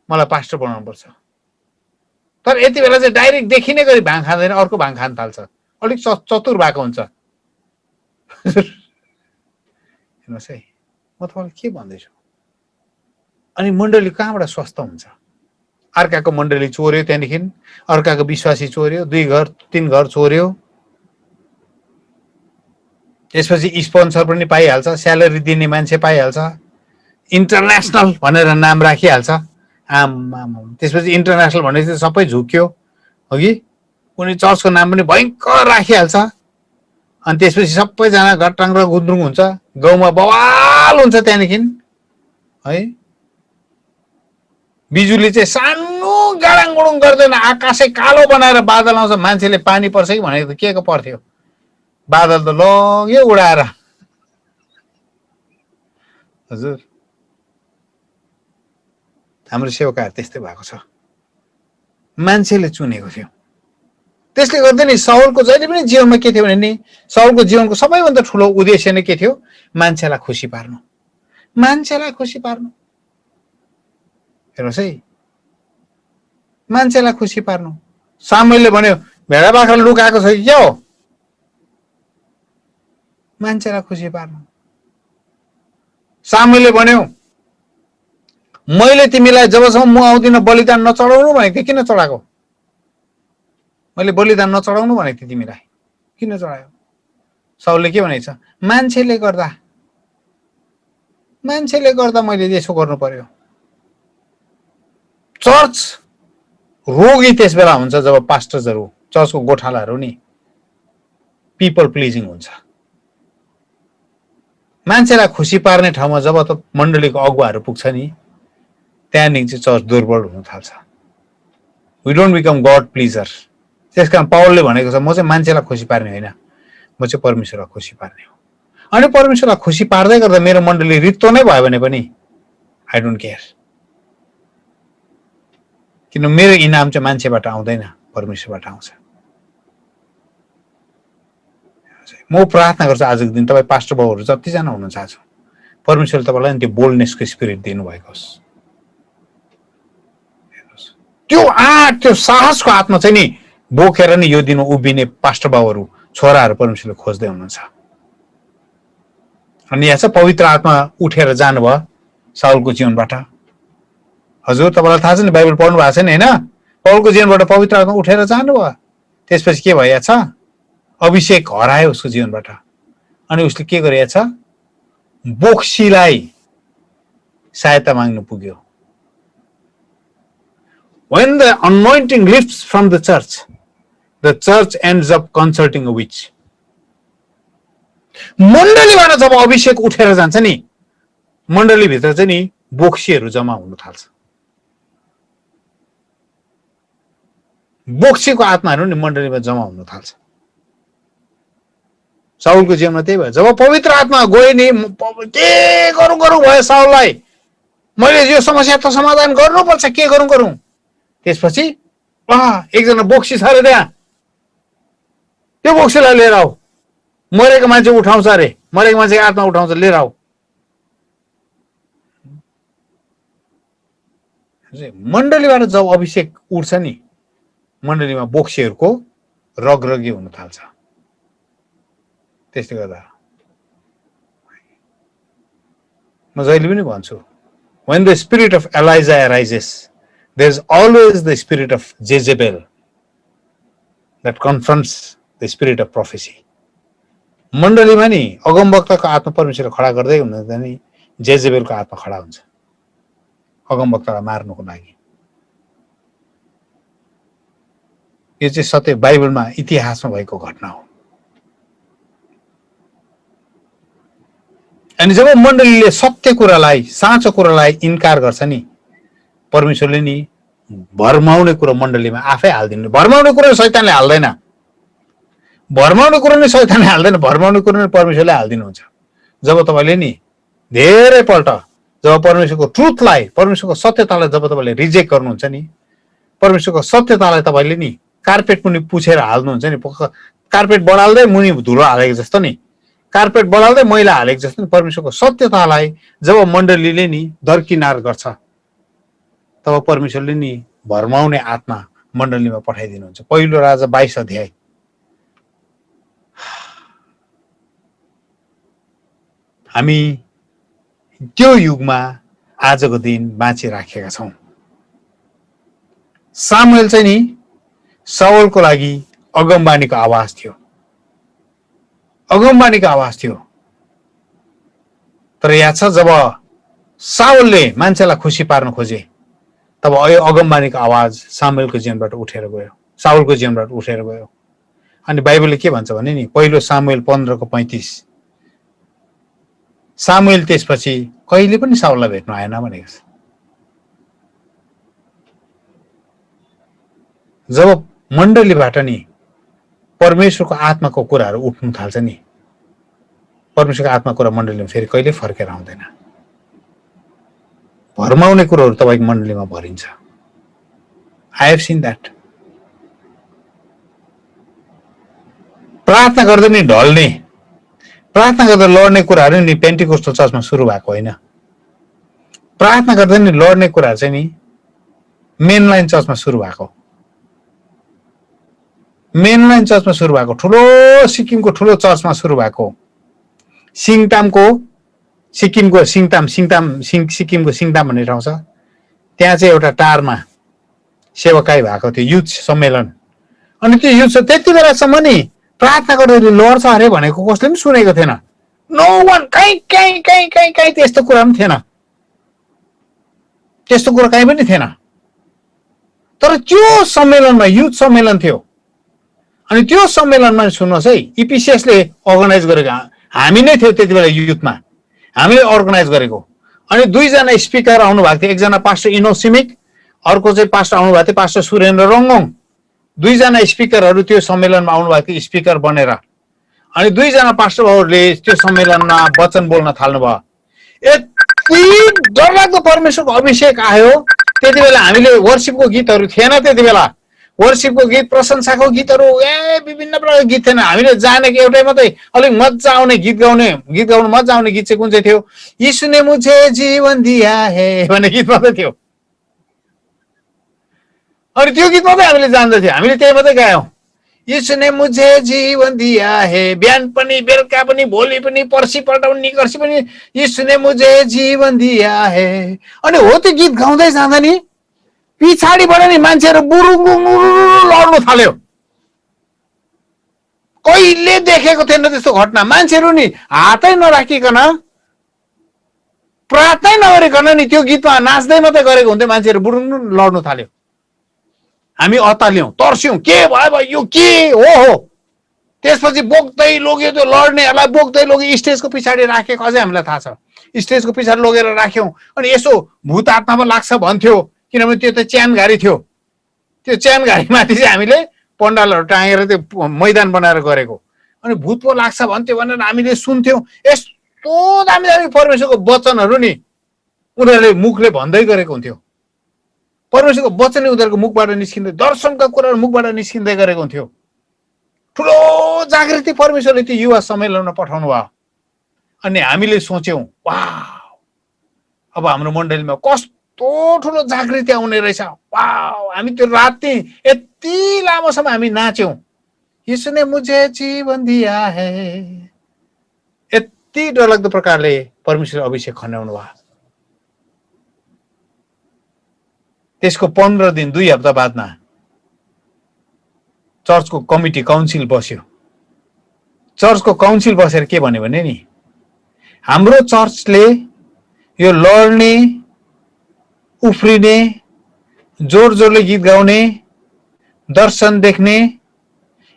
मलाई पास्टर बनाउनु पर्छ। तर यति बेला चाहिँ डाइरेक्ट देखिने गरी भाङ खाँदैन, अर्को भाङ खान थाल्छ। अलिक चतुर भएको हुन्छ। हेर्नुहोस् है, म तपाईँलाई के भन्दैछु। अनि मण्डली कहाँबाट स्वस्थ हुन्छ? अर्काको मण्डली चोर्यो, त्यहाँदेखि अर्काको विश्वासी चोर्यो, 2 घर 3 घर चोर्यो। त्यसपछि स्पोन्सर पनि पाइहाल्छ, स्यालेरी दिने मान्छे पाइहाल्छ, इन्टरनेसनल भनेर नाम राखिहाल्छ। त्यसपछि इन्टरनेसनल भनेपछि सबै झुक्यो हो कि। कुनै चर्चको नाम पनि भयङ्कर राखिहाल्छ। अनि त्यसपछि सबैजना घटाङ र गुन्द्रुङ हुन्छ, गाउँमा बवाल हुन्छ। त्यहाँदेखि है बिजुली चाहिँ सानो गाडाङ गुडुङ गर्दैन, आकाशै कालो बनाएर बादल आउँछ। मान्छेले पानी पर्छ कि भनेको त के को पर्थ्यो, बादल त लग्यो उडाएर। हजुर हाम्रो सेवकाहरू त्यस्तै भएको छ, मान्छेले चुनेको थियो। त्यसले गर्दा नि साउलको जहिले पनि जीवनमा के थियो भने नि, साउलको जीवनको सबैभन्दा ठुलो उद्देश्य नै के थियो? मान्छेलाई खुसी पार्नु, मान्छेलाई खुसी पार्नु। हेर्नुहोस् है, मान्छेलाई खुसी पार्नु। सामुएलले भन्यो भेडा बाख्रा लुकाएको छ कि क्या हो? मान्छेलाई खुसी पार्नु। सामुएलले भन्यो मैले तिमीलाई जबसम्म म आउँदिन बलिदान नचढाउनु भनेको थिएँ, किन चढाएको? मैले बलिदान नचढाउनु भनेको थिएँ तिमीलाई, किन चढायो? साउलले के भनेको छ? मान्छेले गर्दा, मान्छेले गर्दा मैले यसो गर्नु पर्यो। चर्च रोगी त्यस बेला हुन्छ जब पास्टर्सहरू, चर्चको गोठालाहरू नि पिपल प्लिजिङ हुन्छ। मान्छेलाई खुसी पार्ने ठाउँमा जब त मण्डलीको अगुवाहरू पुग्छ नि, त्यहाँदेखि चाहिँ चर्च दुर्बल हुन थाल्छ। We don't become God pleaser. त्यसकारण पावलले भनेको छ म चाहिँ मान्छेलाई खुसी पार्ने होइन, म चाहिँ परमेश्वरलाई खुसी पार्ने हो। अनि परमेश्वरलाई खुसी पार्दै गर्दा मेरो मण्डली रित्तो नै भयो भने पनि आई डोन्ट केयर, किन मेरो इनाम चाहिँ मान्छेबाट आउँदैन, परमेश्वरबाट आउँछ। म प्रार्थना गर्छु आजको दिन तपाईँ पास्टर बाउहरू जतिजना हुनुहुन्छ आज, परमेश्वरले तपाईँलाई त्यो बोल्डनेसको स्पिरिट दिनुभएको होस्। त्यो त्यो साहसको आत्मा चाहिँ नि बोकेर नि यो दिनमा उभिने पास्टर बाउहरू, छोराहरू परमेश्वरले खोज्दै हुनुहुन्छ। अनि यहाँ चाहिँ पवित्र आत्मा उठेर जानुभयो साउलको जीवनबाट। हजुर तपाईँलाई थाहा छ नि, बाइबल पढ्नु भएको छ नि होइन? पाउलको जीवनबाट पवित्र आत्मा उठेर जानुभयो। त्यसपछि के भइहाल्छ? अभिषेक हरायो उसको जीवनबाट। अनि उसले के गरिहाल्छ? बोक्सीलाई सहायता माग्नु पुग्यो। When the anointing lifts from the church ends up consulting a witch. मण्डलीबाट जब अभिषेक उठेर जान्छ नि, मण्डलीभित्र चाहिँ नि बोक्सीहरू जम्मा हुन थाल्छ। बोक्सीको आत्माहरू नि मण्डलीमा जम्मा हुन थाल्छ। साउलको जीवनमा त्यही भयो। जब पवित्र आत्मा गयो नि, के गरौँ भयो साउललाई, मैले यो समस्या त समाधान गर्नुपर्छ, के गरौँ। त्यसपछि एकजना बोक्सी छ अरे त्यहाँ, त्यो बोक्सीलाई लिएर आऊ, मरेको मान्छे उठाउँछ अरे, मरेको मान्छेको आत्मा उठाउँछ, लिएर आऊ। मण्डलीबाट जब अभिषेक उठ्छ नि, मण्डलीमा बोक्सीहरूको रगरगी हुन थाल्छ। त्यसले गर्दा म जहिले पनि भन्छु, when the spirit of Elijah arises, there is always the spirit of Jezebel that confronts the spirit of prophecy. मण्डलीमा नि अगमवक्ताको आत्मा परमेश्वरले खडा गर्दै हुनुहुन्छ नि, जेजेबेलको आत्मा खडा हुन्छ अगमवक्तालाई मार्नुको लागि। यो चाहिँ सत्य बाइबलमा इतिहासमा भएको घटना हो। अनि जब मण्डलीले सत्य कुरालाई, साँचो कुरालाई इन्कार गर्छ नि, परमेश्वरले नि भरमाउने कुरो मण्डलीमा आफै हाल्दिनु। भरमाउने कुरो शैतानले हाल्दैन, भरमाउने कुरो नै शैतानले हाल्दैन, भरमाउने कुरो नै परमेश्वरले हाल्दिनुहुन्छ। जब तपाईँले नि धेरै पल्ट जब परमेश्वरको ट्रुथलाई, परमेश्वरको सत्यतालाई जब तपाईँले रिजेक्ट गर्नुहुन्छ नि, परमेश्वरको सत्यतालाई तपाईँले नि कार्पेट मुनि पुछेर हाल्नुहुन्छ नि, कार्पेट बढाल्दै मुनि धुलो हालेको जस्तो नि, कार्पेट बढाल्दै मैला हालेको जस्तो नि, परमेश्वरको सत्यतालाई जब मण्डलीले नि दरकिनार गर्छ, तब परमेश्वरले नि भरमाउने आत्मा मण्डलीमा पठाइदिनुहुन्छ। पहिलो राजा 22 अध्याय। हामी त्यो युगमा आजको दिन बाँचिराखेका छौं। सामुएल चाहिँ नि साउलको लागि अगमबानीको आवाज थियो, अगमबानीको आवाज थियो। तर याद छ जब साउलले मान्छेलाई खुसी पार्न खोजे, तब अगमबानीको आवाज सामुएलको जीवनबाट उठेर गयो, साउलको जीवनबाट उठेर गयो। अनि बाइबलले के भन्छ भने नि, पहिलो सामुएल 15:35, सामुएल त्यसपछि कहिले पनि साउललाई भेट्न आएन भनेको छ। जब मण्डलीबाट नि परमेश्वरको आत्माको कुराहरू उठ्न थाल्छ नि, परमेश्वरको आत्माको कुरा मण्डलीमा फेरि कहिले फर्केर आउँदैन। भरमाउने कुरोहरू तपाईँको मण्डलीमा भरिन्छ। I have seen that. प्रार्थना गर्दा नि ढल्ने, प्रार्थना गर्दा लड्ने कुराहरू नि पेन्टिकोस्टल चर्चमा सुरु भएको होइन। प्रार्थना गर्दा नि लड्ने कुराहरू चाहिँ नि मेनलाइन चर्चमा सुरु भएको, मेनलाइन चर्चमा सुरु भएको, ठुलो सिक्किमको ठुलो चर्चमा सुरु भएको, सिङतामको सिक्किमको सिक्किमको सिङताम भन्ने ठाउँ छ, त्यहाँ चाहिँ एउटा टारमा सेवाकाई भएको थियो, युथ सम्मेलन। अनि त्यो युथ त्यति बेलासम्म नि प्रार्थना गर्दाखेरि लड्छ अरे भनेको कसले पनि सुनेको थिएन। नो वान, कहीँ त्यस्तो कुरा पनि थिएन, त्यस्तो कुरा कहीँ पनि थिएन। तर त्यो सम्मेलनमा, युथ सम्मेलन थियो, अनि त्यो सम्मेलनमा सुन्नुहोस् है, इपिसिएसले अर्गनाइज गरेको, हामी नै थियो त्यति बेला युथमा, हामीले अर्गनाइज गरेको। अनि दुईजना स्पिकर आउनु भएको थियो, एकजना पास्टर इनो सिमिक, अर्को चाहिँ पास्टर आउनु भएको थियो पास्टर सुरेन्द्र रङ्गोङ। दुईजना स्पिकरहरू त्यो सम्मेलनमा आउनु भएको थियो स्पिकर बनेर। अनि दुईजना पास्टर बाबुहरूले त्यो सम्मेलनमा वचन बोल्न थाल्नुभयो। यति डरलाग्दो परमेश्वरको अभिषेक आयो। त्यति बेला हामीले वर्शिपको गीतहरू थिएन, त्यति बेला वर्शिपको गीत, प्रशंसाको गीतहरू, विभिन्न प्रकारको गीत थिएन। हामीले जानेको एउटै मात्रै अलिक मजा आउने गीत गाउनु मजा आउने गीत चाहिँ कुन चाहिँ थियो? यीशु ने मुझे जीवन दिया है भन्ने गीत मात्रै थियो। अनि त्यो गीत मात्रै हामीले जान्दथ्यौँ, हामीले त्यही मात्रै गायौँ। यीशु ने मुझे जीवन दिया है, बिहान पनि बेलुका पनि भोलि पनि पर्सिपल्ट पनि निकर्सी पनि यीशु ने मुझे जीवन दिया है। अनि हो त्यो गीत गाउँदै जाँदा नि पछाडिबाट नि मान्छेहरू बुरुङ्गु लड्नु थाल्यो। कहिले देखेको थिएन त्यस्तो घटना। मान्छेहरू नि हातै नराखिकन, प्रार्थनै नगरिकन नि त्यो गीतमा नाच्दै मात्रै गरेको हुन्थ्यो, मान्छेहरू बुरुङ्गु लड्नु थाल्यो। हामी अताल्यौं, तर्स्यौं, के भयो यो के हो। त्यसपछि बोक्दै लग्यो, त्यो लड्नेहरूलाई बोक्दै लग्यो, स्टेजको पछाडि राखेको अझै हामीलाई थाहा छ। स्टेजको पछाडि लगेर राख्यौं, अनि यसो भूत आत्मा पो लाग्छ भन्थ्यो, किनभने त्यो त च्यानघारी थियो। त्यो च्यानघारीमाथि चाहिँ हामीले पण्डालहरू टाँगेर त्यो मैदान बनाएर गरेको। अनि भूत पो लाग्छ भन्थ्यो भनेर हामीले सुन्थ्यौं। यस्तो दामी दामी परमेश्वरको वचनहरू नि उनीहरूले मुखले भन्दै गरेको हुन्थ्यो। परमेश्वरको वचनले उनीहरूको मुखबाट निस्किँदै, दर्शनका कुराहरू मुखबाट निस्किँदै गरेको हुन्थ्यो। ठुलो जागृति परमेश्वरले त्यो युवा सम्मेलनमा पठाउनु भयो। अनि हामीले सोच्यौं, वाह, अब हाम्रो मण्डलीमा कस्तो ठुलो जागृति आउने रहेछ। वाह, हामी त्यो राति यति लामोसम्म हामी नाच्यौं, यसुले मुझे जीवन दिया है। यति डरलाग्दो प्रकारले परमेश्वर अभिषेक खन्याउनु भयो। त्यसको 15 दिन 2 हप्ता बादमा चर्चको कमिटी काउन्सिल बस्यो। चर्चको काउन्सिल बसेर के भन्यो भने नि, हाम्रो चर्चले यो लड्ने, उफ्रिने, जोर जोरले गीत गाउने, दर्शन देख्ने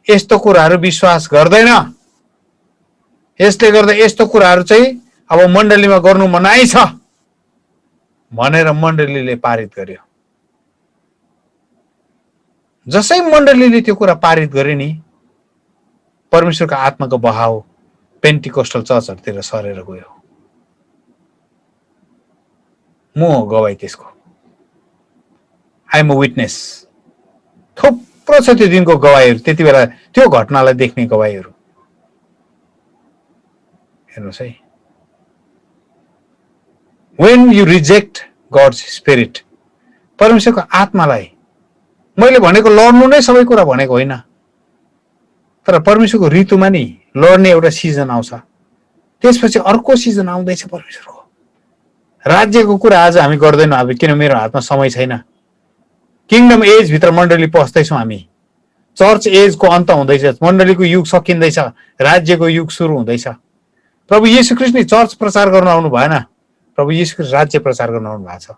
यस्तो कुराहरू विश्वास गर्दैन। यसले गर्दा यस्तो कुराहरू चाहिँ अब मण्डलीमा गर्नु मनाइ छ भनेर मण्डलीले पारित गर्यो। जसै मण्डलीले त्यो कुरा पारित गरे नि, परमेश्वरको आत्माको बहाव पेन्टिकोस्टल चर्चहरूतिर सरेर गयो। म हो गवाई त्यसको। I am a witness. थुप्रो छ त्यो दिनको गवाईहरू, त्यति बेला त्यो घटनालाई देख्ने गवाईहरू। हेर्नुहोस् है, when you reject God's spirit, परमेश्वरको आत्मालाई, मैले भनेको लड्नु नै सबै कुरा भनेको होइन, तर परमेश्वरको ऋतुमा नि लड्ने एउटा सिजन आउँछ, त्यसपछि अर्को सिजन आउँदैछ परमेश्वरको राज्यको कुरा। आज हामी गर्दैनौँ, अब किन मेरो हातमा समय छैन। किङडम एज भित्र मण्डली पस्दैछौँ हामी। चर्च एजको अन्त हुँदैछ, मण्डलीको युग सकिँदैछ, राज्यको युग सुरु हुँदैछ। प्रभु येशू ख्रीष्ट नि चर्च प्रचार गर्न आउनु भएन, प्रभु येशू ख्रीष्ट राज्य प्रचार गर्न आउनु भएको छ।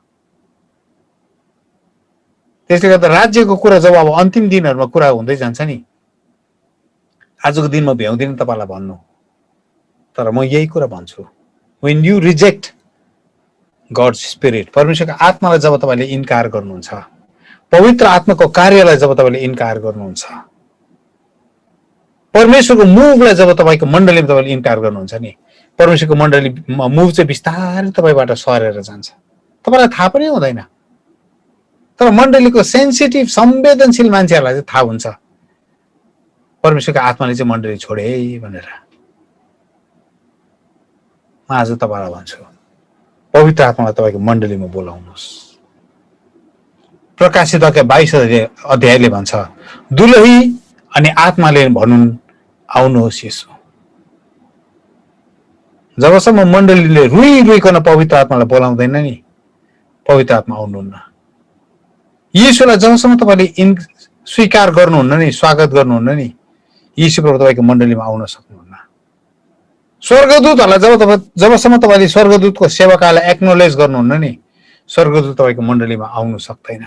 त्यसले गर्दा राज्यको कुरा जब अब अन्तिम दिनहरूमा कुरा हुँदै जान्छ नि, आजको दिनमा भ्याउँदिन तपाईलाई भन्नु, तर म यही कुरा भन्छु, when you reject God's spirit, परमेश्वरको आत्मालाई जब तपाईले इन्कार गर्नुहुन्छ, पवित्र आत्माको कार्यलाई जब तपाईले इन्कार गर्नुहुन्छ, परमेश्वरको मुभलाई जब तपाईको मण्डलीमा तपाईले इन्कार गर्नुहुन्छ नि, परमेश्वरको मण्डली मुभ चाहिँ बिस्तारै तपाईबाट सरेर जान्छ। तपाईलाई थाहा पनि हुँदैन, तर मण्डलीको सेन्सिटिभ संवेदनशील मान्छेहरूलाई चाहिँ थाहा हुन्छ परमेश्वरको आत्माले चाहिँ मण्डली छोडे भनेर। म आज तपाईलाई भन्छु, पवित्र आत्मालाई तपाईको मण्डलीमा बोलाउनुहोस्। प्रकाशित 22 अध्यायले भन्छ, दुलही अनि आत्माले भनुन् आउनुहोस् येशू। जबसम्म मण्डलीले रुई रुइकन पवित्र आत्मालाई बोलाउँदैन नि, पवित्र आत्मा आउनुहुन्न। येशूलाई जबसम्म तपाईले स्वीकार गर्नुहुन्न नि, स्वागत गर्नुहुन्न नि, येशू प्रभु तपाईको मण्डलीमा आउन सक्नुहुन्न। स्वर्गदूतहरूलाई जबसम्म तपाईले स्वर्गदूतको सेवकालाई एक्नोलेज गर्नुहुन्न नि, स्वर्गदूत तपाईको मण्डलीमा आउन सक्दैन।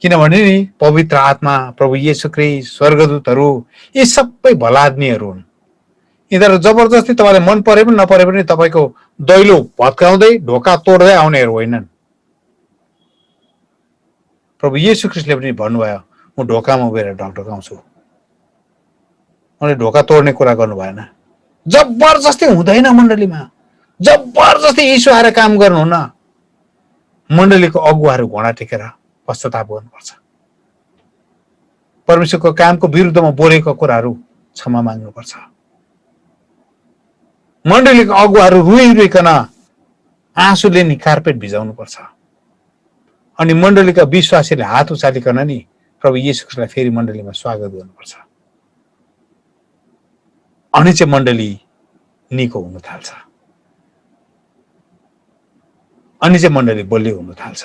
किनभने नि पवित्र आत्मा, प्रभु येशू ख्रीष्ट, स्वर्गदूतहरू यी सबै भलादमीहरू हुन्। यिनीहरू जबरजस्ती तपाईलाई मन परे पनि नपरे पनि तपाईको दैलो भत्काउँदै ढोका तोड्दै आउनेहरू होइनन्। प्रभु येशू ख्रीष्टले पनि भन्नुभयो, म ढोकामा उभिएर ढकढकाउँछु। उनले ढोका तोड्ने कुरा गर्नु भएन। जबरजस्ती हुँदैन मण्डलीमा, जबरजस्ती यीशु आएर काम गर्नुहुन्न। मण्डलीको अगुवाहरू घोडा टेकेर पश्चाताप गर्नुपर्छ। परमेश्वरको कामको विरुद्धमा बोलेको कुराहरू क्षमा माग्नुपर्छ। मण्डलीको अगुवाहरू रुई रुइकन आँसुले नि कार्पेट भिजाउनु पर्छ। अनि मण्डलीका विश्वासीले हात उचालिकन नि प्रभु येशू ख्रीष्टलाई फेरि मण्डलीमा स्वागत गर्नुपर्छ। अनि चाहिँ मण्डली निको हुन थाल्छ, अनि चाहिँ मण्डली बलियो हुन थाल्छ।